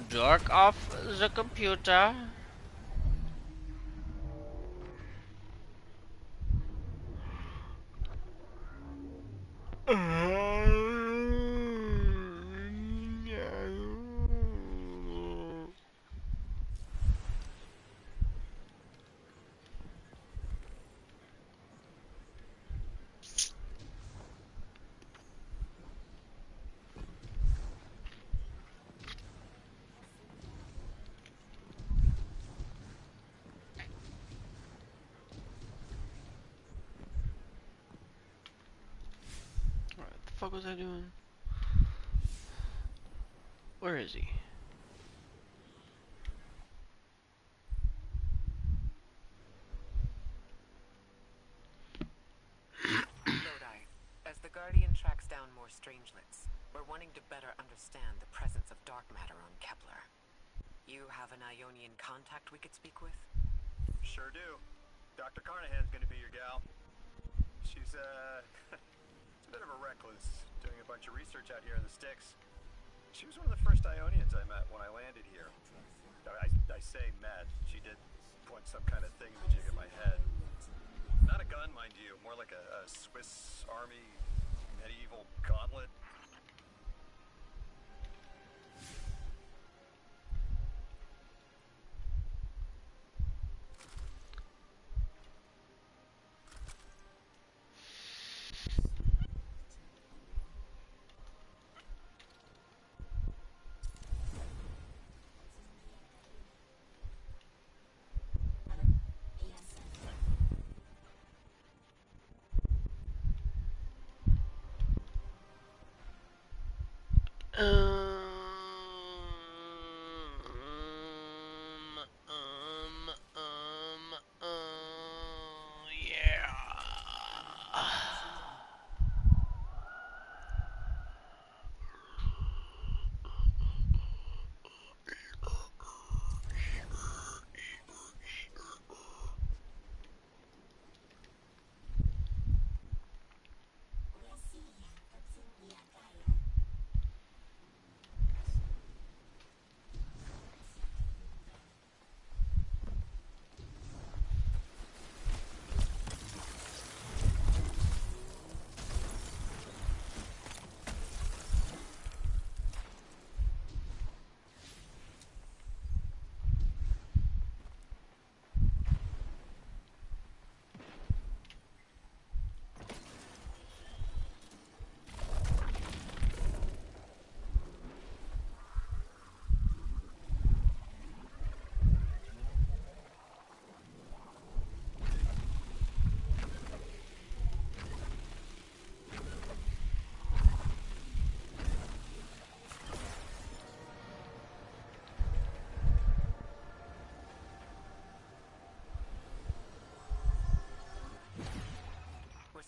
Dork off the computer. What the fuck was I doing? Where is he? Lodi, as the Guardian tracks down more strangelets, we're wanting to better understand the presence of dark matter on Kepler. You have an Ionian contact we could speak with? Sure do. Dr. Carnahan's gonna be your gal. She's, she's a bit of a recluse, doing a bunch of research out here in the sticks. She was one of the first Ionians I met when I landed here. I say met. She did point some kind of thingamajig at my head. Not a gun, mind you, more like a Swiss Army medieval gauntlet.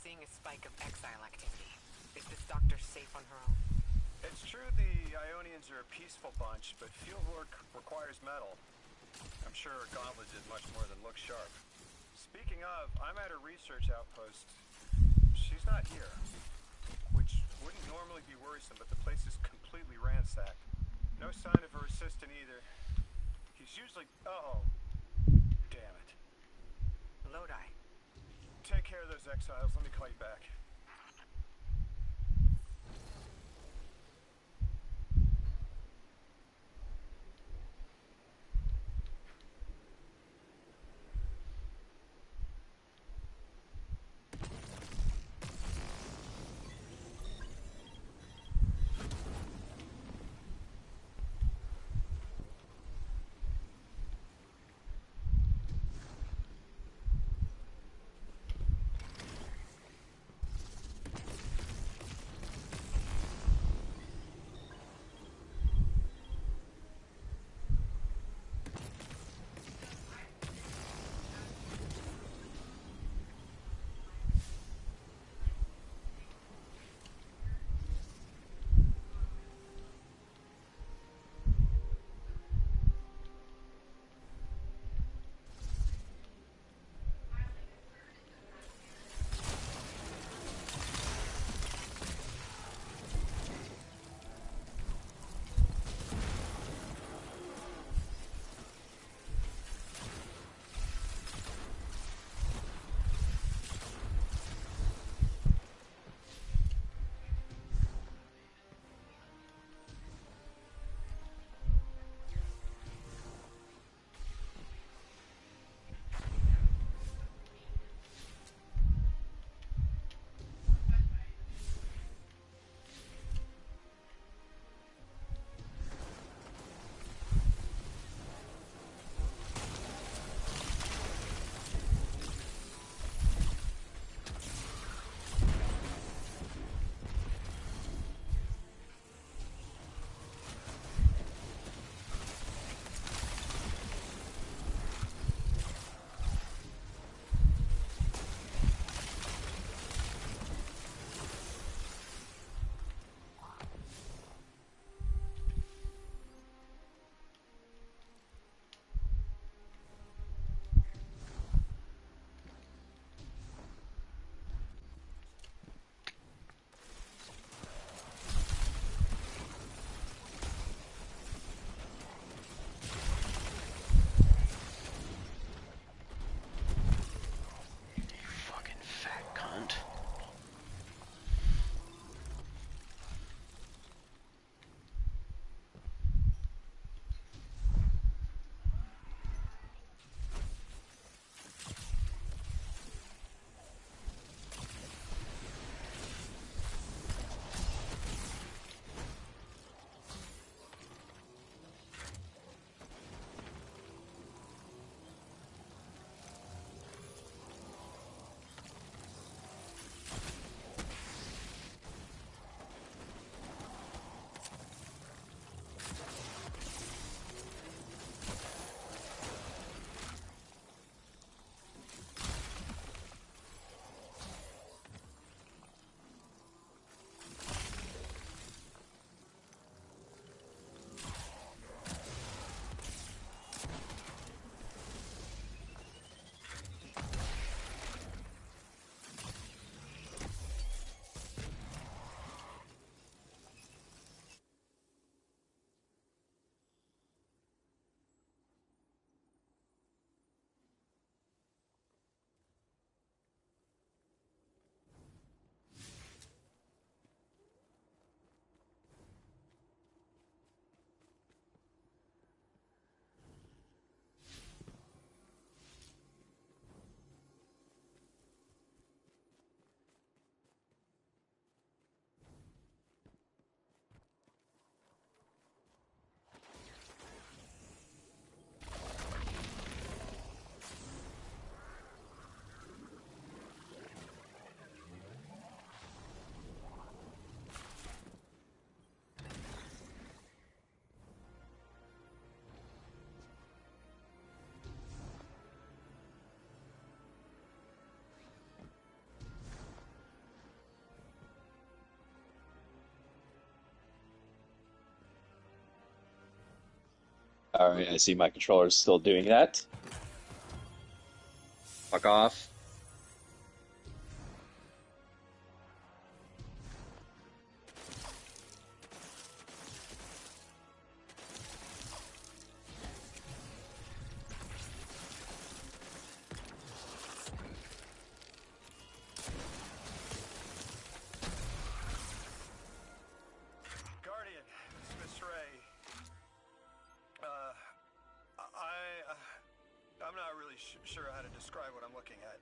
Seeing a spike of exile activity. Is this doctor safe on her own? It's true the Ionians are a peaceful bunch, but field work requires metal. I'm sure her gauntlet did much more than look sharp. Speaking of, I'm at her research outpost. She's not here. Which wouldn't normally be worrisome, but the place is completely ransacked. No sign of her assistant either. He's usually... Oh, damn it. Lodi. Take care of those exiles. Let me call you back. Alright, I see my controller's still doing that. Fuck off. Guardian, it's Miss Ray. I'm not really sure how to describe what I'm looking at.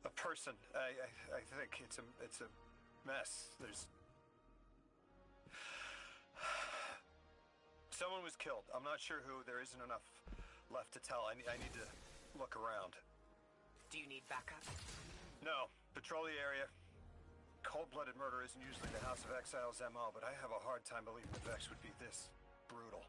A person. I think it's a mess. There's someone was killed. I'm not sure who. There isn't enough left to tell. I need to look around. Do you need backup? No. Patrol the area. Cold-blooded murder isn't usually the House of Exiles' MO, but I have a hard time believing the Vex would be this brutal.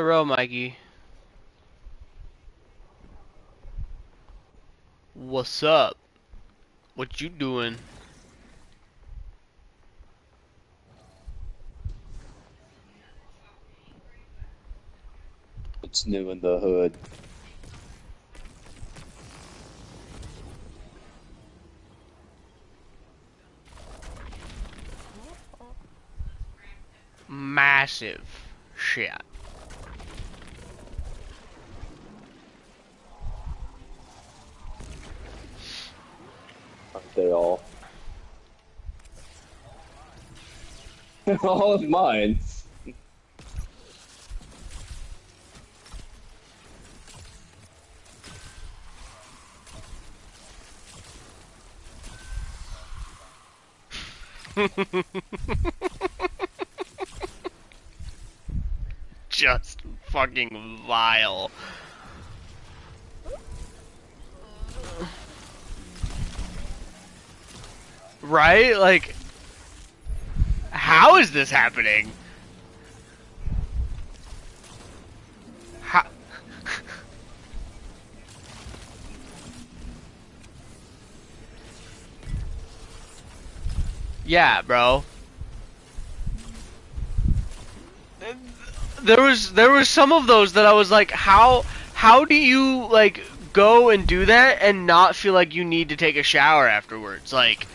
Hello, Mikey. What's up? What you doing? What's new in the hood? Massive shit. Aren't they all? All of mine. Just fucking vile. Right? Like, how is this happening? How? Yeah, bro. There was some of those that I was like, how do you like go and do that and not feel like you need to take a shower afterwards? Like,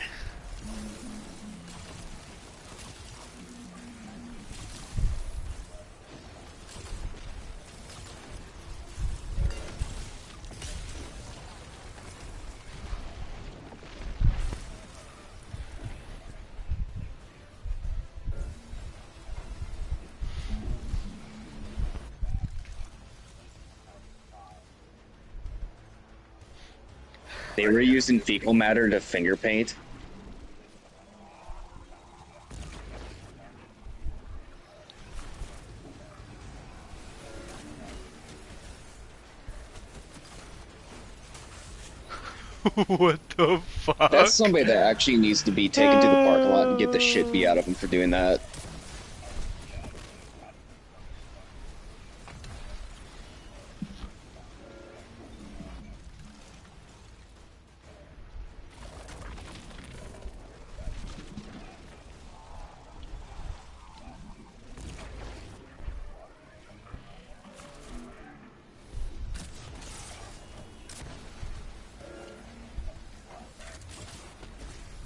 They were using fecal matter to finger paint. what the fuck? That's somebody that actually needs to be taken to the parking lot and get the shit beat out of him for doing that.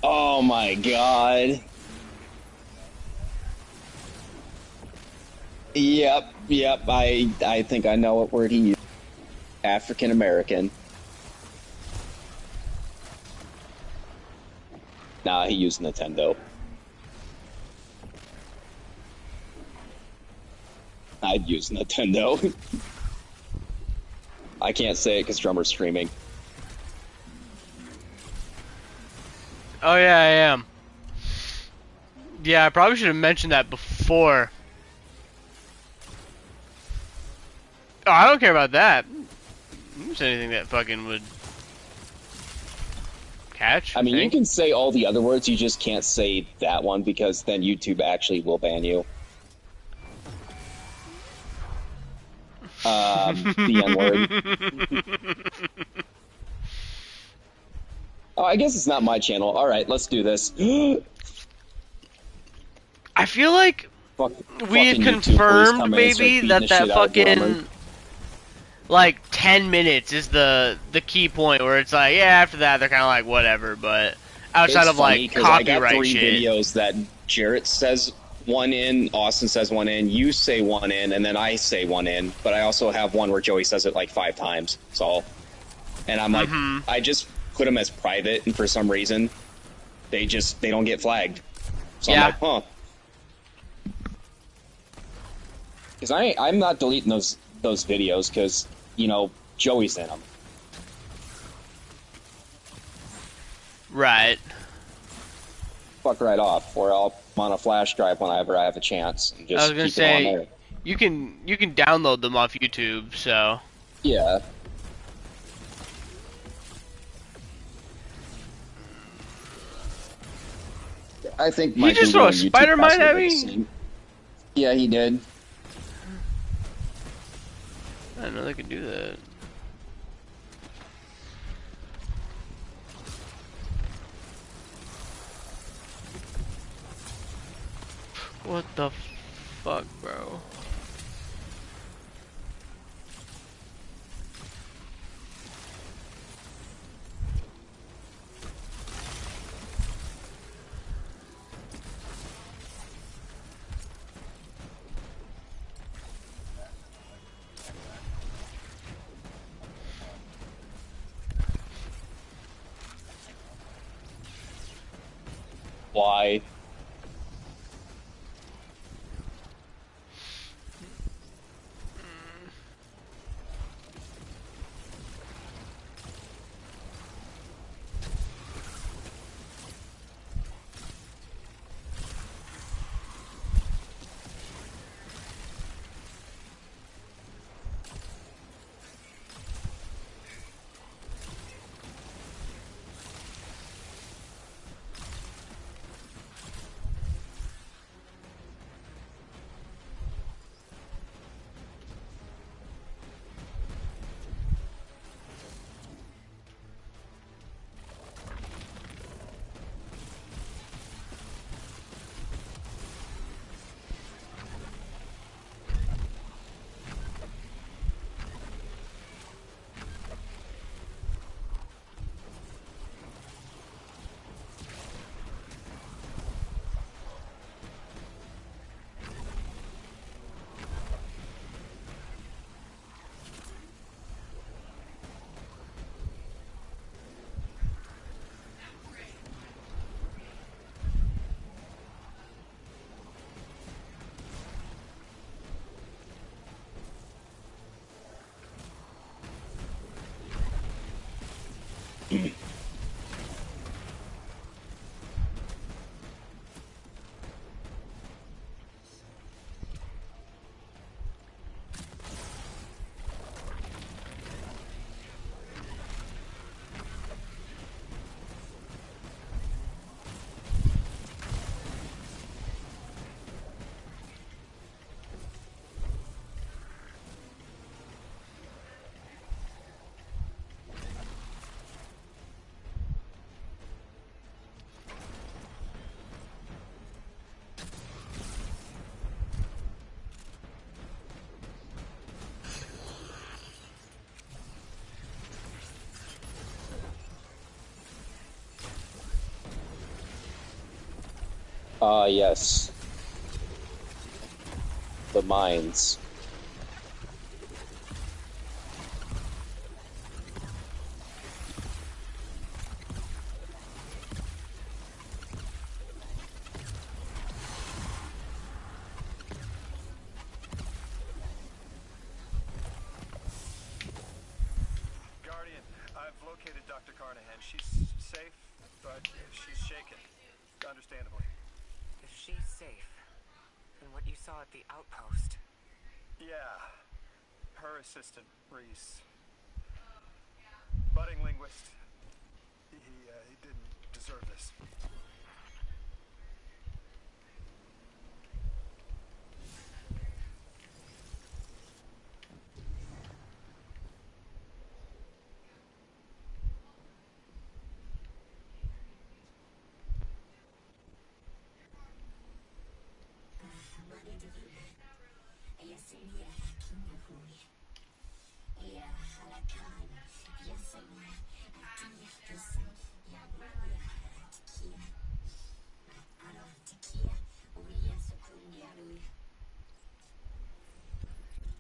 Oh my god. Yep, I think I know what word he used. African American. Nah, he used Nintendo. I'd use Nintendo. I can't say it because Drummer's streaming. Oh yeah, I am. Yeah, I probably should have mentioned that before. Oh, I don't care about that. There's anything that fucking would catch. I mean, you can say all the other words, you just can't say that one because then YouTube actually will ban you. The N-word. Oh, I guess it's not my channel. Alright, let's do this. I feel like we had confirmed maybe that fucking like 10 minutes is the key point where it's like, yeah, after that they're kind of like whatever, but outside It's of like funny, 'cause I got copyright 3 shit. videos that Jarrett says one in, Austin says one in, you say one in, and then I say one in, but I also have one where Joey says it like 5 times, so. And I'm like, I just put them as private, and for some reason, they don't get flagged. So I'm like, huh. Because I'm not deleting those videos, because, you know, Joey's in them. Right. Fuck right off, or I'll on a flash drive whenever I have a chance. And just I was gonna keep them on say there. you can download them off YouTube, so Yeah. I think He just throw a spider mine at me? Yeah, he did. I didn't know they could do that. What the fuck, bro? Why? Yes. The mines. Guardian, I've located Dr. Carnahan. She's safe, but she's shaken. Understandably. If she's safe, then what you saw at the outpost... Yeah. Her assistant, Reese. Budding linguist. He didn't deserve this.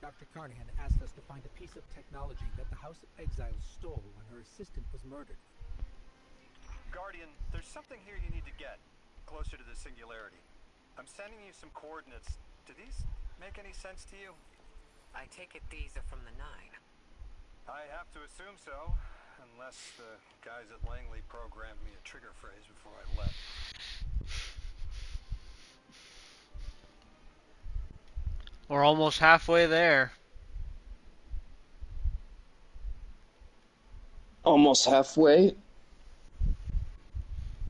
Dr. Carnahan asked us to find a piece of technology that the House of Exiles stole when her assistant was murdered. Guardian, there's something here you need to get, closer to the singularity. I'm sending you some coordinates. Do these make any sense to you? I take it these are from the Nine. I have to assume so, unless the guys at Langley programmed me a trigger phrase before I left. We're almost halfway there. Almost halfway?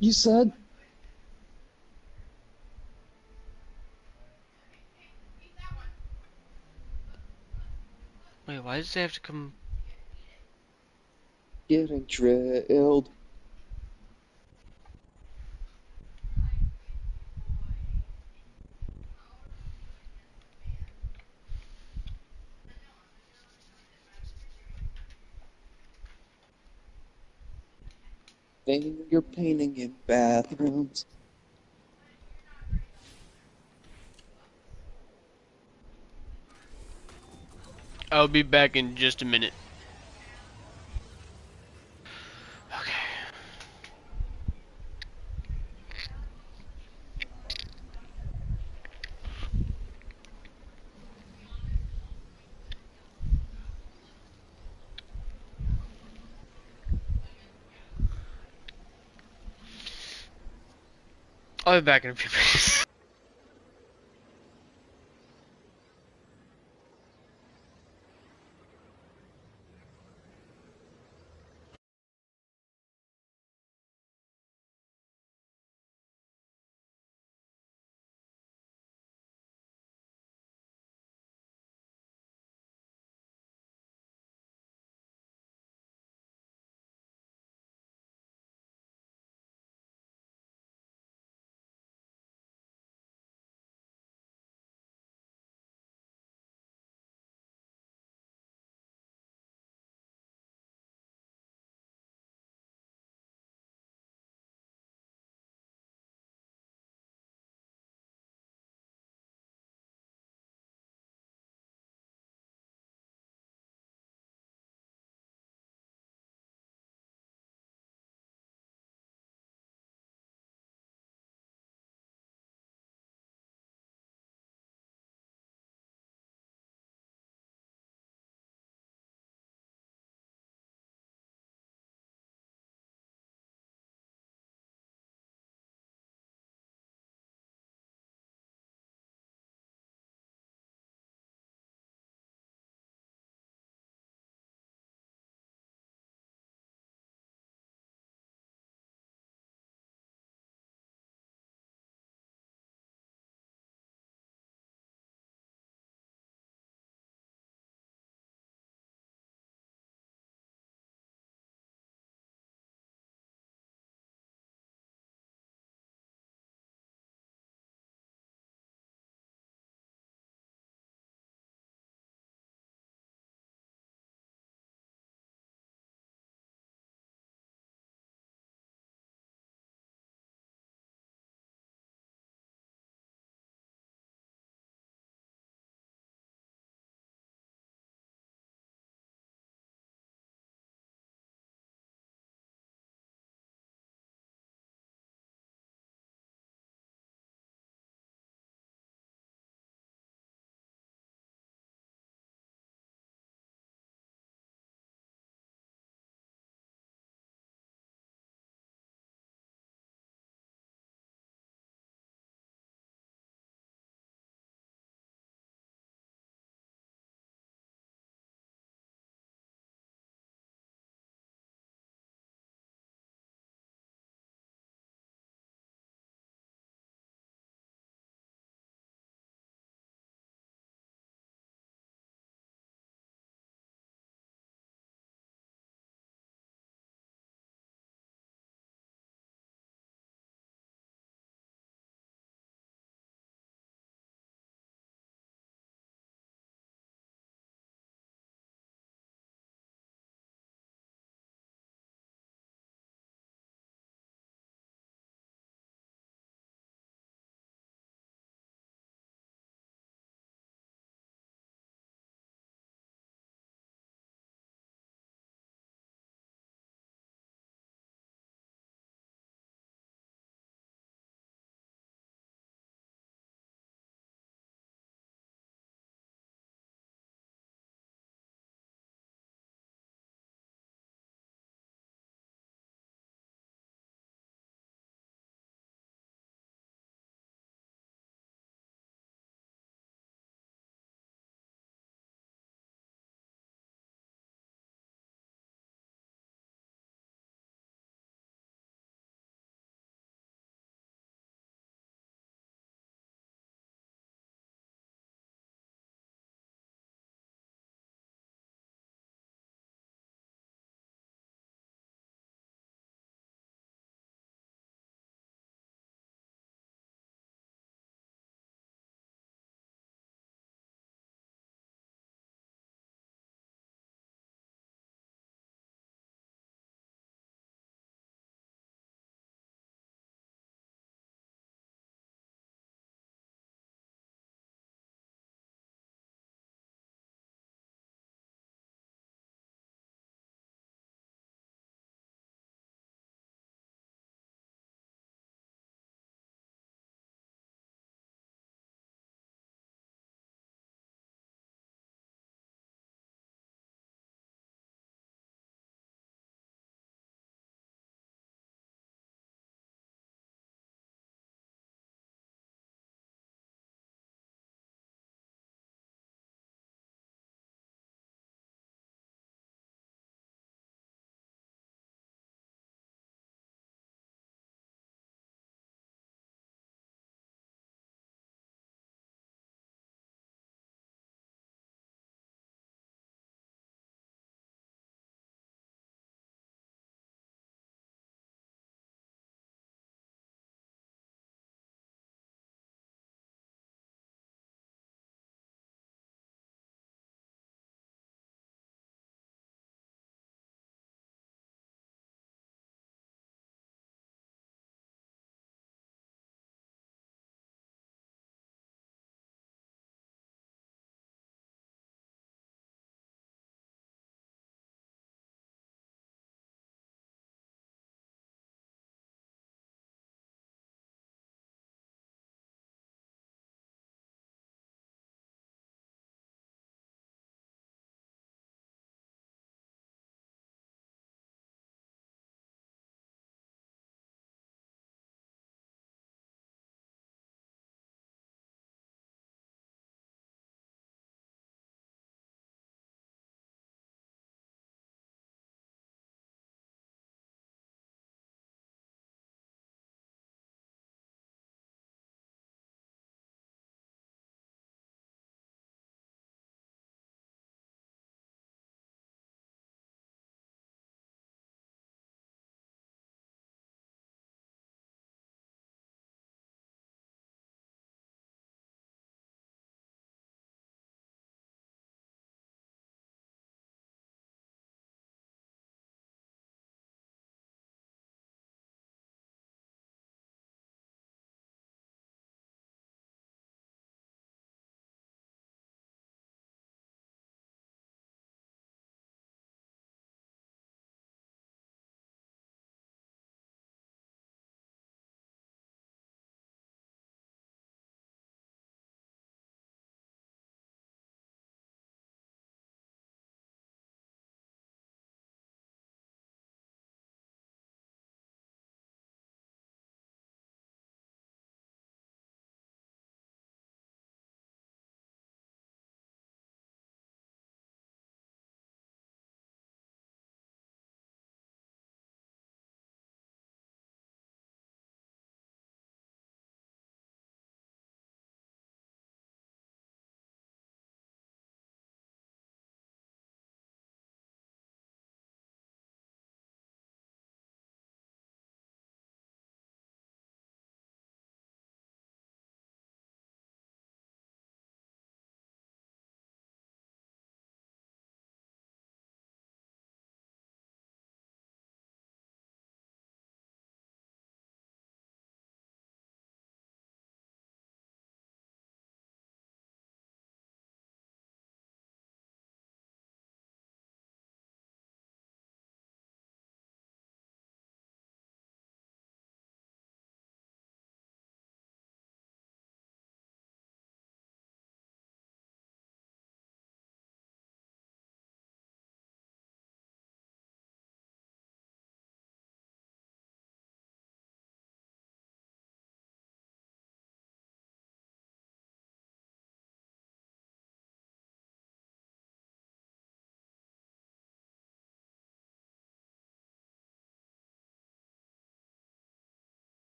You said? Wait, why does they have to come? Getting drilled. Finger painting in bathrooms. I'll be back in just a minute. Okay. I'll be back in a few minutes.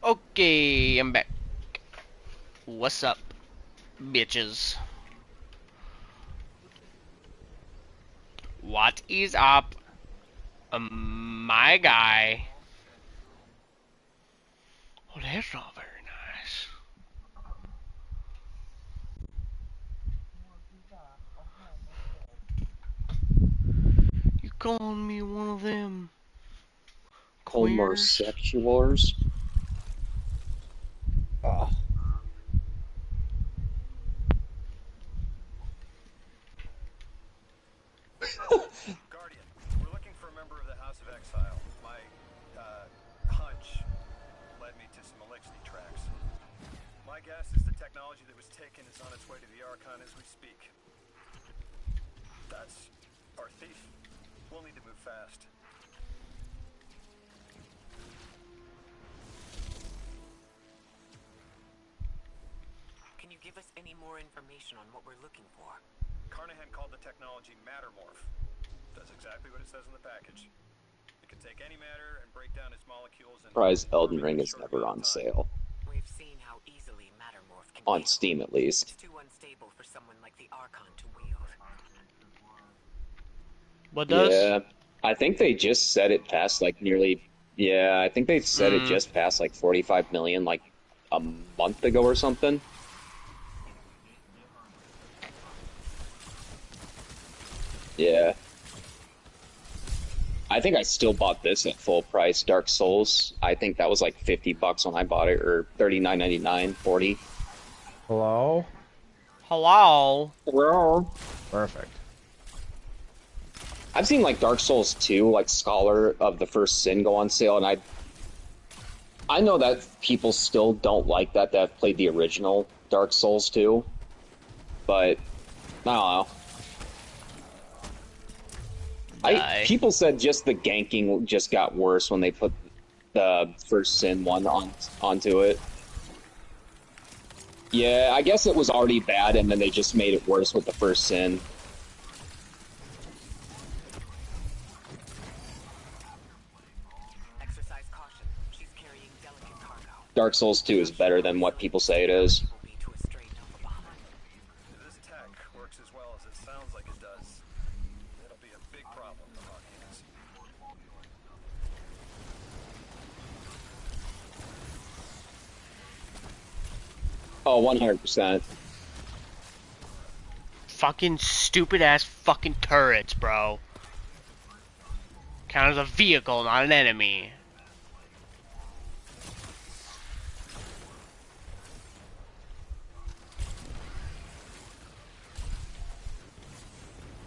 Okay, I'm back. What's up, bitches? What is up, my guy? Oh, that's not very nice. You calling me one of them queers? Homosexuals. Guardian, we're looking for a member of the House of Exile. My, hunch led me to some Elixir tracks. My guess is the technology that was taken is on its way to the Archon as we speak. That's our thief. We'll need to move fast. Can you give us any more information on what we're looking for? Carnahan called the technology Mattermorph. Does exactly what it says in the package. It can take any matter and break down its molecules and... Surprised Elden Ring is never on sale. We've seen how easily Mattermorph can On be. Steam, at least. It's too unstable for someone like the Archon to wield. What does? Yeah, I think they just said it passed like nearly. Yeah, I think they said it just passed like 45 million like a month ago or something. Yeah. I think I still bought this at full price, Dark Souls. I think that was like $50 when I bought it, or $39.99, 40. Hello? Hello? Hello? Perfect. I've seen like Dark Souls 2, like Scholar of the First Sin go on sale, and I know that people still don't like that have played the original Dark Souls 2, but I don't know. People said just the ganking just got worse when they put the First Sin one onto it. Yeah, I guess it was already bad, and then they just made it worse with the First Sin. Exercise caution. She's carrying delicate cargo. Dark Souls 2 is better than what people say it is. If this tech works as well as it sounds like it does, it'll be a big problem for Hawkins. Oh, 100%. Fucking stupid ass fucking turrets, bro. Count as a vehicle, not an enemy.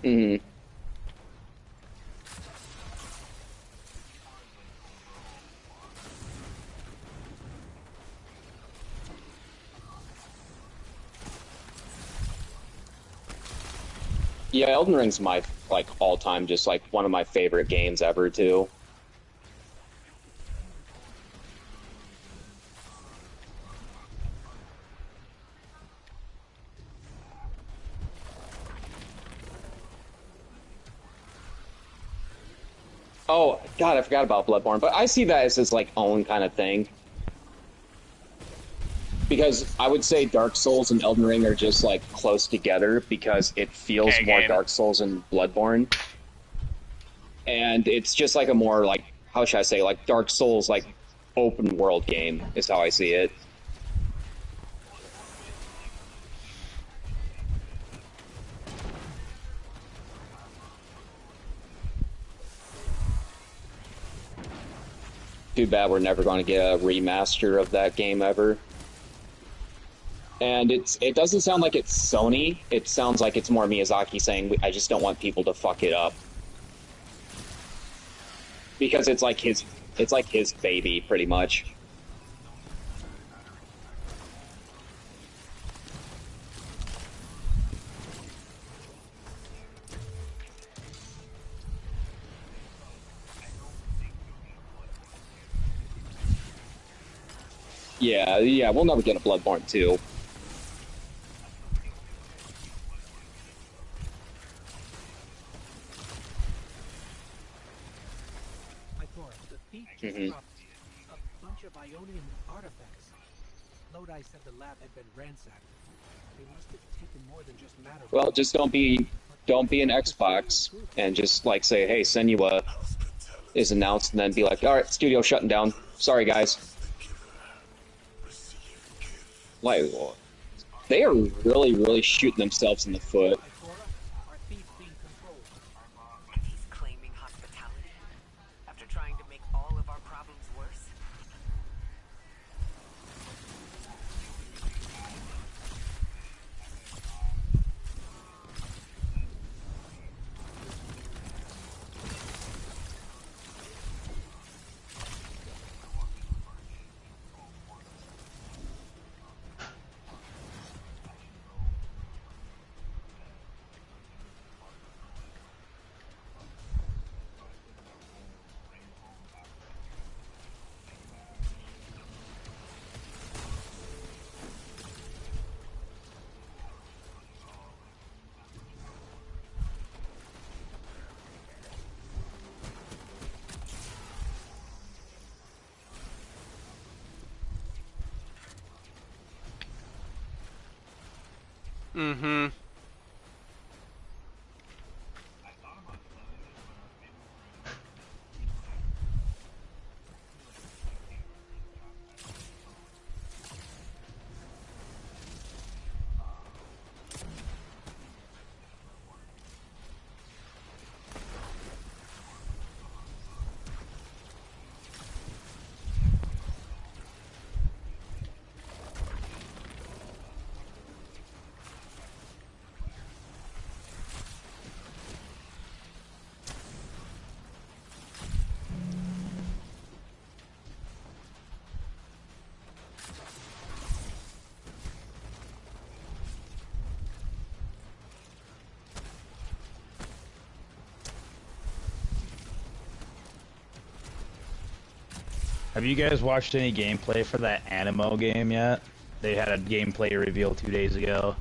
Mm-hmm. Yeah, Elden Ring's my like all-time, just like one of my favorite games ever too. Oh God, I forgot about Bloodborne, but I see that as his like own kind of thing. Because I would say Dark Souls and Elden Ring are just like close together because it feels more Dark Souls and Bloodborne. And it's just like a more like, how should I say, like Dark Souls like open world game is how I see it. Too bad we're never going to get a remaster of that game ever. And it doesn't sound like it's Sony. It sounds like it's more Miyazaki saying, I just don't want people to fuck it up. Because it's like his baby, pretty much. Yeah, we'll never get a Bloodborne 2. bunch of Ionian artifacts. Lodi said the lab had been ransacked. They must have taken more than just matter. Well, just don't be an Xbox and just like say, hey, Senua is announced, and then be like, all right, studio shutting down. Sorry, guys. Like, they are really, really shooting themselves in the foot. He's claiming hospitality after trying to make all of our problems worse. Mm-hmm. Have you guys watched any gameplay for that Animo game yet? They had a gameplay reveal 2 days ago.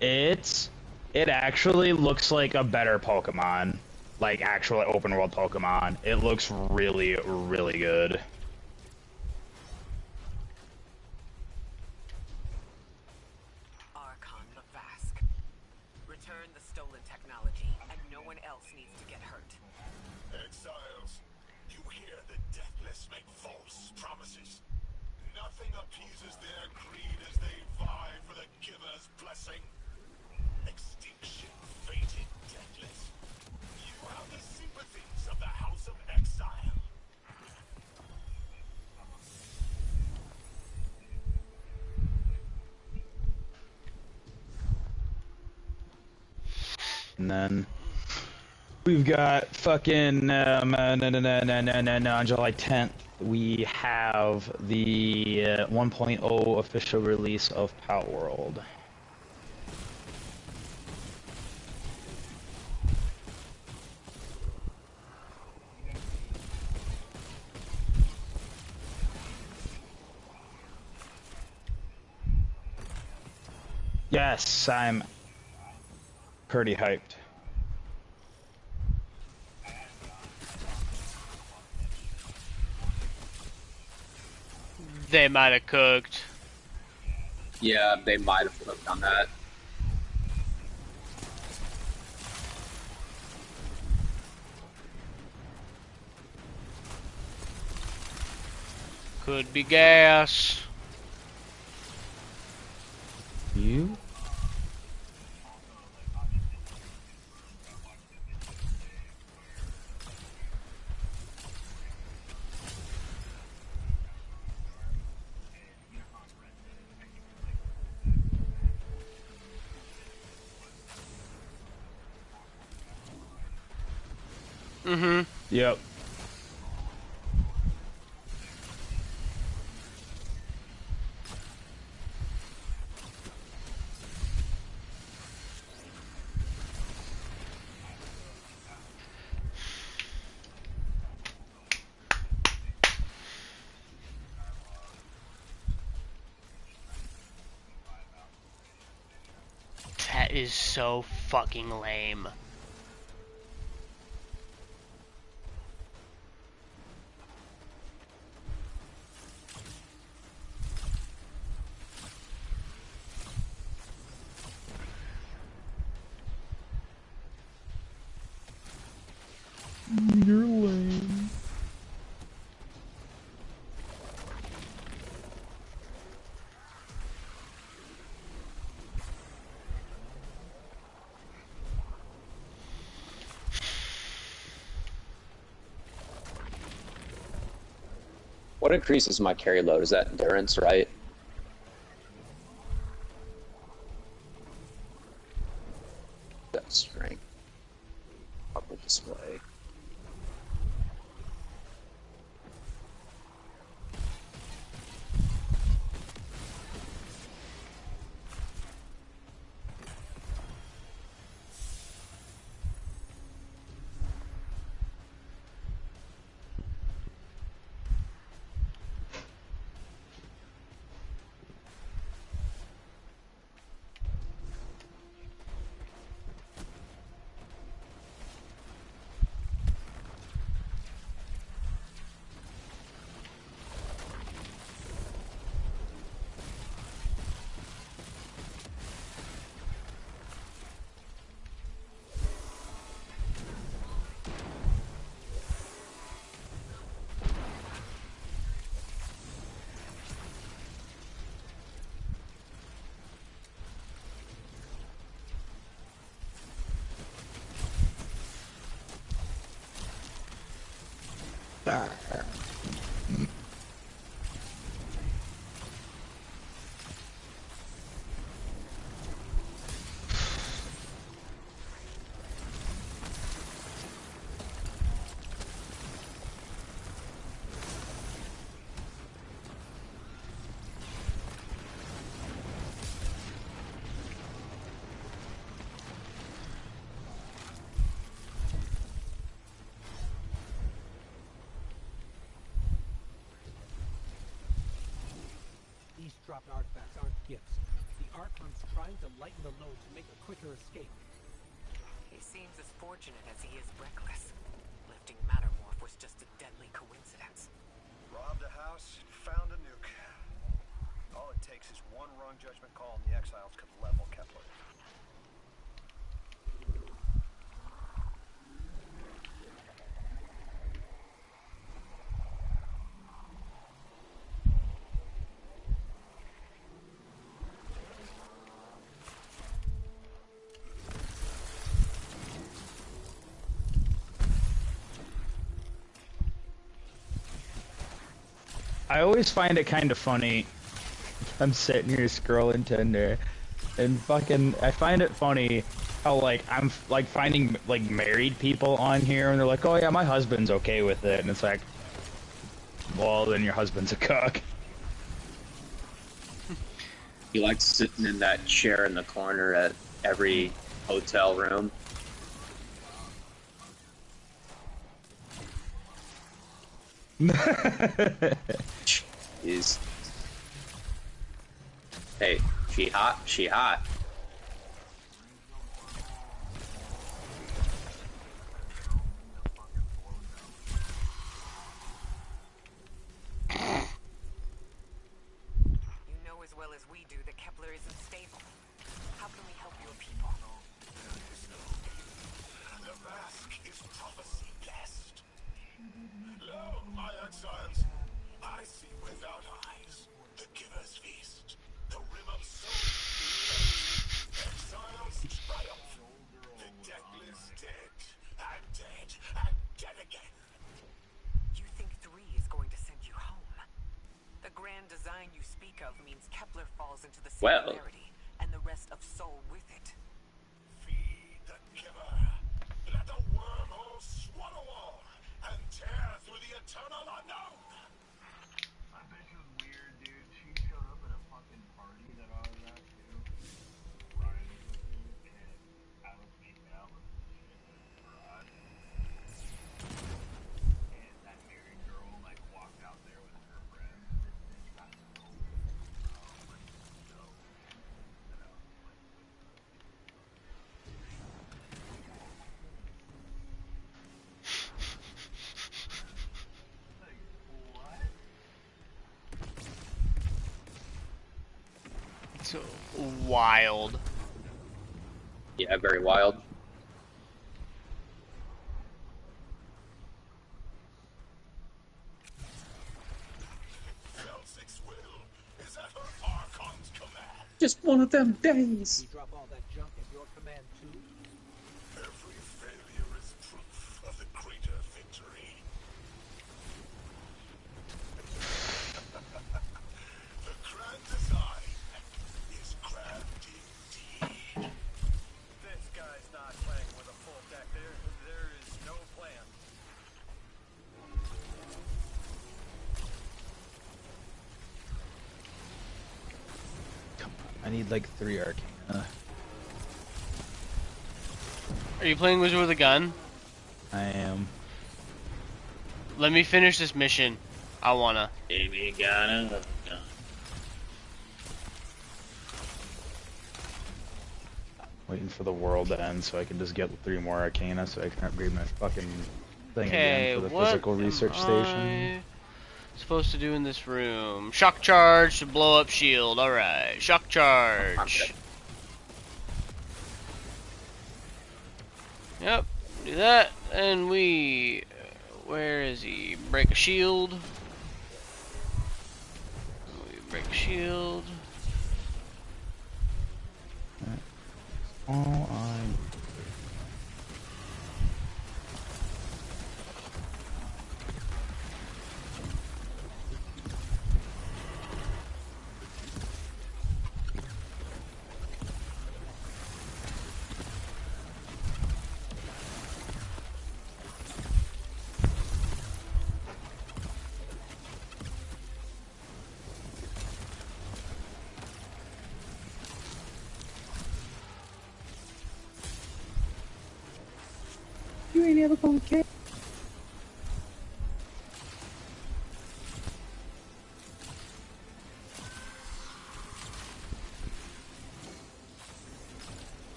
It actually looks like a better Pokemon. Like actual open world Pokemon. It looks really, really good. Archon Lavask. Return the stolen technology, and no one else needs to get hurt. Exiles, you hear the deathless make false promises. Nothing appeases their greed as they vie for the giver's blessing. Extinction fated deathless. You have the sympathies of the House of Exile. And then we've got fucking on July 10th we have the 1.0 official release of Palworld. Yes, I'm pretty hyped. They might have cooked. Yeah, they might have flipped on that. Could be gas. You? Mm-hmm. Yep. That is so fucking lame. You're lame. What increases my carry load? Is that endurance, right? That's strength. Public display. These dropped artifacts aren't gifts. The Archon's trying to lighten the load to make a quicker escape. He seems as fortunate as he is reckless. Lifting Mattermorph was just a deadly coincidence. Robbed a house, found a nuke. All it takes is one wrong judgment call and the Exiles could level Kepler. I always find it kind of funny. I'm sitting here scrolling Tinder, and fucking, I find it funny how, like, I'm, like, finding, like, married people on here, and they're like, oh yeah, my husband's okay with it, and it's like, well, then your husband's a cook. He likes sitting in that chair in the corner at every hotel room. Jeez. Hey, she hot? She hot. You know as well as we do that Kepler isn't stable. How can we help your people? The mask is prophecy blessed. Lo, my exiles, I see without eyes. The giver's feast. The rim of soul. Exiles triumph. The deathless dead. And dead. And dead again. You think 3 is going to send you home? The grand design you speak of means Kepler falls into the Well. singularity, and the rest of Soul with it. Feed the giver. Let the wormhole swallow all. And tear through the eternal unknown. I bet she was weird, dude. She showed up at a fucking party that I was at, too. Ryan was with me, and I was making out with this shit in the garage. And that married girl, like, walked out there with her friends, and then she got so, like, so, and I was like, It's wild. Yeah, very wild. just one of them days. We drop all that junk at your command too. Every failure is proof of the greater victory. The grand design is grand indeed. This guy's not playing with a full deck. There is no plan. I need like 3 Arcana. Are you playing Wizard with a Gun? I am. Let me finish this mission. I wanna. Baby got a gun. Waiting for the world to end so I can just get 3 more Arcana so I can upgrade my fucking thing Okay, again for the what physical research am station. I supposed to do in this room? Shock charge to blow up shield. Alright, shock charge. Yep, do that, and we... where is he? Break a shield. We break a shield. All I You ain't ever gonna get.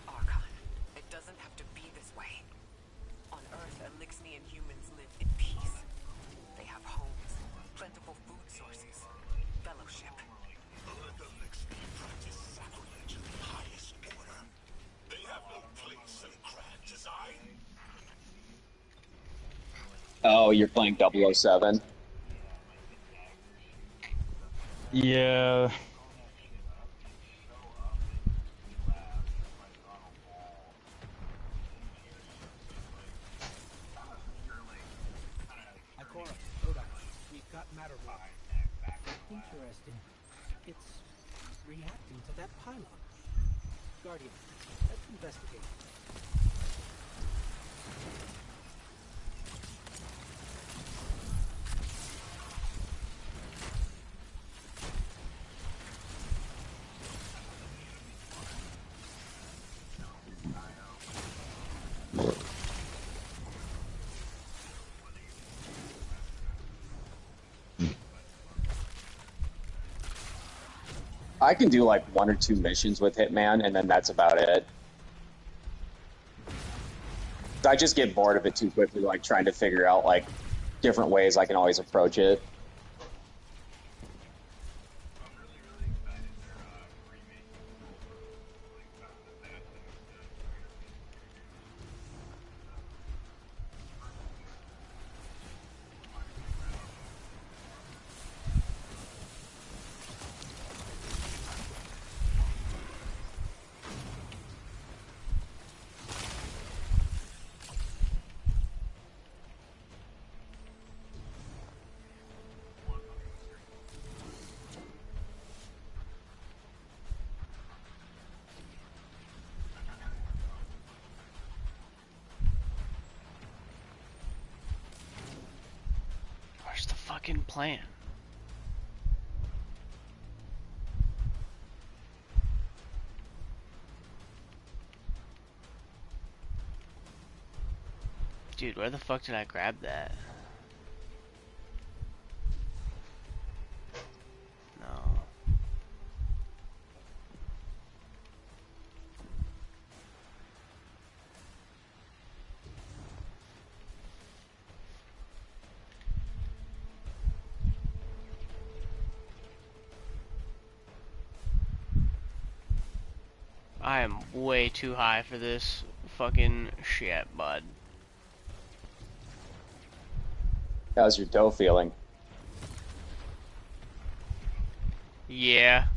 Archon, it doesn't have to be this way. On Earth, Elixnian humans live in peace. They have homes, plentiful food sources, fellowship. Let the Lixni practice sacrilege of the highest order. They have no place in grand design. Oh, you're playing 007. Yeah. Ikora, Oda, we've got matter rock. Interesting. It's reacting to that pylon. Guardian, let's investigate. I can do like 1 or 2 missions with Hitman, and then that's about it. I just get bored of it too quickly, like trying to figure out like different ways I can always approach it. Where's the fucking plan? Dude, where the fuck did I grab that? No. I am way too high for this fucking shit, bud. How's your dough feeling? Yeah.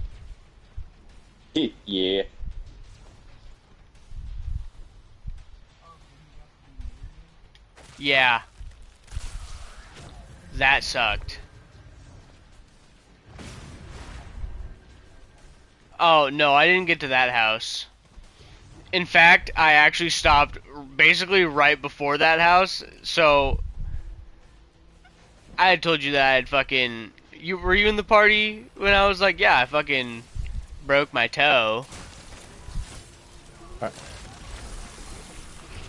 Yeah. Yeah. That sucked. Oh, no, I didn't get to that house. In fact, I actually stopped basically right before that house, so I had told you that I had fucking... Were you in the party when I was like, yeah, I fucking broke my toe?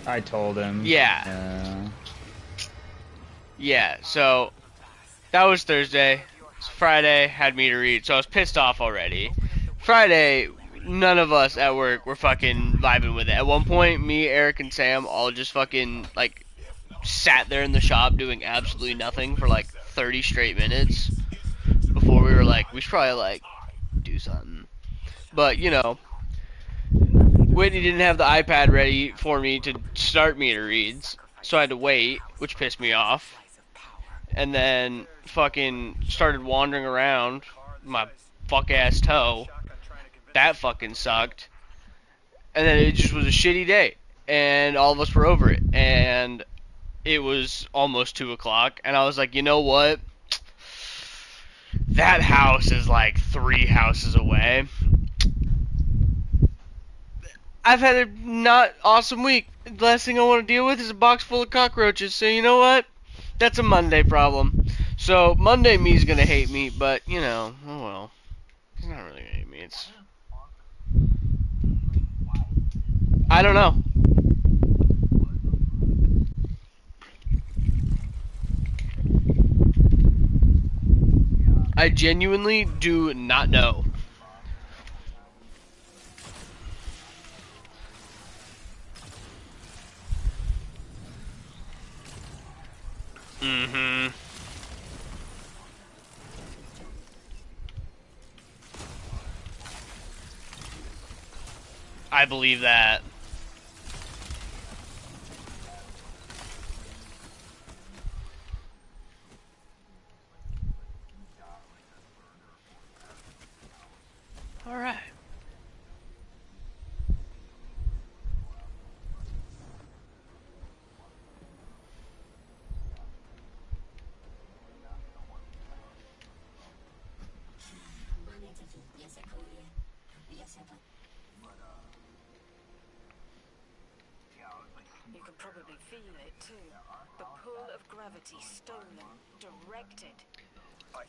I told him. Yeah. Yeah, so that was Thursday. It's Friday, had meter read, so I was pissed off already. Friday, none of us at work were fucking vibing with it. At one point, me, Eric, and Sam all just fucking, like, sat there in the shop doing absolutely nothing for, like, 30 straight minutes before we were like, we should probably, like, do something. But, you know, Whitney didn't have the iPad ready for me to start meter reads, so I had to wait, which pissed me off. And then fucking started wandering around my fuck-ass toe. That fucking sucked. And then it just was a shitty day. And all of us were over it. And it was almost 2 o'clock. And I was like, you know what? That house is like 3 houses away. I've had a not awesome week. The last thing I want to deal with is a box full of cockroaches. So you know what? That's a Monday problem. So Monday me's gonna hate me, but you know, oh well. He's not really gonna hate me. It's... I don't know. I genuinely do not know. Mm-hmm. I believe that. All right. You can probably feel it too. The pull of gravity stolen, directed. I